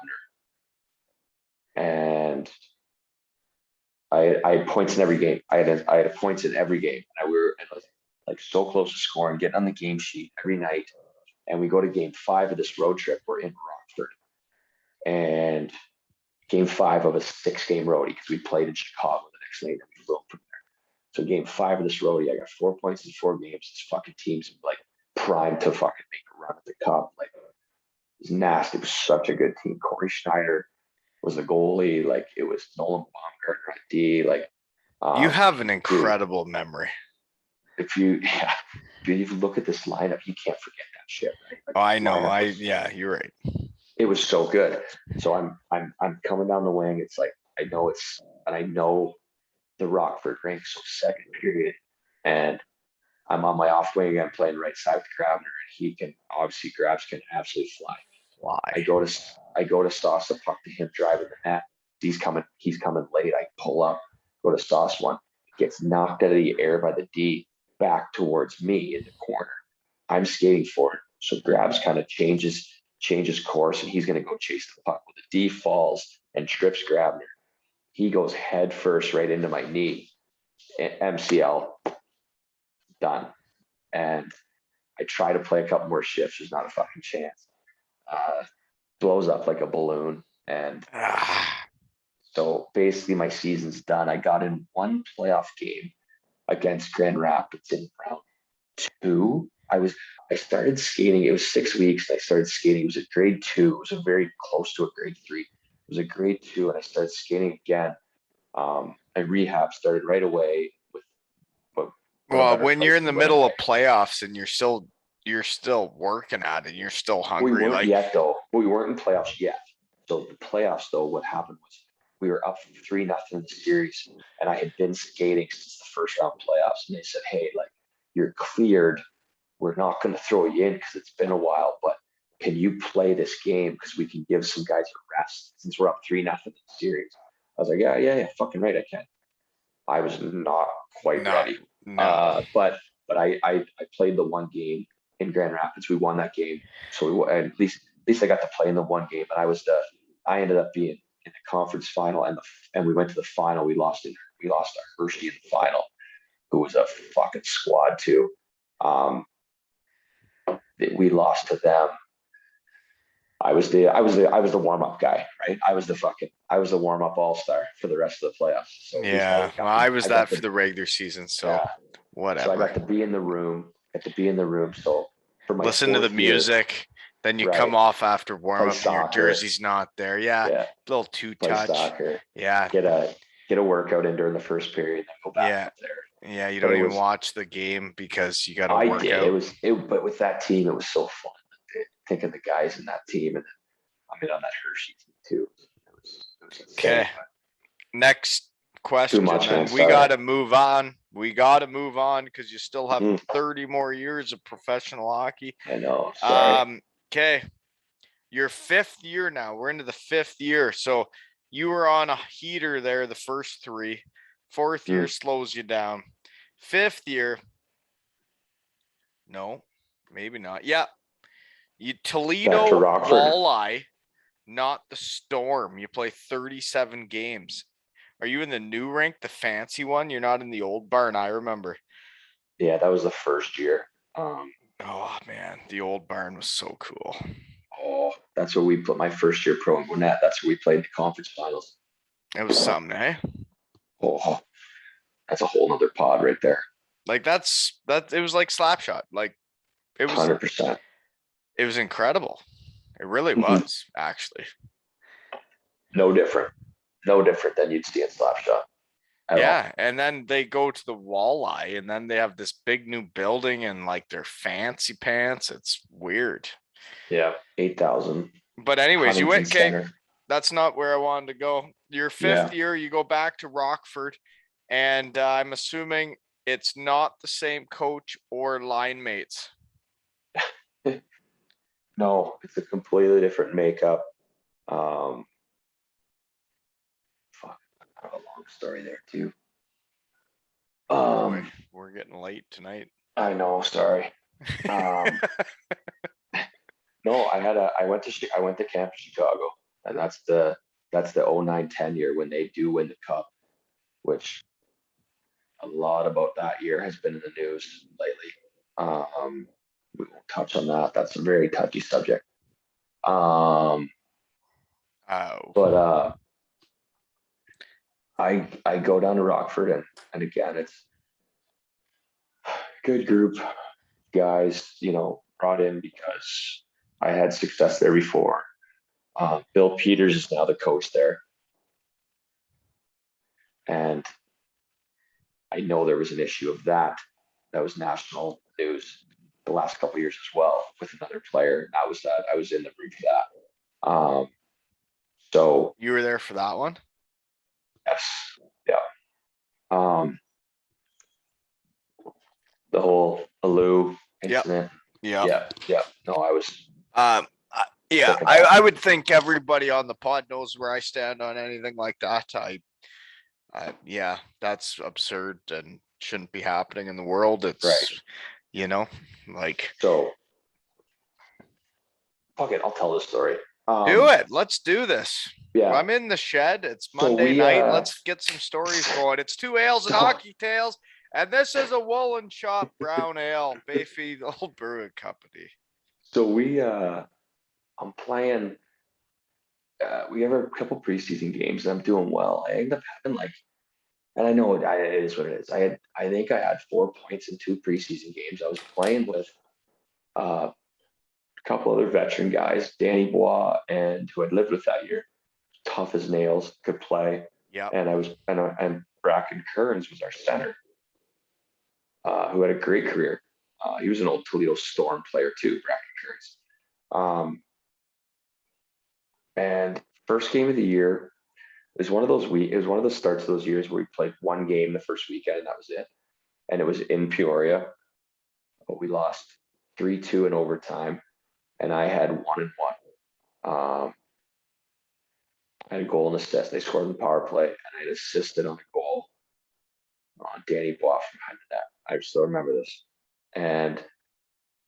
B: and I had points in every game. I had points in every game, and I was like so close to scoring, getting on the game sheet every night. And we go to game 5 of this road trip. We're in Rockford, and game 5 of a 6-game roadie because we played in Chicago the next night and we flew from there. So game 5 of this roadie, I got 4 points in 4 games. This fucking team's like primed to fucking make a run at the cup. Like it was nasty. It was such a good team. Corey Schneider was the goalie. Like it was Nolan Baumgartner at D. Like
A: you have an incredible memory.
B: If you look at this lineup, you can't forget that shit. Right? Like,
A: I know. You're right.
B: It was so good. So I'm coming down the wing. It's like I know the Rockford rink. So second period, and I'm on my off wing. I'm playing right side with Grabner, and Grabs can absolutely fly. I go to Sauce the puck to him driving the net. He's coming late. I pull up, go to Sauce one, gets knocked out of the air by the D back towards me in the corner. I'm skating for it. So Grabs kind of changes course, and he's going to go chase the puck. Well, the D falls and trips Grabner. He goes head first right into my knee. MCL, done. And I try to play a couple more shifts. There's not a fucking chance. Blows up like a balloon. And so basically my season's done. I got in one playoff game against Grand Rapids in round 2. I started skating. It was 6 weeks. I started skating. It was a grade 2. It was a very close to a grade 3. It was a grade 2, and I started skating again. I rehab started right away with.
A: Well, when you're in the middle of playoffs and you're still working at it, you're still hungry.
B: We weren't yet though. We weren't in playoffs yet. So the playoffs though, what happened was we were up 3-0 in the series, and I had been skating since the first round playoffs, and they said, "Hey, like you're cleared. We're not going to throw you in because it's been a while, but can you play this game because we can give some guys a rest since we're up 3-0 in the series?" I was like, yeah, fucking right, I can. I was not quite ready. No. But I played the one game in Grand Rapids. We won that game, so at least I got to play in the one game. And I ended up being in the conference final, and we went to the final. We lost to Hershey in the final, who was a fucking squad too. We lost to them. I was the warm up guy, right? I was the warm up all-star for the rest of the playoffs. So
A: yeah, I was that for the regular season. So yeah, whatever.
B: So I got to be in the room. So for my
A: listen to the music, then you come off after warm up and your jersey's not there. Yeah. Little two-touch.
B: Soccer.
A: Yeah.
B: Get a workout in during the first period, then go back up there.
A: Yeah, you don't even watch the game because you got to work out.
B: But with that team, it was so fun. Thinking the guys in that team, and I'm in on that Hershey team too. It was
A: okay. Next question. We got to move on. Because you still have 30 more years of professional hockey.
B: I know. Sorry.
A: Okay. Your 5th year now. We're into the 5th year. So you were on a heater there the first 3. 4th year slows you down. 5th year. No, maybe not. Yeah. Toledo Walleye, not the Storm. You play 37 games. Are you in the new rink, the fancy one? You're not in the old barn, I remember.
B: Yeah, that was the first year.
A: Oh, The old barn was so cool.
B: Oh, that's where we put my first year pro in Gwinnett. That's where we played the conference finals.
A: It was something, eh?
B: Oh, that's a whole nother pod right there.
A: Like that. It was like Slapshot. Like it was.
B: 100%.
A: It was incredible. It really was, actually.
B: No different than you'd see in Slapshot.
A: Yeah, and then they go to the Walleye, and then they have this big new building and like their fancy pants. It's weird.
B: Yeah, 8,000.
A: But anyways, you went. Okay,
B: Center.
A: that's not where I wanted to go. Your fifth year, you go back to Rockford, and I'm assuming it's not the same coach or line mates.
B: No, it's a completely different makeup. Fuck, I have a long story there too.
A: We're getting late tonight.
B: I know, sorry. No, I went to camp in Chicago, and that's the 09-10 year when they do win the cup, which a lot about that year has been in the news lately. We won't touch on that. That's a very touchy subject. But I go down to Rockford, and again, it's good group guys, brought in because I had success there before. Bill Peters is now the coach there. And I know there was an issue of that. That was national news the last couple of years as well with another player. I was in the brief for that. So
A: you were there for that one?
B: Yes. Yeah. The whole Alou incident.
A: Yeah.
B: No, I was.
A: Yeah, I would think everybody on the pod knows where I stand on anything like that. Yeah, that's absurd and shouldn't be happening in the world. It's
B: right.
A: Like.
B: So. Fuck it, I'll tell this story.
A: Do it. Let's do this.
B: Yeah.
A: I'm in the shed. It's Monday night. Let's get some stories going. It's 2 ales and hockey tales. And this is a Woolen Shop brown ale, Bayfie Old Brewing Company.
B: So I'm playing. We have a couple preseason games, and I'm doing well. I end up having and I know it is what it is. I think I had 4 points in 2 preseason games. I was playing with a couple other veteran guys, Danny Bois, and who had lived with that year, tough as nails, could play.
A: Yeah.
B: And Bracken Kearns was our center, who had a great career. He was an old Toledo Storm player too, Bracken Kearns. And first game of the year, it was one of the starts of those years where we played one game the first weekend, and that was it. And it was in Peoria. But we lost 3-2 in overtime, and I had 1-1. I had a goal and assist. They scored on the power play, and I had assisted on a goal on Danny Bois from behind the net. I still remember this. And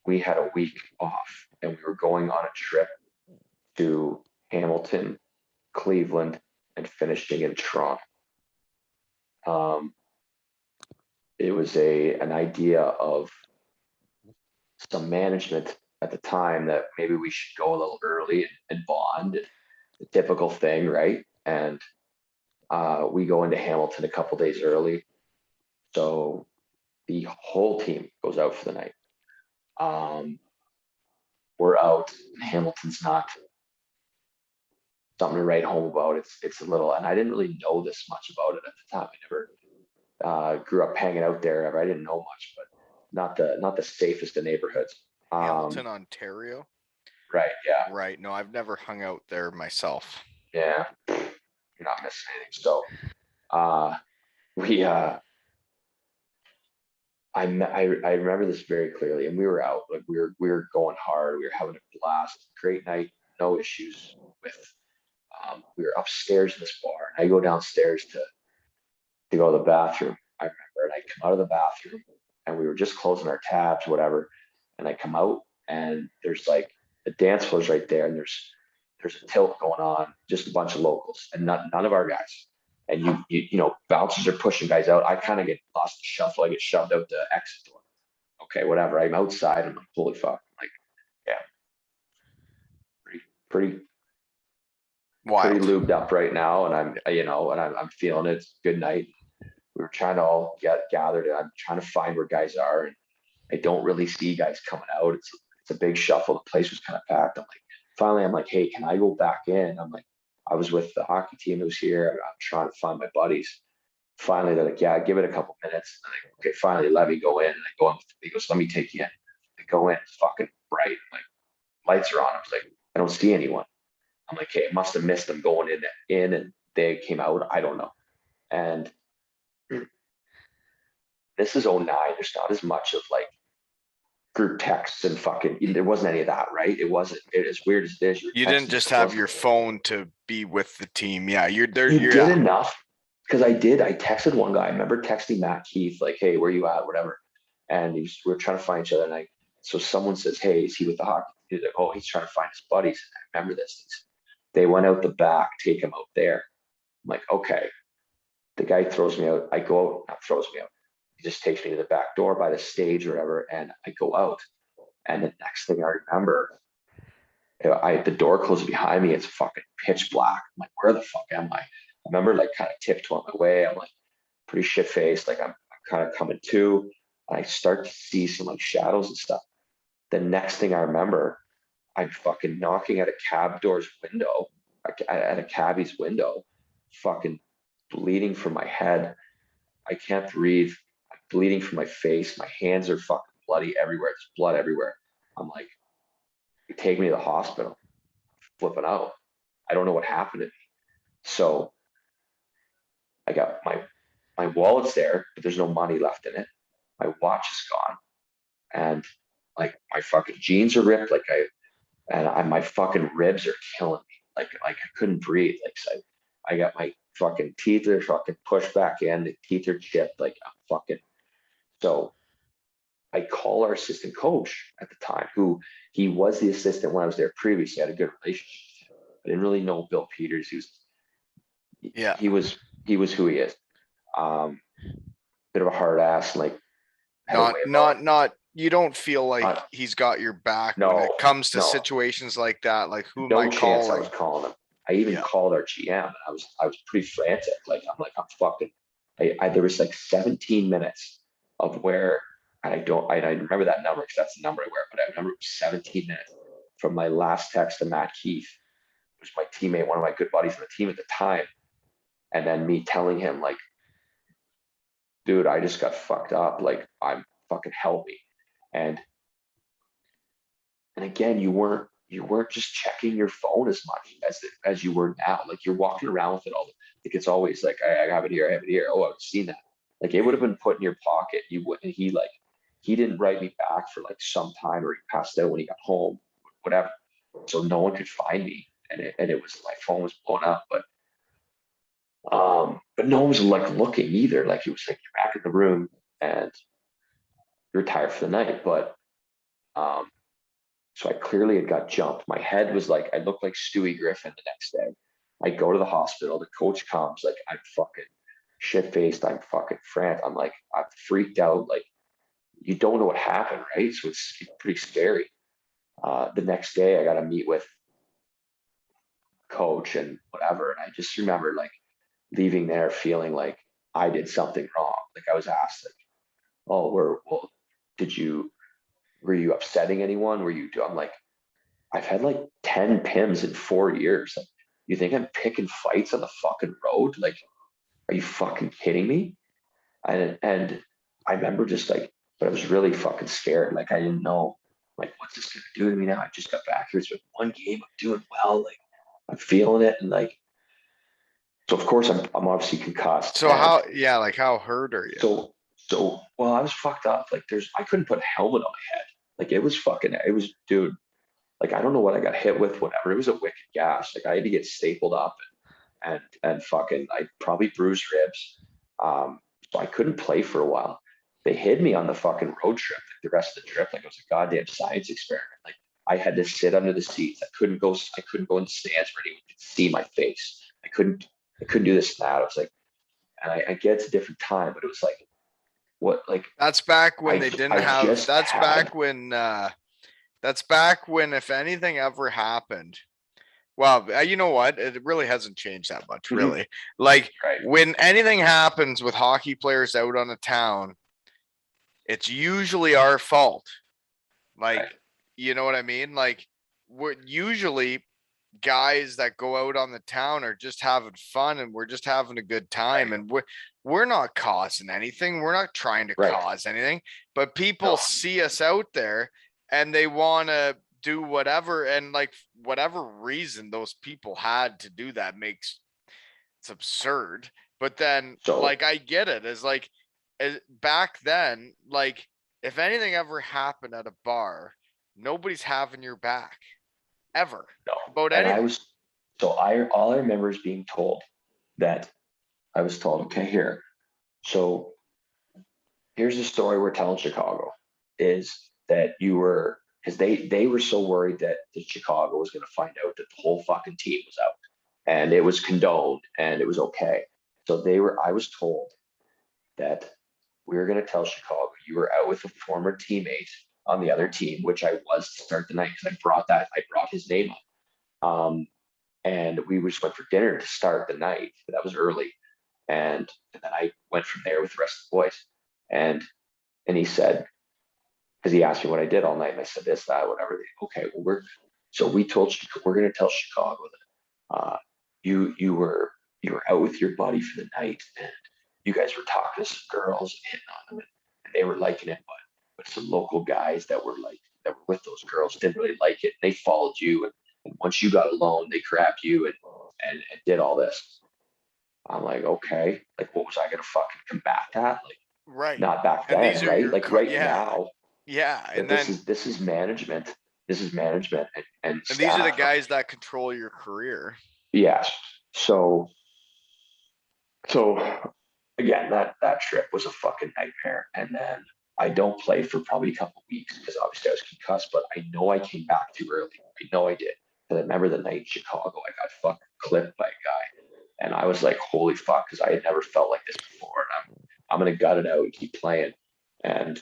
B: we had a week off, and we were going on a trip to Hamilton, Cleveland, and finishing in Toronto. It was an idea of some management at the time that maybe we should go a little early and bond, the typical thing, right? And we go into Hamilton a couple days early, so the whole team goes out for the night. We're out. Hamilton's not something to write home about. It's a little, and I didn't really know this much about it at the time. I never grew up hanging out there. I didn't know much, but not the safest of neighborhoods.
A: Hamilton, Ontario.
B: Right. Yeah.
A: Right. No, I've never hung out there myself.
B: Yeah. You're not missing anything. So, I remember this very clearly, and we were out. Like we were going hard. We were having a blast. Great night. No issues with. We were upstairs in this bar, and I go downstairs to go to the bathroom. I remember, and I come out of the bathroom, and we were just closing our tabs, whatever. And I come out, and there's like the dance floor's right there, and there's a tilt going on, just a bunch of locals, and none of our guys. And you bouncers are pushing guys out. I kind of get lost in the shuffle. I get shoved out the exit door. Okay, whatever. I'm outside. I'm like, holy fuck. I'm like, pretty
A: Wild.
B: lubed up right now, and I'm feeling it. It's a good night. We were trying to all get gathered, and I'm trying to find where guys are, and I don't really see guys coming out. It's a big shuffle. The place was kind of packed. I'm like, hey, can I go back in? I'm like, I was with the hockey team who's here. I'm trying to find my buddies. Finally, they're like, yeah, give it a couple minutes. And I'm like, okay, finally, let me go in. And I go in. He goes, let me take you in. I go in. It's fucking bright. I'm like, lights are on. I was like, I don't see anyone. I'm like, hey, I must have missed them going in, and they came out. I don't know. And this is '09. There's not as much of like group texts and fucking, there wasn't any of that, right? It wasn't as weird as it is.
A: You didn't just have your phone to be with the team. Yeah, you're there.
B: You did enough, because I texted one guy. I remember texting Matt Keith, like, hey, where you at? Whatever. And we were trying to find each other. And so someone says, hey, is he with the hockey? He's like, oh, he's trying to find his buddies. And I remember this. They went out the back, take him out there. I'm like, okay. The guy throws me out. I go out, not throws me out. He just takes me to the back door by the stage or whatever, and I go out. And the next thing I remember, the door closes behind me. It's fucking pitch black. I'm like, where the fuck am I? I remember like kind of tiptoeing my way. I'm like pretty shit faced. Like I'm kind of coming to. And I start to see some like shadows and stuff. The next thing I remember, I'm fucking knocking at a cab door's window, at a cabbie's window, fucking bleeding from my head. I can't breathe. I'm bleeding from my face. My hands are fucking bloody everywhere. There's blood everywhere. I'm like, you take me to the hospital. Flipping out. I don't know what happened to me. So I got my wallet's there, but there's no money left in it. My watch is gone. And like my fucking jeans are ripped. My fucking ribs are killing me. Like I couldn't breathe. Like so I got my fucking teeth are fucking pushed back in. The teeth are chipped. Like I'm fucking. So I call our assistant coach at the time, who he was the assistant when I was there previously. I had a good relationship. I didn't really know Bill Peters. He was who he is. Bit of a hard ass, like
A: not you don't feel like he's got your back when it comes to situations like that. Like who am I calling?
B: I was calling him. I even called our GM. I was pretty frantic. Like I'm fucking. There was like 17 minutes of where, and I remember that number because that's the number I wear. But I remember it was 17 minutes from my last text to Matt Keith, who was my teammate, one of my good buddies on the team at the time, and then me telling him like, dude, I just got fucked up. Like I'm fucking help me. And again, you weren't just checking your phone as much as you were now. Like you're walking around with it all. Like it's always like I have it here, I have it here. Oh, I've seen that. Like it would have been put in your pocket. You wouldn't. He didn't write me back for like some time, or he passed out when he got home, whatever. So no one could find me, and it was, my phone was blown up, but no one was like looking either. Like it was like, you're back in the room and you're retired for the night. But so I clearly had got jumped. My head was like, I looked like Stewie Griffin the next day. I go to the hospital. The coach comes, like I'm fucking shit faced. I'm fucking frantic. I'm like, I'm freaked out. Like you don't know what happened, right? So it's pretty scary. The next day I got to meet with coach and whatever. And I just remember like leaving there feeling like I did something wrong. Like I was asked, like, oh, were you upsetting anyone? I'm like, I've had like 10 PIMs in 4 years. Like, you think I'm picking fights on the fucking road? Like, are you fucking kidding me? And I remember just like, but I was really fucking scared. Like I didn't know, like, what's this gonna do to me now? I just got back here. It's been one game. I'm doing well. Like I'm feeling it. And like, so of course I'm obviously concussed.
A: So how hurt are you?
B: So well, I was fucked up. Like I couldn't put a helmet on my head. Like it was, dude, like I don't know what I got hit with, whatever. It was a wicked gash. Like I had to get stapled up and fucking, I probably bruised ribs. So I couldn't play for a while. They hid me on the fucking road trip, like the rest of the trip. Like it was a goddamn science experiment. Like I had to sit under the seats. I couldn't go in the stands where anyone could see my face. I couldn't do this and that. I was like, and I get it's a different time, but it was like, what, like
A: that's back when they didn't have, that's back when if anything ever happened, Well, you know what? It really hasn't changed that much,
B: Mhm.
A: really. Like
B: Right.
A: when anything happens with hockey players out on a town, it's usually our fault. Like,
B: Right.
A: you know what I mean? Like, we're usually guys that go out on the town are just having fun and we're just having a good time,
B: Right.
A: and we're not causing anything. We're not trying to
B: Right.
A: cause anything, but people
B: No.
A: see us out there and they want to do whatever, and like whatever reason those people had to do that makes it's absurd. But then
B: So
A: like I get it as like back then, like if anything ever happened at a bar, nobody's having your back ever
B: no.
A: about
B: And I
A: anything.
B: was so I all I remember is being told that I was told, okay, here. So here's the story we're telling Chicago is that you were because they were so worried that Chicago was going to find out that the whole fucking team was out and it was condoned and it was okay. So I was told that we were going to tell Chicago you were out with a former teammate on the other team, which I was to start the night because I brought his name up. And we just went for dinner to start the night. That was early. And then I went from there with the rest of the boys. And and he said, because he asked me what I did all night, and I said this, that, whatever. Okay, well we're going to tell Chicago that you were out with your buddy for the night, and you guys were talking to some girls and hitting on them, and they were liking it, but some local guys that were with those girls didn't really like it. They followed you, and once you got alone, they grabbed you and did all this. I'm like, okay, like what was I gonna fucking combat that? Like
A: Right.
B: not back
A: And these
B: then,
A: are
B: right?
A: your
B: Like right
A: yeah.
B: now,
A: Yeah.
B: but this is management. This is management and
A: And these are the
B: staff.
A: guys that control your career.
B: Yes. So so again, that trip was a fucking nightmare. And then I don't play for probably a couple of weeks because obviously I was concussed, but I know I came back too early. I know I did. Because I remember the night in Chicago, I got fucking clipped by a guy. And I was like, holy fuck, because I had never felt like this before. And I'm gonna gut it out and keep playing. And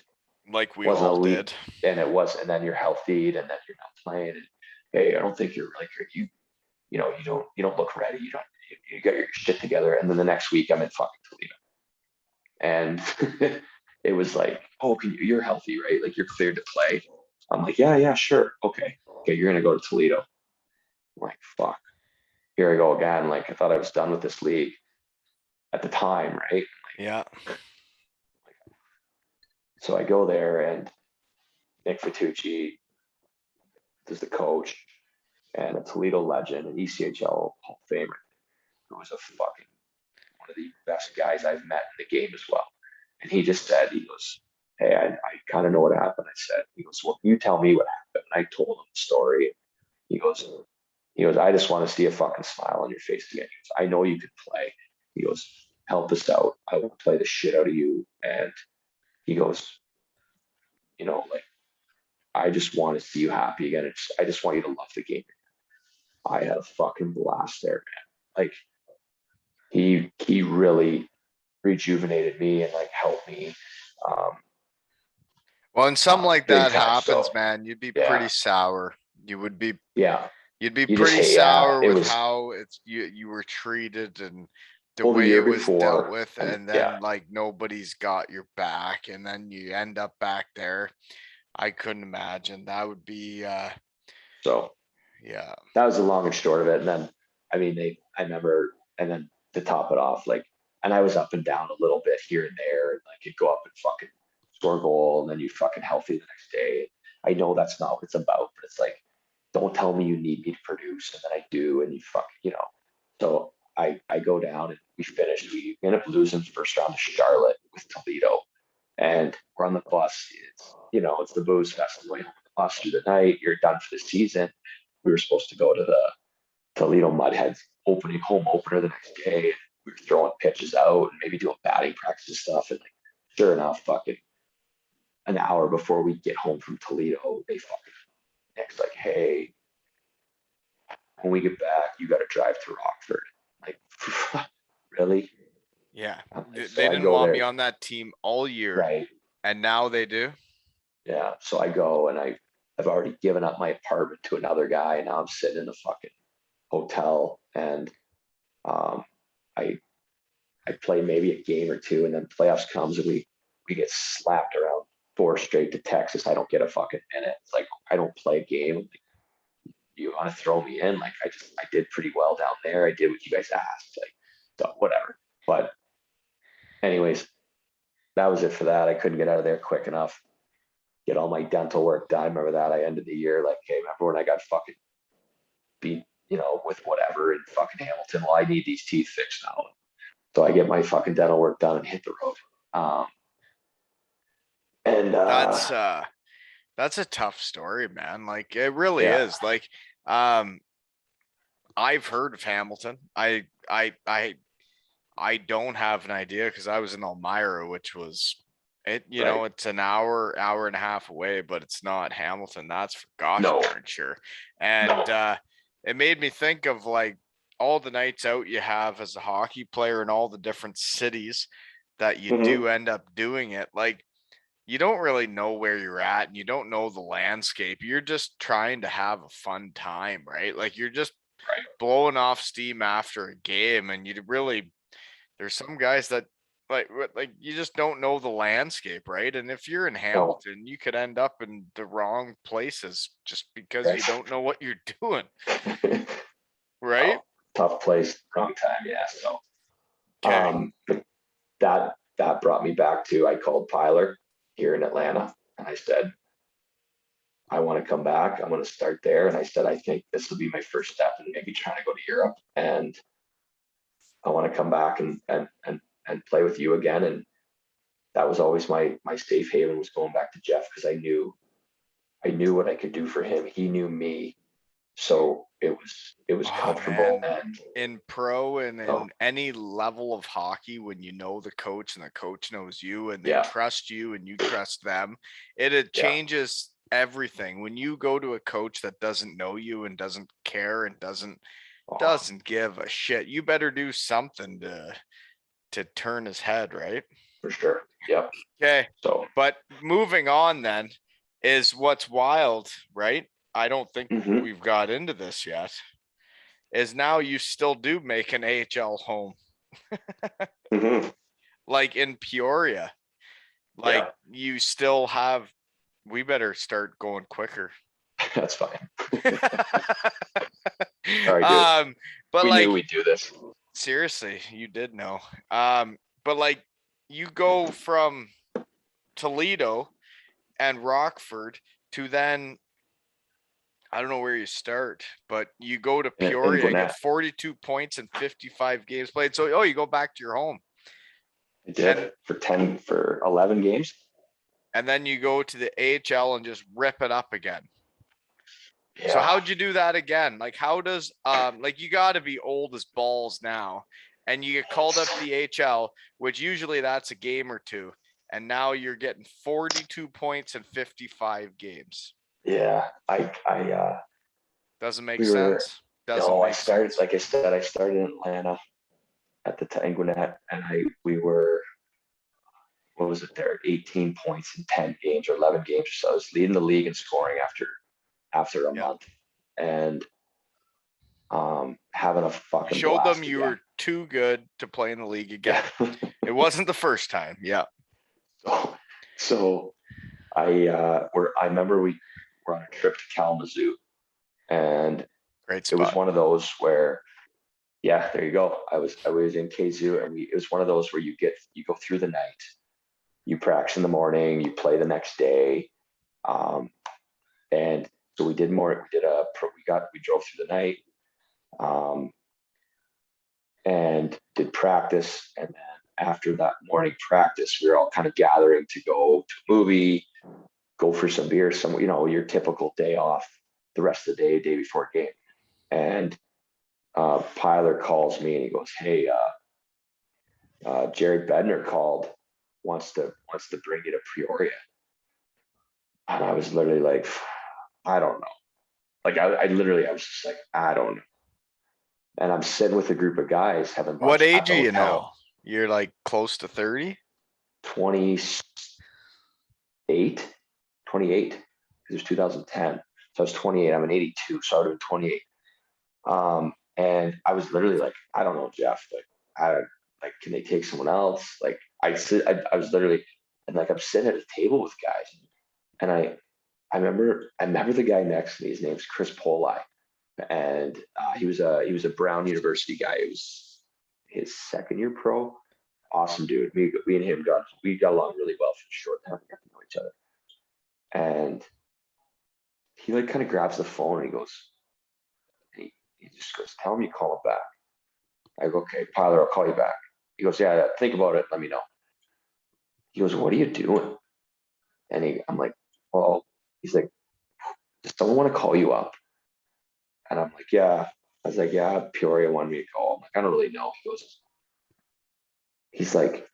A: Like we
B: wasn't
A: all
B: elite,
A: did.
B: and it was, and then you're healthy, and then you're not playing. And hey, I don't think you're like you don't look ready. You got your shit together, and then the next week I'm in fucking Toledo, and it was like, oh, you're healthy, right? Like you're cleared to play. I'm like, yeah, sure, okay, you're gonna go to Toledo. I'm like, fuck, here I go again. Like I thought I was done with this league at the time, right?
A: Yeah.
B: So I go there, and Nick Fitucci is the coach, and a Toledo legend, an ECHL Hall of Famer, who was a fucking one of the best guys I've met in the game as well. And he just said, he goes, hey, I kind of know what happened. I said, he goes, well, you tell me what happened. And I told him the story. He goes, I just want to see a fucking smile on your face again. He goes, I know you can play. He goes, help us out. I will play the shit out of you. And he goes, like, I just want to see you happy again. I just want you to love the game. I had a fucking blast there, man. Like he really rejuvenated me and like helped me. Um,
A: Well, and something like
B: Big
A: that
B: time. So
A: happens, man, you'd be
B: yeah,
A: pretty sour. You would be
B: yeah.
A: you'd be
B: You just
A: pretty
B: hate. Yeah,
A: sour
B: it
A: with
B: was
A: how you were treated and the
B: well the
A: way
B: year
A: it was dealt
B: before,
A: with,
B: and
A: and
B: yeah.
A: then like nobody's got your back, and then you end up back there. I couldn't imagine. That would be
B: So
A: yeah.
B: that was the long and short of it. And then I mean I remember, and then to top it off, like, and I was up and down a little bit here and there, and like you'd go up and fucking score a goal, and then you fucking healthy the next day. I know that's not what it's about, but it's like, don't tell me you need me to produce, and then I do, and you fucking. So I go down and we finish. We end up losing first round to Charlotte with Toledo, and we're on the bus. It's the booze fest on the way home on the bus through the night. You're done for the season. We were supposed to go to the Toledo Mudheads home opener the next day. We were throwing pitches out and maybe doing batting practice and stuff. And like, sure enough, fucking an hour before we get home from Toledo, they fucking next like, hey, when we get back, you got to drive to Rockford. Like, really?
A: Yeah.
B: So
A: They
B: I
A: didn't
B: go
A: want me
B: there,
A: on that team all year,
B: right?
A: and now they do.
B: Yeah. So I go, and I've already given up my apartment to another guy. And now I'm sitting in a fucking hotel, and I play maybe a game or two, and then playoffs comes and we get slapped around 4 straight to Texas. I don't get a fucking minute. It's like I don't play a game. Like, you want to throw me in? Like I did pretty well down there. I did what you guys asked. Like, so whatever. But anyways, that was it for that. I couldn't get out of there quick enough. Get all my dental work done. Remember that? I ended the year like, hey, remember when I got fucking beat, with whatever in fucking Hamilton? Well, I need these teeth fixed now. So I get my fucking dental work done and hit the road. And
A: that's a tough story, man. Like it really
B: Yeah.
A: is. Like I've heard of Hamilton. I don't have an idea because I was in Elmira, which was
B: Right.
A: it's an hour and a half away, but it's not Hamilton. That's for gosh
B: No.
A: darn sure. And it made me think of like all the nights out you have as a hockey player in all the different cities that you do end up doing it. Like you don't really know where you're at and you don't know the landscape. You're just trying to have a fun time, right? Like you're just
B: Right.
A: blowing off steam after a game, and there's some guys that like you just don't know the landscape, right? And if you're in Hamilton, you could end up in the wrong places just because you
B: Right.
A: don't know what you're doing, right?
B: Oh, tough place, wrong time. Yeah. So,
A: Okay.
B: but that brought me back to, I called Pyler here in Atlanta and I said, I want to come back. I want to start there. And I said, I think this will be my first step in maybe trying to go to Europe. And I want to come back and play with you again. And that was always my safe haven, was going back to Jeff, because I knew what I could do for him. He knew me. So it was
A: Oh
B: comfortable.
A: man,
B: And
A: in pro and
B: so,
A: in any level of hockey, when you know the coach and the coach knows you and they
B: yeah,
A: trust you and you trust them, it
B: yeah.
A: changes everything. When you go to a coach that doesn't know you and doesn't care and doesn't
B: Oh,
A: give a shit, you better do something to turn his head, right?
B: for sure. Yep.
A: Okay.
B: So,
A: But moving on then is what's wild, right? I don't think
B: mhm,
A: we've got into this yet. Is now you still do make an AHL home,
B: mhm,
A: like in Peoria. Like
B: yeah,
A: you still have, we better start going quicker.
B: that's fine. Sorry, dude.
A: But
B: We knew
A: like
B: we'd do this.
A: seriously, you did know. But like you go from Toledo and Rockford to then I don't know where you start, but you go to
B: In
A: Peoria, get
B: Gwinnett,
A: 42 points in 55 games played. So you go back to your home.
B: I
A: And
B: did for 11 games.
A: and then you go to the AHL and just rip it up again. So
B: Yeah,
A: how'd you do that again? Like how does like you got to be old as balls now, and you get called up to the AHL, which usually that's a game or two, and now you're getting 42 points in 55 games.
B: yeah.
A: Doesn't make
B: We were,
A: sense. Doesn't
B: no, I
A: make
B: started,
A: sense.
B: like I said, I started in Atlanta at the time, Gwinnett, and we were, what was it there? 18 points in 10 games or 11 games. So I was leading the league in scoring after a
A: Yeah.
B: month, and having a
A: You
B: fucking
A: showed them
B: blast
A: you
B: again.
A: were too good to play in the league again.
B: Yeah.
A: It wasn't the first time. Yeah.
B: So I remember we were on a trip to Kalamazoo, and
A: Great
B: it was
A: spot.
B: one of those where, yeah, there you go. I was in Kazoo, and it was one of those where you go through the night, you practice in the morning, you play the next day, and so we did more. We drove through the night, um, and did practice, and then after that morning practice, we were all kind of gathering to go to a movie, go for some beer, your typical day off, the rest of the day before game. And Pyler calls me and he goes, "Hey, Jared Bednar called, wants to bring you to Peoria." And I was literally like, I don't know. Like I was just like, I don't know. And I'm sitting with a group of guys having
A: What
B: lunch at
A: age
B: the
A: are you
B: hotel.
A: now? You're like close to 30?
B: 28, because it was 2010. So I was 28. I'm an 82, so I would have been 28. And I was literally like, I don't know, Jeff, can they take someone else? Like I was literally, and like, I'm sitting at a table with guys, and I remember the guy next to me, his name's Chris Poli. And he was a Brown University guy. It was his second year pro. Awesome dude. We and him got along really well for a short time. We got to know each other. And he like kind of grabs the phone and he just goes, "Tell him you call him back." I go, "Okay, Tyler, I'll call you back." He goes, "Yeah, think about it. Let me know." He goes, "What are you doing?" And I'm like, "Well," he's like, "Does someone want to call you up?" And I'm like, "Yeah." I was like, "Yeah, Peoria wanted me to call." I'm like, "I don't really know." He's like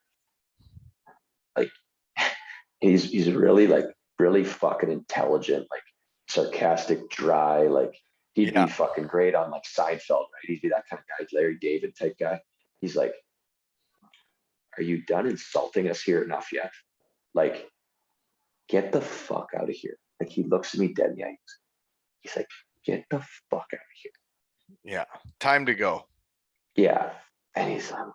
B: he's really like really fucking intelligent, like sarcastic, dry, like he'd be
A: Yeah.
B: fucking great on like Seinfeld, right? He'd be that kind of guy, Larry David type guy. He's like, "Are you done insulting us here enough yet? Like, get the fuck out of here." Like he looks at me dead in the eyes. He's like, "Get the fuck out of here."
A: Yeah. Time to go.
B: Yeah. And he's like, "All right."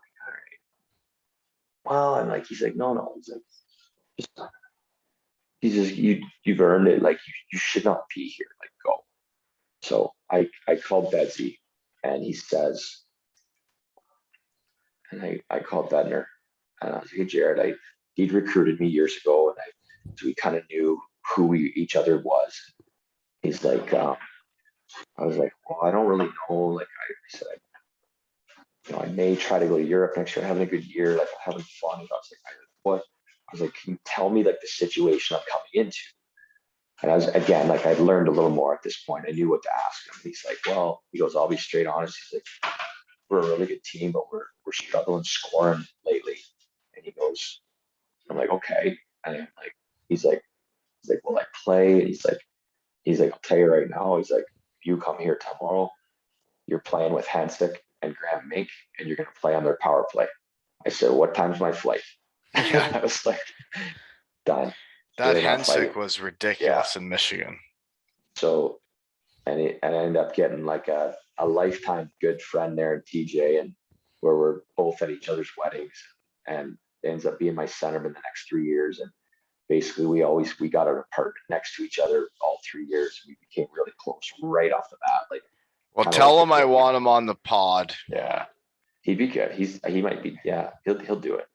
B: Well, and like he's like, "No." He's like, just he's just you've earned it. Like you should not be here. Like go. So I called Betsy and he says, and I called Vedner and I was like, "Hey Jared, he'd recruited me years ago and so we kind of knew who each other was." He's like, I was like, "Well, I don't really know." Like I said, I may try to go to Europe next year, having a good year, like I'm having fun. And I was like, "What?" I was like, "Can you tell me like the situation I'm coming into?" And I was, again, like I'd learned a little more at this point. I knew what to ask him. He's like, "Well," he goes, "I'll be straight honest." He's like, "We're a really good team, but we're struggling scoring lately." And he goes, I'm like, "Okay." And I'm like, he's like, "Will I play?" And he's like, "I'll tell you right now." He's like, "You come here tomorrow, you're playing with Hensick and Graham Mink, and you're gonna play on their power play." I said, "What time's my flight?"
A: Yeah.
B: I was like, done.
A: That
B: Sure enough,
A: Hensick was
B: yeah.
A: ridiculous in Michigan.
B: So and I ended up getting like a lifetime good friend there in TJ, and where we're both at each other's weddings, and it ends up being my centerman the next 3 years. And basically we got an apartment next to each other all 3 years. We became really close right off the bat, like
A: Well,
B: kind of like
A: tell
B: the
A: him I
B: brother.
A: want him on the pod.
B: Yeah, he'd be good. He might be. Yeah, he'll do it.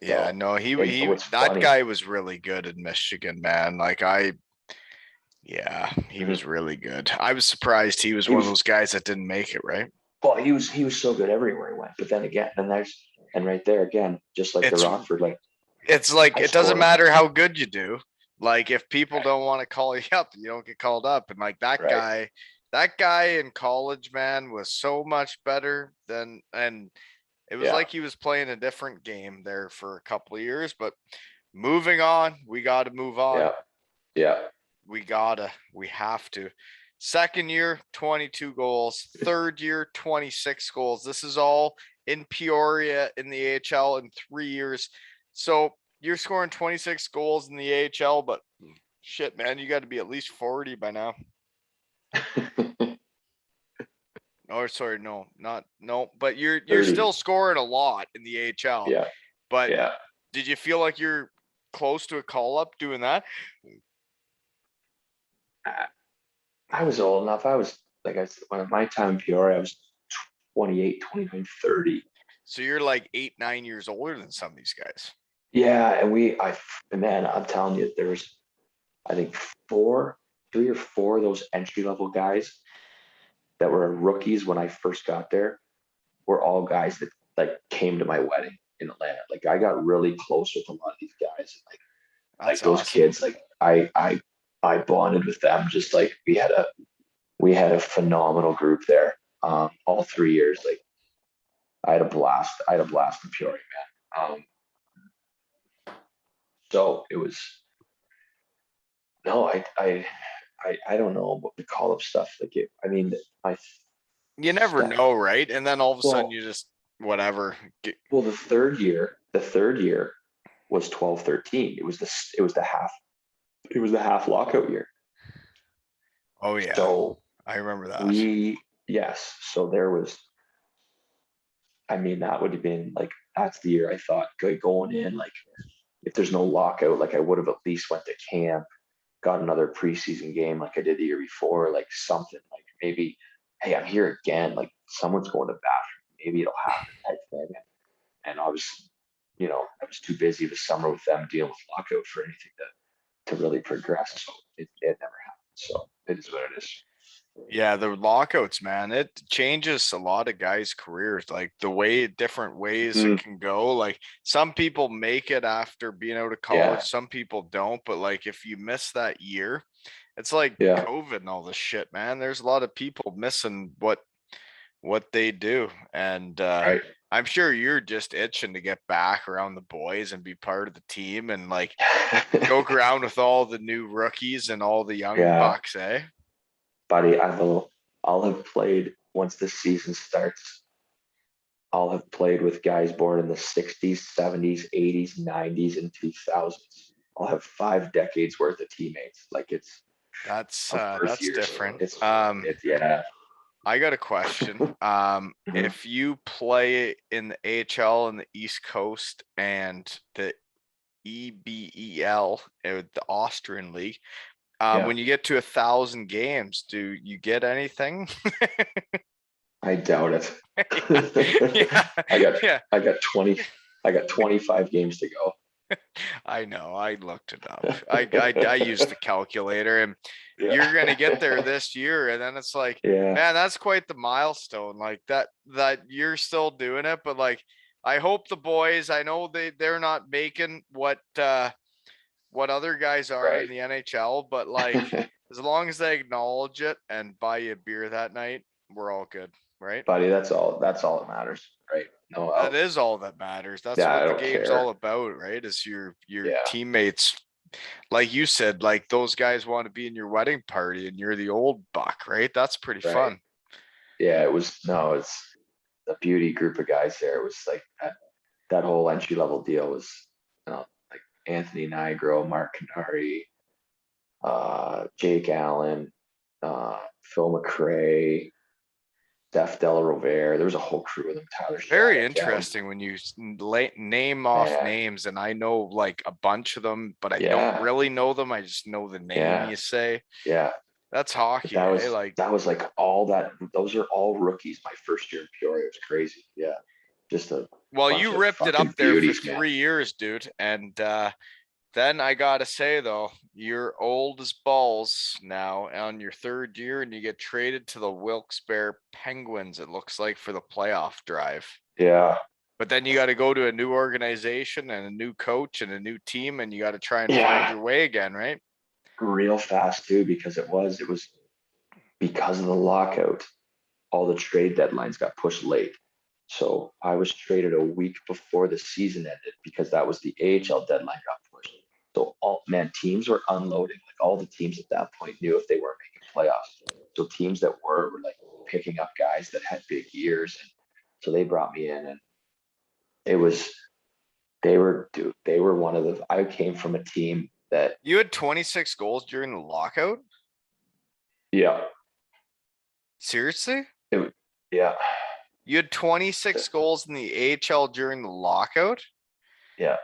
A: Yeah,
B: So,
A: no,
B: and
A: he
B: what's
A: that
B: funny?
A: guy was really good in Michigan, man. Yeah, he was
B: Mhm.
A: really good. I was surprised he was
B: He
A: one of
B: was
A: those guys that didn't make it, right?
B: well. He was so good everywhere he went. But then again, and right there again, just like the
A: It's
B: Rockford, like
A: it's like
B: I
A: it doesn't
B: score
A: matter how good you do. Like if people don't want to call you up, you don't get called up. And like
B: right.
A: that guy in college, man, was so much better than and it was
B: Yeah,
A: like he was playing a different game there for a couple of years. But moving on, we got to move on.
B: yeah, yeah.
A: We have to. Second year, 22 goals. Third year, 26 goals. This is all in Peoria in the AHL in 3 years. So you're scoring 26 goals in the AHL, but shit, man, you got to be at least 40 by now. Oh, sorry, no, not no, but you're
B: 30.
A: still scoring a lot in the AHL.
B: Yeah,
A: But
B: yeah.
A: did you feel like you're close to a call up doing that?
B: I was old enough. I was like I said, when my time in Peoria, I was 28, 29, 30.
A: So you're like 8, 9 years older than some of these guys.
B: Yeah, and man, I'm telling you, there was I think 3 or 4 of those entry level guys that were rookies when I first got there were all guys that like came to my wedding in Atlanta. Like I got really close with a lot of these guys. Like
A: That's
B: those
A: awesome.
B: kids, like I bonded with them. Just like we had a phenomenal group there. All 3 years, like I had a blast. I had a blast in Peoria, man. So it was no, I don't know what the call up stuff. Like I mean, I
A: You never know, right? And then all of a sudden
B: well,
A: you just whatever.
B: well, the third year was 12-13. It was the half lockout year.
A: Oh yeah,
B: So
A: I remember that.
B: we yes. So there was, I mean, that would have been like, that's the year I thought going in, like, if there's no lockout, like I would have at least went to camp, got another preseason game like I did the year before, like something like maybe, hey, I'm here again, like someone's going to bat for me, maybe it'll happen type thing. And obviously, I was too busy this summer with them dealing with lockout for anything to really progress. So it never happened. So it is what it is.
A: Yeah, the lockouts, man, it changes a lot of guys' careers, like different ways it
B: Mm,
A: can go. Like some people make it after being out of college,
B: yeah,
A: some people don't. But like if you miss that year, it's like
B: yeah,
A: COVID and all this shit, man. There's a lot of people missing what they do. And
B: right.
A: I'm sure you're just itching to get back around the boys and be part of the team and like joke around with all the new rookies and all the young
B: Yeah,
A: bucks, eh?
B: buddy, I'll have played once the season starts. I'll have played with guys born in the 60s, 70s, 80s, 90s, and 2000s. I'll have 5 decades worth of teammates. Like it's of birth
A: That's
B: years.
A: different.
B: It's yeah.
A: I got a question.
B: Mhm.
A: If you play in the AHL in the East Coast and the EBEL, the Austrian League,
B: Yeah,
A: when you get to 1,000 games, do you get anything?
B: I doubt it.
A: Yeah,
B: I got
A: yeah,
B: I got 20 I got 25 games to go.
A: I know. I looked it up. I used the calculator, and
B: Yeah.
A: you're gonna get there this year, and then it's like,
B: Yeah,
A: man, that's quite the milestone. Like that you're still doing it, but like, I hope the boys. I know they're not making what other guys are in
B: right.
A: the NHL, but like, as long as they acknowledge it and buy you a beer that night, we're all good, right?
B: Buddy, that's all that matters, right? No,
A: That is all that matters. That's
B: yeah, I
A: what the
B: don't
A: game's all
B: care.
A: about, right? Is your
B: Yeah,
A: teammates, like you said, like those guys want to be in your wedding party and you're the old buck, right? That's pretty
B: right.
A: fun.
B: Yeah, it was no, it's a beauty group of guys there. It was like that whole entry level deal was, like Anthony Nigro, Mark Canary, Jake Allen, Phil McRae, Steph Della Rovere. There was a whole crew of them. Tyler
A: Very
B: Shattuck,
A: interesting when you name off
B: man,
A: names, and I know like a bunch of them, but I don't
B: yeah,
A: really know them. I just know the name
B: yeah,
A: you say.
B: yeah.
A: That's
B: But
A: hockey,
B: that
A: eh?
B: was
A: Like,
B: that was like all that. Those are all rookies. My first year in Peoria, it was crazy. Yeah, just a
A: well,
B: bunch
A: you
B: of
A: ripped it
B: fucking
A: up there for
B: beauties, man.
A: 3 years, dude, and then I gotta say though, you're old as balls now on your third year, and you get traded to the Wilkes-Barre Penguins. It looks like for the playoff drive.
B: Yeah,
A: But then you got to go to a new organization and a new coach and a new team, and you got to try and find
B: yeah,
A: your way again, right?
B: real fast too because it was because of the lockout. All the trade deadlines got pushed late. So I was traded a week before the season ended because that was the AHL deadline got pushed. So all man, teams were unloading. Like all the teams at that point knew if they weren't making playoffs. So teams that were like picking up guys that had big years. And so they brought me in and it was they were one of the I came from a team that
A: You had 26 goals during the lockout?
B: yeah,
A: Seriously?
B: it yeah,
A: You had 26 goals in the AHL during the lockout?
B: yeah.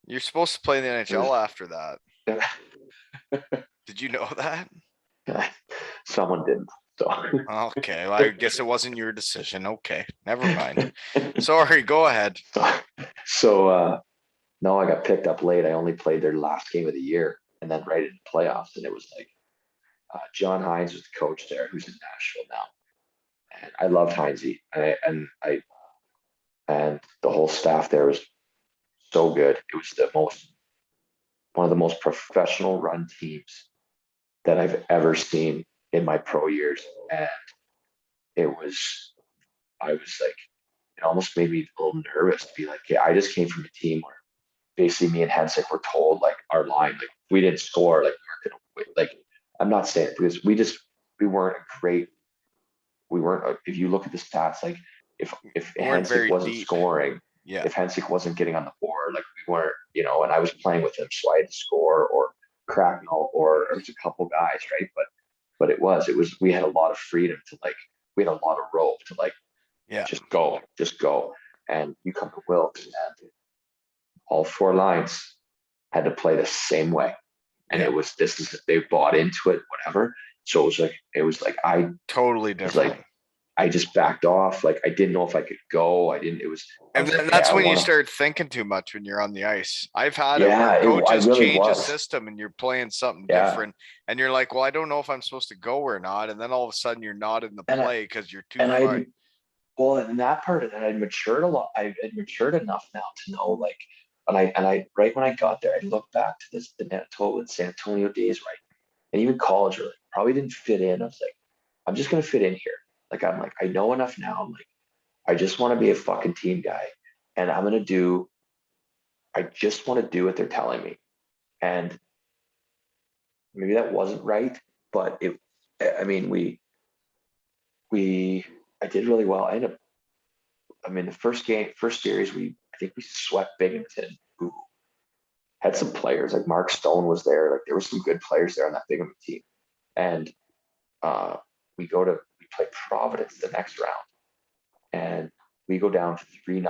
A: You're supposed to play in the
B: It was
A: NHL after that. Did you know that?
B: someone didn't. So
A: Okay, well, I guess it wasn't your decision. Okay, never mind. Sorry, go ahead.
B: so no, I got picked up late. I only played their last game of the year and then right in the playoffs. And it was like John Hines was the coach there, who's in Nashville now. And I loved Heinze. And the whole staff there was so good. It was one of the most professional run teams that I've ever seen in my pro years. And it was, I was like, it almost made me a little nervous to be like, yeah, I just came from a team where basically me and Hensick were told like our line, like we didn't score, like we weren't gonna win. Like I'm not saying it because we weren't a great, we weren't. If you look at the stats, like if
A: You weren't
B: Hensick
A: very
B: wasn't
A: deep.
B: scoring,
A: Yeah.
B: if Hensick wasn't getting on the board, like we weren't, and I was playing with him, so I had to score or Cracknell or it was a couple guys, right? But it was we had a lot of freedom to like we had a lot of rope to like,
A: Yeah.
B: just go. And you come to Wilkes and all 4 lines had to play the same way. And
A: Yeah.
B: they bought into it, whatever. So it was like,
A: Totally
B: was
A: different.
B: like, I just backed off. Like, I didn't know if I could go. I
A: And
B: was like,
A: then
B: hey,
A: that's
B: I
A: when you
B: want to,
A: start thinking too much when you're on the ice. I've had it where
B: yeah, I
A: coaches
B: really
A: change a
B: was.
A: system and you're playing something
B: Yeah.
A: different. And you're like, well, I don't know if I'm supposed to go or not. And then all of a sudden you're not in the
B: And
A: play because you're too
B: and
A: far.
B: well, in that part of it, I'd matured a lot. I had matured enough now to know, like, and I right when I got there, I looked back to the San Antonio days, right, and even college, where, like, probably didn't fit in. I was like, I'm just gonna fit in here. Like, I know enough now. I'm like, I just want to be a fucking team guy, and I just want to do what they're telling me, and maybe that wasn't right, but I mean, I did really well. I mean, the first series, I think we swept Binghamton, who had some players like Mark Stone was there. Like, there were some good players there on that Binghamton team. And uh, we play Providence the next round, and we go down 3-0.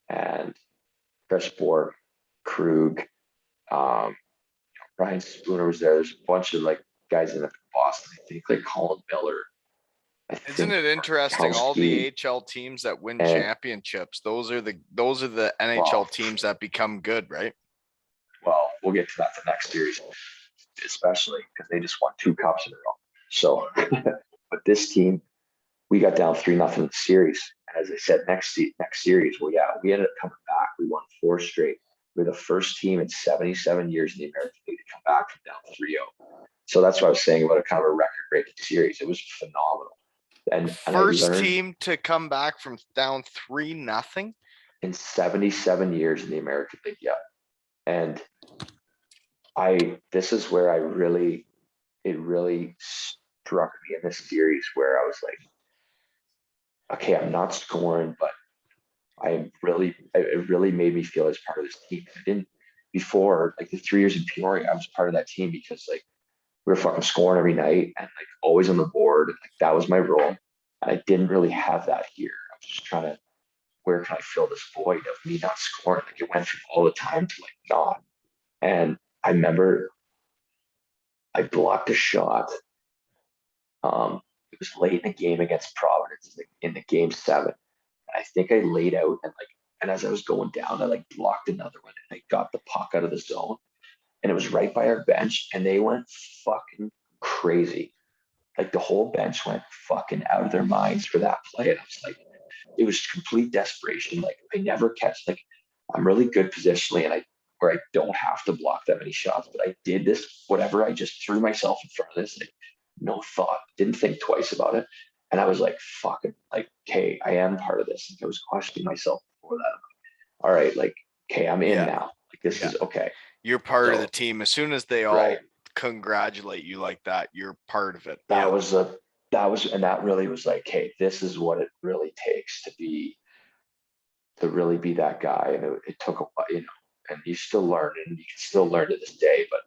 B: And Chris Borg, Krug, um, Ryan Spooner was there. There's a bunch of like guys in Boston. I think like Colin Miller. I
A: Isn't
B: think
A: it interesting? All the
B: Kowski,
A: AHL teams that win
B: and
A: championships, those are the
B: well,
A: NHL teams that become good, right?
B: we'll get to that the next series, especially because they just won 2 cups in a row. So, but this team, we got down 3-0 in the series. And as I said, next series, well, yeah, we ended up coming back. We won 4 straight. We're the first team in 77 years in the American League to come back from down 3-0. So that's what I was saying about a kind of a record-breaking series. It was phenomenal. And I
A: First
B: learned
A: team to come back from down 3-0.
B: in 77 years in the American League, yeah. And this is where it really struck me in this series where I was like, okay, I'm not scoring, but it really made me feel as part of this team. I didn't before, like the 3 years in Peoria, I was part of that team because like we were fucking scoring every night and like always on the board. Like that was my role. And I didn't really have that here. I was just trying to, where can I fill this void of me not scoring? Like it went from all the time to like not. And I remember I blocked a shot. It was late in the game against Providence in the game 7. I think I laid out and as I was going down, I like blocked another one and I got the puck out of the zone and it was right by our bench and they went fucking crazy. Like the whole bench went fucking out of their minds for that play. And I was like, it was complete desperation. Like I never catch, like I'm really good positionally where I don't have to block that many shots, but I did this, whatever. I just threw myself in front of this, like no thought, didn't think twice about it. And I was like, fucking, like, okay, I am part of this. Like, I was questioning myself before that. All right, like, okay, I'm in
A: Yeah.
B: now. Like, this
A: Yeah.
B: is okay.
A: You're part of the
B: So,
A: team. As soon as they all
B: right.
A: congratulate you like that, you're part of it.
B: That
A: Yeah.
B: was and that really was like, hey, this is what it really takes to really be that guy. And it took a while, and you still learn and you can still learn to this day. But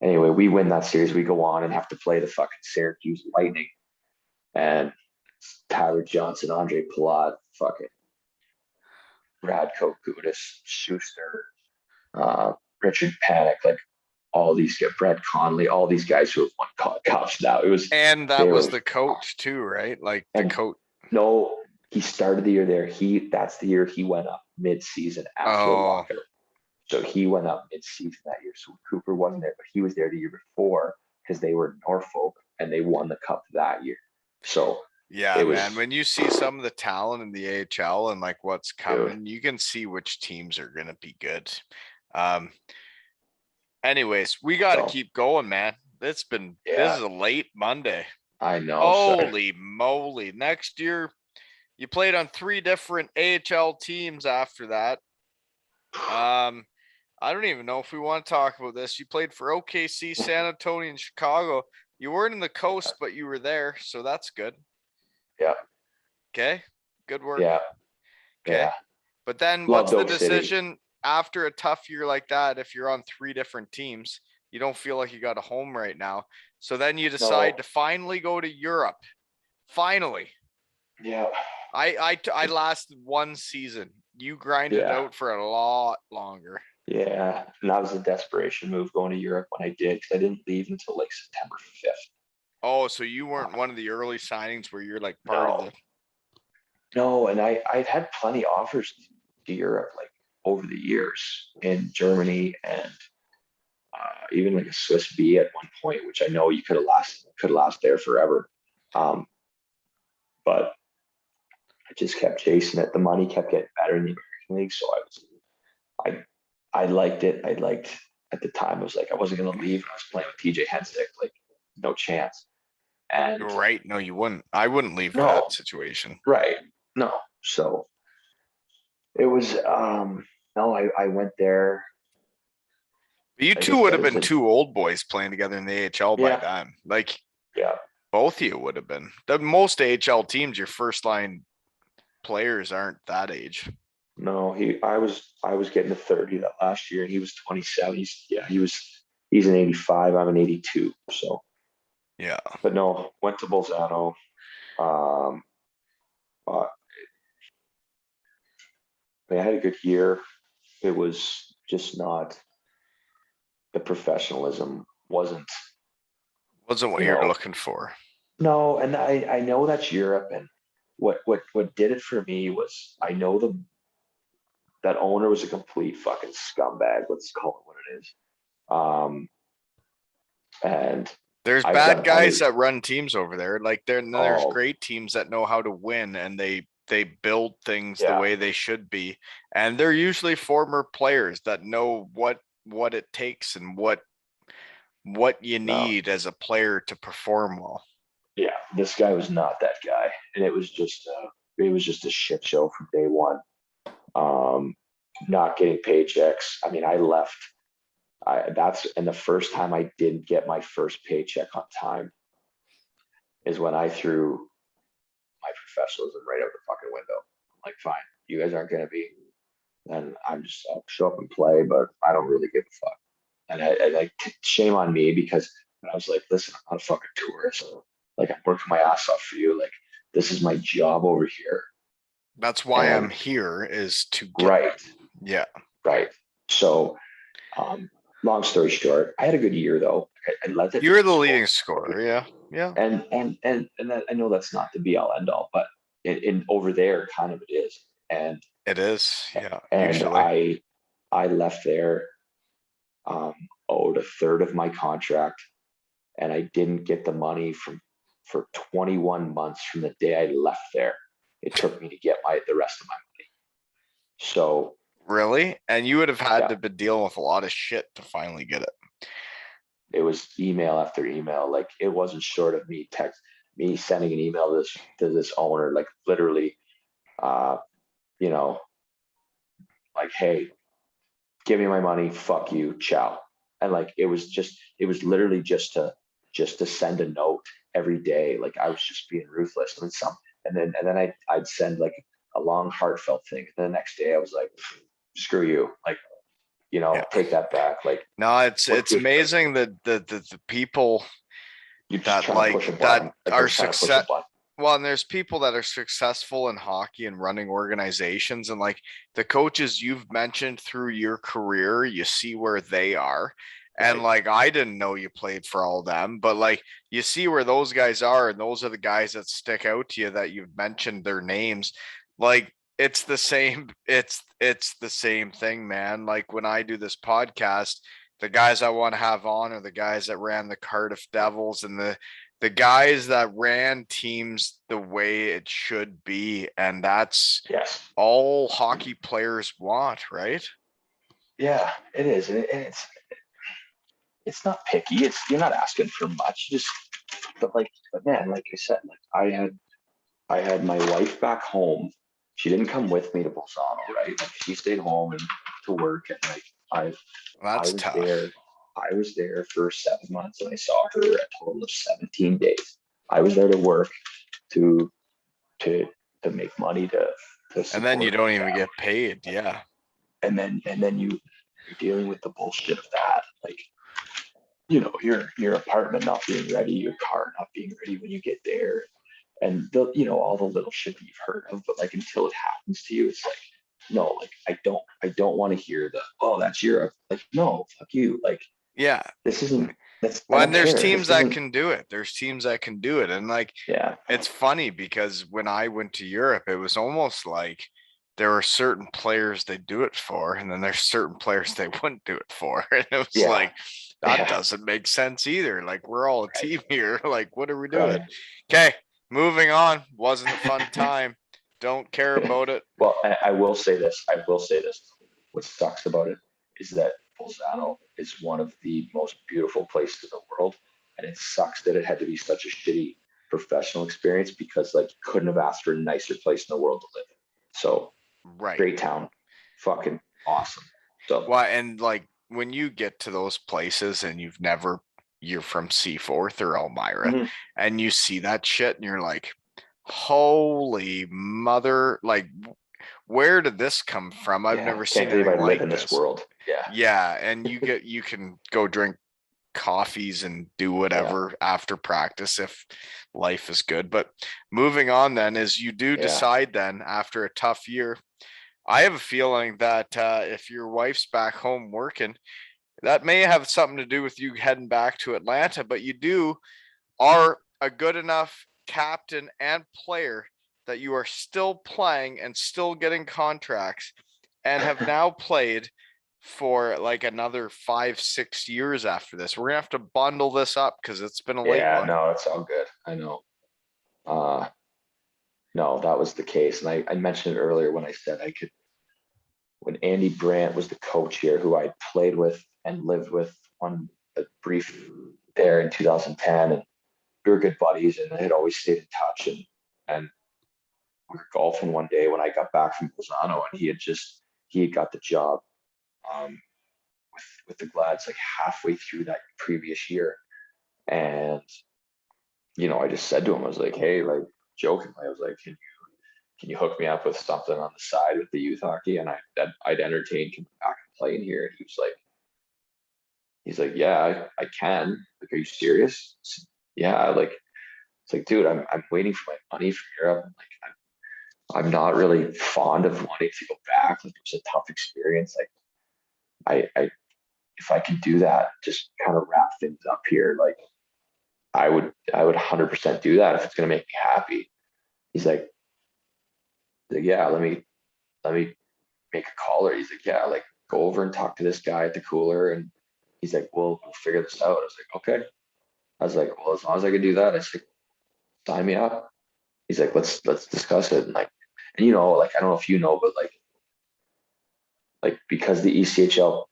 B: anyway, we win that series. We go on and have to play the fucking Syracuse Lightning. And Tyler Johnson, Andre Palat, fucking Radko Gudas, Schuster, Richard Panik, like all these guys, Brett Conley, all these guys who have won cups now.
A: And that was the coach too, right? Like the coach.
B: No, he started the year there. That's the year he went up mid-season after the lockout. So he went up mid-season that year. So Cooper wasn't there, but he was there the year before because they were Norfolk and they won the cup that year. So
A: yeah, man, when you see some of the talent in the AHL and like what's coming, you can see which teams are going to be good. Anyways, we got to keep going, man. This is a late Monday.
B: I know.
A: Holy moly. Next year, you played on 3 different AHL teams after that. I don't even know if we want to talk about this. You played for OKC, San Antonio, and Chicago. You weren't in the coast, but you were there, so that's good.
B: Yeah.
A: Okay. Good work.
B: Yeah.
A: Okay. Yeah. But then what's the decision after a tough year like that? If you're on 3 different teams, you don't feel like you got a home right now. So then you decide to finally go to Europe. Finally.
B: Yeah.
A: I lasted one season. You grinded out for a lot longer.
B: Yeah. And that was a desperation move going to Europe when I did, because I didn't leave until like September 5th.
A: Oh, so you weren't one of the early signings where you're like part of the.
B: No, and I'd had plenty offers to Europe like over the years in Germany and even like a Swiss B at one point, which I know you could last there forever. But I just kept chasing it. The money kept getting better in the American League, so I liked it. I liked at the time. I was like, I wasn't gonna leave. I was playing with TJ Hensick, like no chance. And
A: Right? No, you wouldn't. I wouldn't leave
B: no,
A: that situation.
B: right? No. So it was no. I went there.
A: But you
B: Like
A: two
B: I
A: would
B: said,
A: have
B: it was
A: been two old boys playing together in the AHL by then. Like
B: yeah.
A: both of you would have been. The most AHL teams, your first line players aren't that age.
B: No, I was getting to 30 that last year, and he was 27. He's an 85. I'm an 82. So
A: Yeah.
B: but no, went to Bolzano. But I had a good year. It was just not the professionalism wasn't,
A: Wasn't what you're looking for.
B: No, and I know that's Europe, and what did it for me was I know that owner was a complete fucking scumbag. Let's call it what it is. And
A: there's bad guys that run teams over there. Like there's great teams that know how to win, and they build things the way they should be. And they're usually former players that know what it takes and what you need as a player to perform well.
B: Yeah, this guy was not that guy, and it was just a shit show from day one. Not getting paychecks. I mean, I left. And the first time I didn't get my first paycheck on time is when I threw my professionalism right out the fucking window. Like, fine, you guys aren't gonna be, and I'll show up and play, but I don't really give a fuck. And I shame on me, because I was like, listen, I'm not a fucking tourist. Like, I'm working my ass off for you. Like, this is my job over here.
A: That's why I'm here, is to get
B: right.
A: Yeah.
B: Right. So, long story short, I had a good year though. I led it.
A: You were the leading scorer, yeah. Yeah.
B: And I know that's not the be all end all, but in over there, kind of it is. And
A: it is, yeah.
B: And
A: usually.
B: I left there, owed a third of my contract, and I didn't get the money for 21 months from the day I left there. It took me to get the rest of my money. So
A: really? And you would have had to be dealing with a lot of shit to finally get it.
B: It was email after email. Like, it wasn't short of me sending an email to this owner, like literally, like, hey, give me my money, fuck you, ciao. And like, it was literally just to send a note every day. Like, I was just being ruthless. And then I'd send like a long heartfelt thing. And the next day I was like, screw you. Like, take that back. Like,
A: no, it's amazing that the people that are successful. Well, and there's people that are successful in hockey and running organizations, and like the coaches you've mentioned through your career, you see where they are. And like, I didn't know you played for all them, but like, you see where those guys are, and those are the guys that stick out to you that you've mentioned their names. Like, it's the same thing, man. Like, when I do this podcast, the guys I want to have on are the guys that ran the Cardiff Devils and the guys that ran teams the way it should be. And that's all hockey players want, right?
B: Yeah, it is. And it's not picky. You're not asking for much. But man, like I said, like I had my wife back home. She didn't come with me to Bolzano, right? Like, she stayed home and to work, and like I was tough. I was there for 7 months, and I saw her a total of 17 days. I was there to work, to make money to
A: and then you don't even get paid. Yeah.
B: And then you're dealing with the bullshit of that. Like, your apartment not being ready, your car not being ready when you get there. and all the little shit that you've heard of, but like until it happens to you, it's like, no, like I don't want to hear the, oh, that's Europe. Like, no, fuck you. Like,
A: Yeah.
B: this isn't, I
A: Well,
B: don't
A: and there's
B: care.
A: teams
B: This
A: that
B: isn't,
A: can do it. There's teams that can do it. And like,
B: yeah,
A: it's funny because when I went to Europe, it was almost like there were certain players they do it for, and then there's certain players they wouldn't do it for. And it was
B: yeah,
A: like, that
B: yeah,
A: doesn't make sense either. Like, we're all a
B: right,
A: team here. Like, what are we doing?
B: right.
A: Okay, moving on. Wasn't a fun time. Don't care about it.
B: Well, I will say this. I will say this. What sucks about it is that Bolzano is one of the most beautiful places in the world, and it sucks that it had to be such a shitty professional experience because like you couldn't have asked for a nicer place in the world to live. So
A: Right.
B: great town, fucking awesome. So
A: Well, and like when you get to those places and you're from Seaforth or Elmira
B: mhm.
A: and you see that shit and you're like, holy mother, like where did this come from? I've
B: Yeah,
A: never
B: can't
A: seen
B: believe I
A: anything
B: live
A: like
B: in this
A: this.
B: world. Yeah,
A: Yeah, and you can go drink coffees and do
B: yeah,
A: whatever after practice if life is good. But moving on then is you do
B: yeah.
A: decide then after a tough year. I have a feeling that if your wife's back home working, that may have something to do with you heading back to Atlanta, but you are a good enough captain and player that you are still playing and still getting contracts and have now played for like another 5, 6 years after this. We're gonna have to bundle this up because it's been a late
B: Yeah,
A: one.
B: no, it's all good. I know. Uh, no, that was the case. And I mentioned it earlier when I said I could, when Andy Brandt was the coach here, who I played with and lived with on a brief there in 2010. And we were good buddies and I had always stayed in touch. And we were golfing one day when I got back from Bolzano and he had got the job um, with the Glads like halfway through that previous year. And, I just said to him, I was like, hey, like jokingly, I was like, can you hook me up with something on the side with the youth hockey? And I'd entertain coming back and playing here. And he's like, yeah, I can. Like, are you serious? Said, yeah, like it's like, dude, I'm waiting for my money from Europe. Like, I'm not really fond of wanting to go back. Like, it was a tough experience. Like, I if I can do that, just kind of wrap things up here. Like, I would 100% do that if it's gonna make me happy. He's like, yeah, let me make a call. Or he's like, yeah, like go over and talk to this guy at the cooler. And he's like, we'll figure this out. I was like, okay. I was like, well, as long as I can do that, I said, sign me up. He's like, let's discuss it. And like, and like I don't know if you know, but like because the ECHL,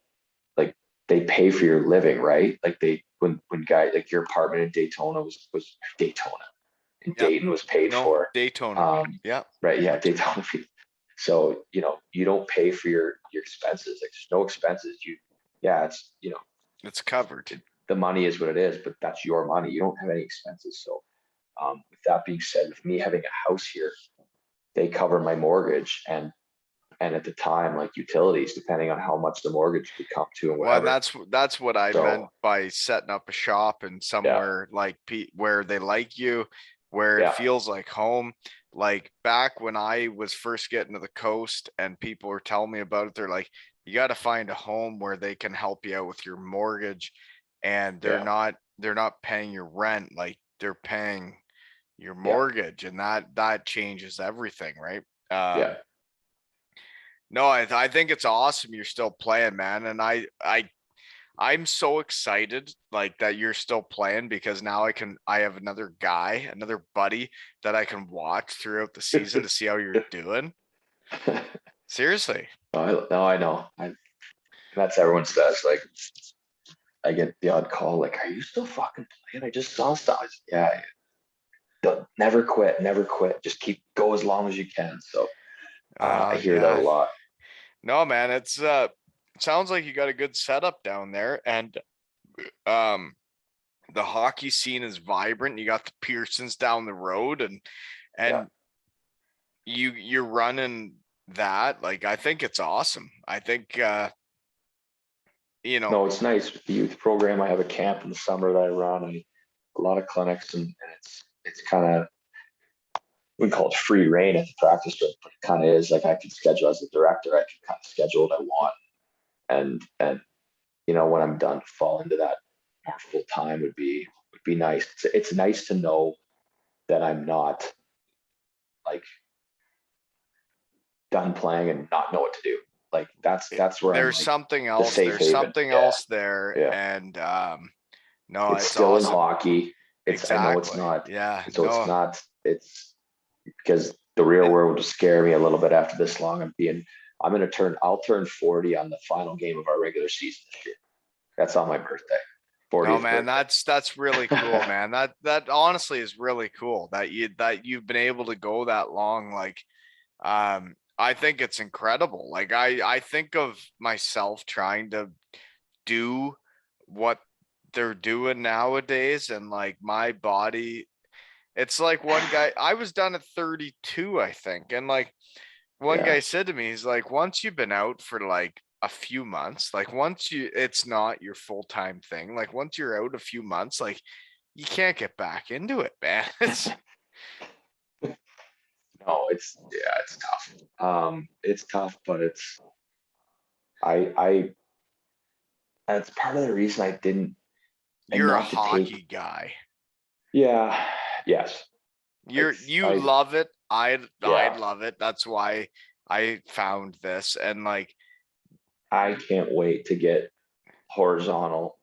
B: like they pay for your living, right? Like when guy like your apartment in Daytona was Daytona in
A: Yep.
B: Dayton was paid
A: No,
B: for.
A: Daytona. Yep.
B: Right, yeah, Daytona. So you don't pay for your expenses. Like there's no expenses. Yeah, it's
A: It's covered.
B: the money is what it is, but that's your money. You don't have any expenses. So with that being said, with me having a house here, they cover my mortgage and at the time like utilities, depending on how much the mortgage could come to and
A: Well, and
B: whatever.
A: that's what I meant
B: So
A: by setting up a shop and
B: yeah,
A: somewhere like where they like you, where it
B: yeah,
A: feels like home. Like back when I was first getting to the coast and people were telling me about it, they're like, you got to find a home where they can help you out with your mortgage, and
B: yeah,
A: they're not paying your rent, like they're paying your
B: yeah,
A: mortgage, and that changes everything, right?
B: yeah.
A: No, I think it's awesome you're still playing, man, and I'm so excited like that you're still playing because now I have another guy, another buddy that I can watch throughout the season to see how you're doing. Seriously.
B: No, I know. That's everyone says. Like I get the odd call, like, "Are you still fucking playing? I just saw stuff." Yeah, don't, never quit, never quit. Just keep go as long as you can. So I hear that a
A: Yeah.
B: lot.
A: No, man, it sounds like you got a good setup down there, and um the hockey scene is vibrant. You got the Pearsons down the road, and
B: Yeah.
A: and you're running that. Like I think it's awesome. I think you know,
B: No, it's nice with the youth program. I have a camp in the summer that I run. A lot of clinics, and it's kind of we call it free reign at the practice room, but it kind of is like I can schedule as a director. I can kind of schedule what I want, and when I'm done, fall into that more full time would be nice. It's nice to know that I'm not like done playing and not know what to do. Like that's where I'm
A: There's
B: like
A: something
B: the
A: else.
B: safe
A: There's
B: haven.
A: something
B: Yeah,
A: else there.
B: yeah.
A: And no,
B: It's
A: it's
B: still in
A: awesome.
B: hockey. I know it's
A: Exactly.
B: not.
A: Yeah.
B: So it's
A: No,
B: not. It's because the real
A: it,
B: world will scare me a little bit after this long. I'll turn 40 on the final game of our regular season this year. That's on my birthday.
A: no,
B: 40th
A: man,
B: birthday.
A: that's really cool, man. That honestly is really cool that you've been able to go that long. Like, I think it's incredible. Like I think of myself trying to do what they're doing nowadays, and like my body, it's like one guy, I was done at 32, I think. And like one
B: Yeah.
A: guy said to me, he's like, once you've been out for like a few months, like it's not your full-time thing. Like once you're out a few months, like you can't get back into it, man. It's
B: No, it's tough. It's tough, but I that's part of the reason I didn't, and
A: you're a
B: not to take.
A: hockey guy.
B: Yeah, yes,
A: You
B: I
A: love it. I
B: yeah,
A: love it. That's why I found this. And like,
B: I can't wait to get horizontal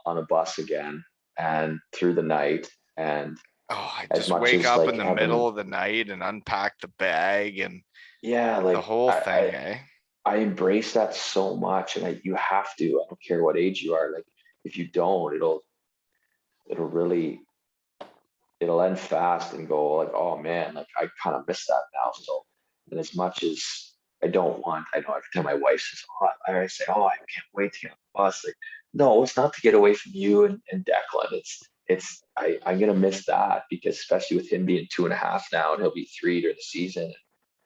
B: on a bus again and through the night. And
A: oh, I
B: as
A: just
B: much
A: wake
B: as
A: up
B: like
A: in the
B: having,
A: middle of the night and unpack the bag and
B: yeah,
A: the
B: like
A: whole thing, eh?
B: I embrace that so much, and you have to. I don't care what age you are. Like if you don't, it'll really it'll end fast and go like, oh man, like I kind of miss that now. So, and as much as I know every time my wife says, oh, I say, oh, I can't wait to get on the bus. Like, no, it's not to get away from you and Declan. I'm gonna miss that, because especially with him being 2.5 now, and he'll be 3 during the season,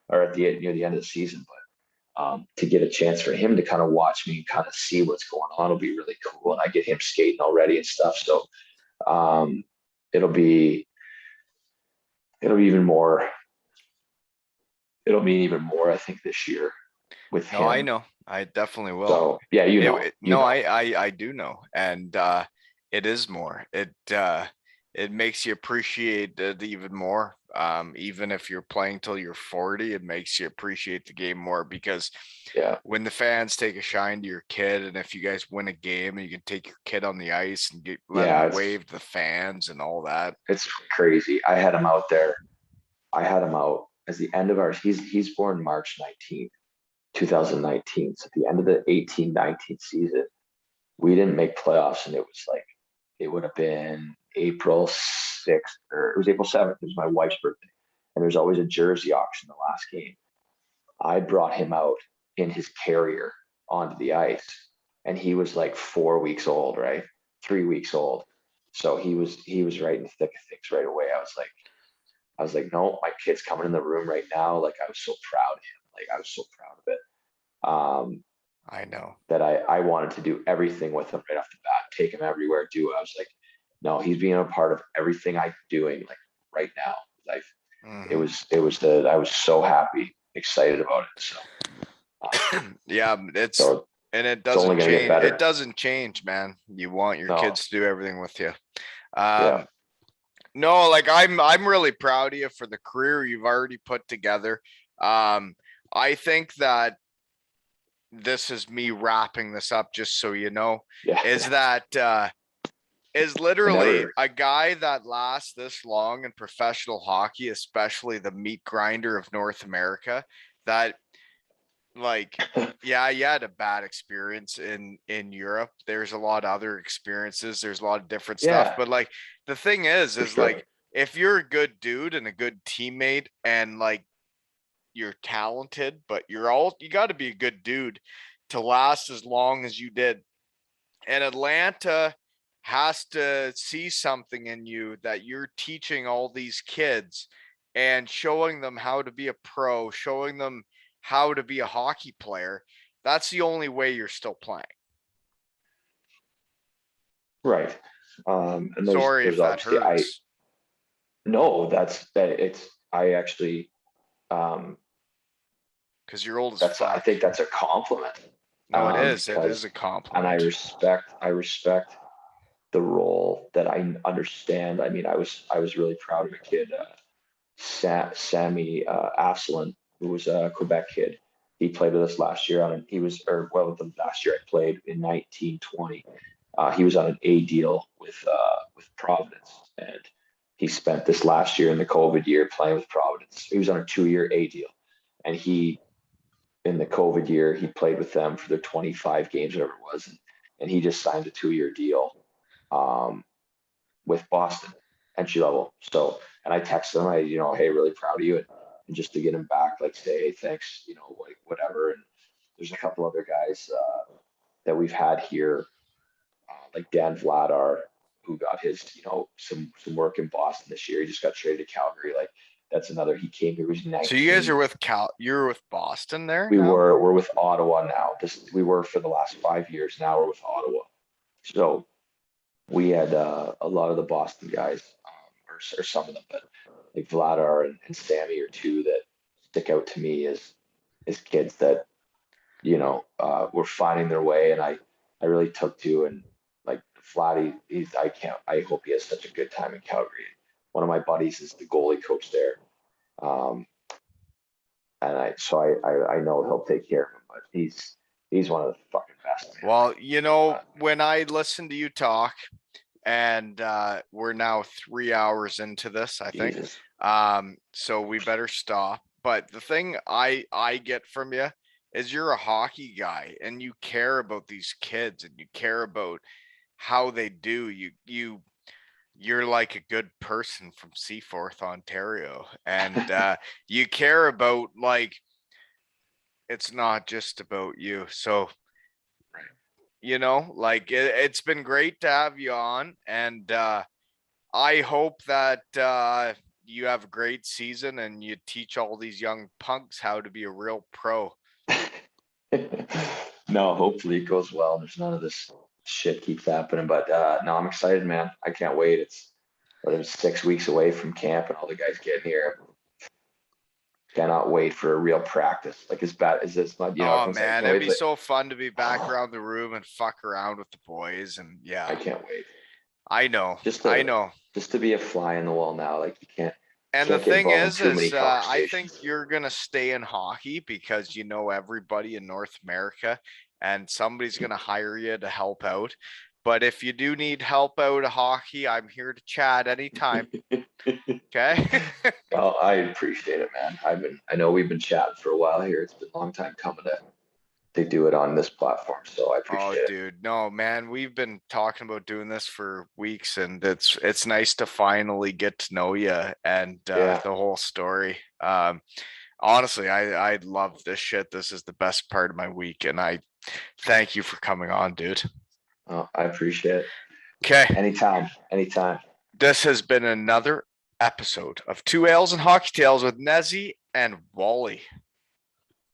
B: or near the end of the season. But to get a chance for him to kind of watch me and kind of see what's going on will be really cool. And I get him skating already and stuff. So um, it'll be it'll be even more it'll mean even more, I think, this year with
A: No, I
B: him.
A: know. I definitely will.
B: So yeah,
A: No, I do know. And it is more. It makes you appreciate it even more. Even if you're playing till you're 40, it makes you appreciate the game more, because
B: yeah,
A: when the fans take a shine to your kid, and if you guys win a game and you can take your kid on the ice and let
B: yeah,
A: him wave to the fans and all that.
B: it's crazy. I had him out there. I had him out as the end of he's born March 19th, 2019. So at the end of the 18-19 season, we didn't make playoffs, and it was like it would have been April 6th, or it was April 7th. It was my wife's birthday, and there's always a jersey auction the last game. I brought him out in his carrier onto the ice, and he was like 4 weeks old, right? 3 weeks old. So he was right in the thick of things right away. I was like, no, my kid's coming in the room right now. Like I was so proud of him. Like I was so proud of it.
A: I know.
B: That I wanted to do everything with him right off the bat, take him everywhere, I was like, no, he's being a part of everything I'm doing like right now. Like
A: Hmm.
B: I was so happy, excited about it. So
A: Yeah,
B: so
A: and it
B: it's only
A: doesn't
B: gonna get
A: change. It
B: better.
A: doesn't change, man. You want your
B: No,
A: kids to do everything with you.
B: yeah,
A: Um, no, like I'm really proud of you for the career you've already put together. I think that this is me wrapping this up, just so you know,
B: yeah,
A: is that is literally
B: whenever,
A: a guy that lasts this long in professional hockey, especially the meat grinder of North America, that like, yeah, you had a bad experience in Europe. There's a lot of other experiences. There's a lot of different stuff.
B: yeah,
A: But like the thing
B: for
A: is like
B: sure.
A: if you're a good dude and a good teammate, and like you're talented, but you got to be a good dude to last as long as you did. And Atlanta has to see something in you that you're teaching all these kids and showing them how to be a pro, showing them how to be a hockey player. That's the only way you're still playing.
B: Right. And there's
A: Sorry
B: there's
A: if that
B: obviously I
A: hurts.
B: no, that's that it's I actually,
A: Because you're old as
B: I
A: fuck.
B: think that's a compliment.
A: No, it is. It
B: Because,
A: is a
B: and I
A: compliment.
B: respect the role that I understand. I mean, I was really proud of a kid, Sammy Asselin, who was a Quebec kid. He played with us last year the last year I played in 1920. He was on an A deal with Providence, and he spent this last year in the COVID year playing with Providence. He was on a 2-year A deal, and in the COVID year he played with them for their 25 games, whatever it was, and he just signed a 2-year deal um, with Boston entry level. So, and I texted him, hey, really proud of you, and just to get him back, like say, hey, thanks, like whatever. And there's a couple other guys that we've had here, like Dan Vladar, who got his, some work in Boston this year. He just got traded to Calgary. Like that's another. He came here. He was 19.
A: So you guys are with You're with Boston there
B: We
A: now?
B: we're with Ottawa now. We were for the last 5 years. Now we're with Ottawa. So we had a lot of the Boston guys, or some of them, but like Vladar and Sammy are two that stick out to me as kids that were finding their way, and I really took to. And like Vladdy, I hope he has such a good time in Calgary. One of my buddies is the goalie coach there, um, and I know he'll take care of him. But he's one of the fucking best, man.
A: Well, when I listen to you talk, and we're now 3 hours into this, I think.
B: Jesus.
A: So we better stop. But the thing I get from you is you're a hockey guy, and you care about these kids, and you care about how they do. You're like a good person from Seaforth, Ontario, and you care about, like, it's not just about you. So like it's been great to have you on, and I hope that you have a great season and you teach all these young punks how to be a real pro.
B: No, hopefully it goes well. There's none of this shit keeps happening, but no, I'm excited, man. I can't wait. It's 6 weeks away from camp and all the guys getting here. Cannot wait for a real practice. Like as bad as this,
A: Oh man, it'd be
B: like,
A: so fun to be back around the room and fuck around with the boys, and yeah,
B: I can't wait.
A: I know.
B: I know. Just to be a fly in the wall now, like you can't.
A: And the thing is I think
B: conversations.
A: you're gonna stay in hockey because you know everybody in North America, and somebody's gonna hire you to help out. But if you do need help out of hockey, I'm here to chat anytime. Okay.
B: Well, I appreciate it, man. I know we've been chatting for a while here. It's been a long time coming to do it on this platform, so I
A: Oh,
B: appreciate it.
A: dude, no, man, we've been talking about doing this for weeks, and it's nice to finally get to know you and
B: Yeah.
A: the whole story. Honestly, I love this shit. This is the best part of my week, and I thank you for coming on, dude.
B: Oh, I appreciate it.
A: Okay.
B: Anytime.
A: This has been another episode of Two Ales and Hockey Tales with Nezzy and Wally.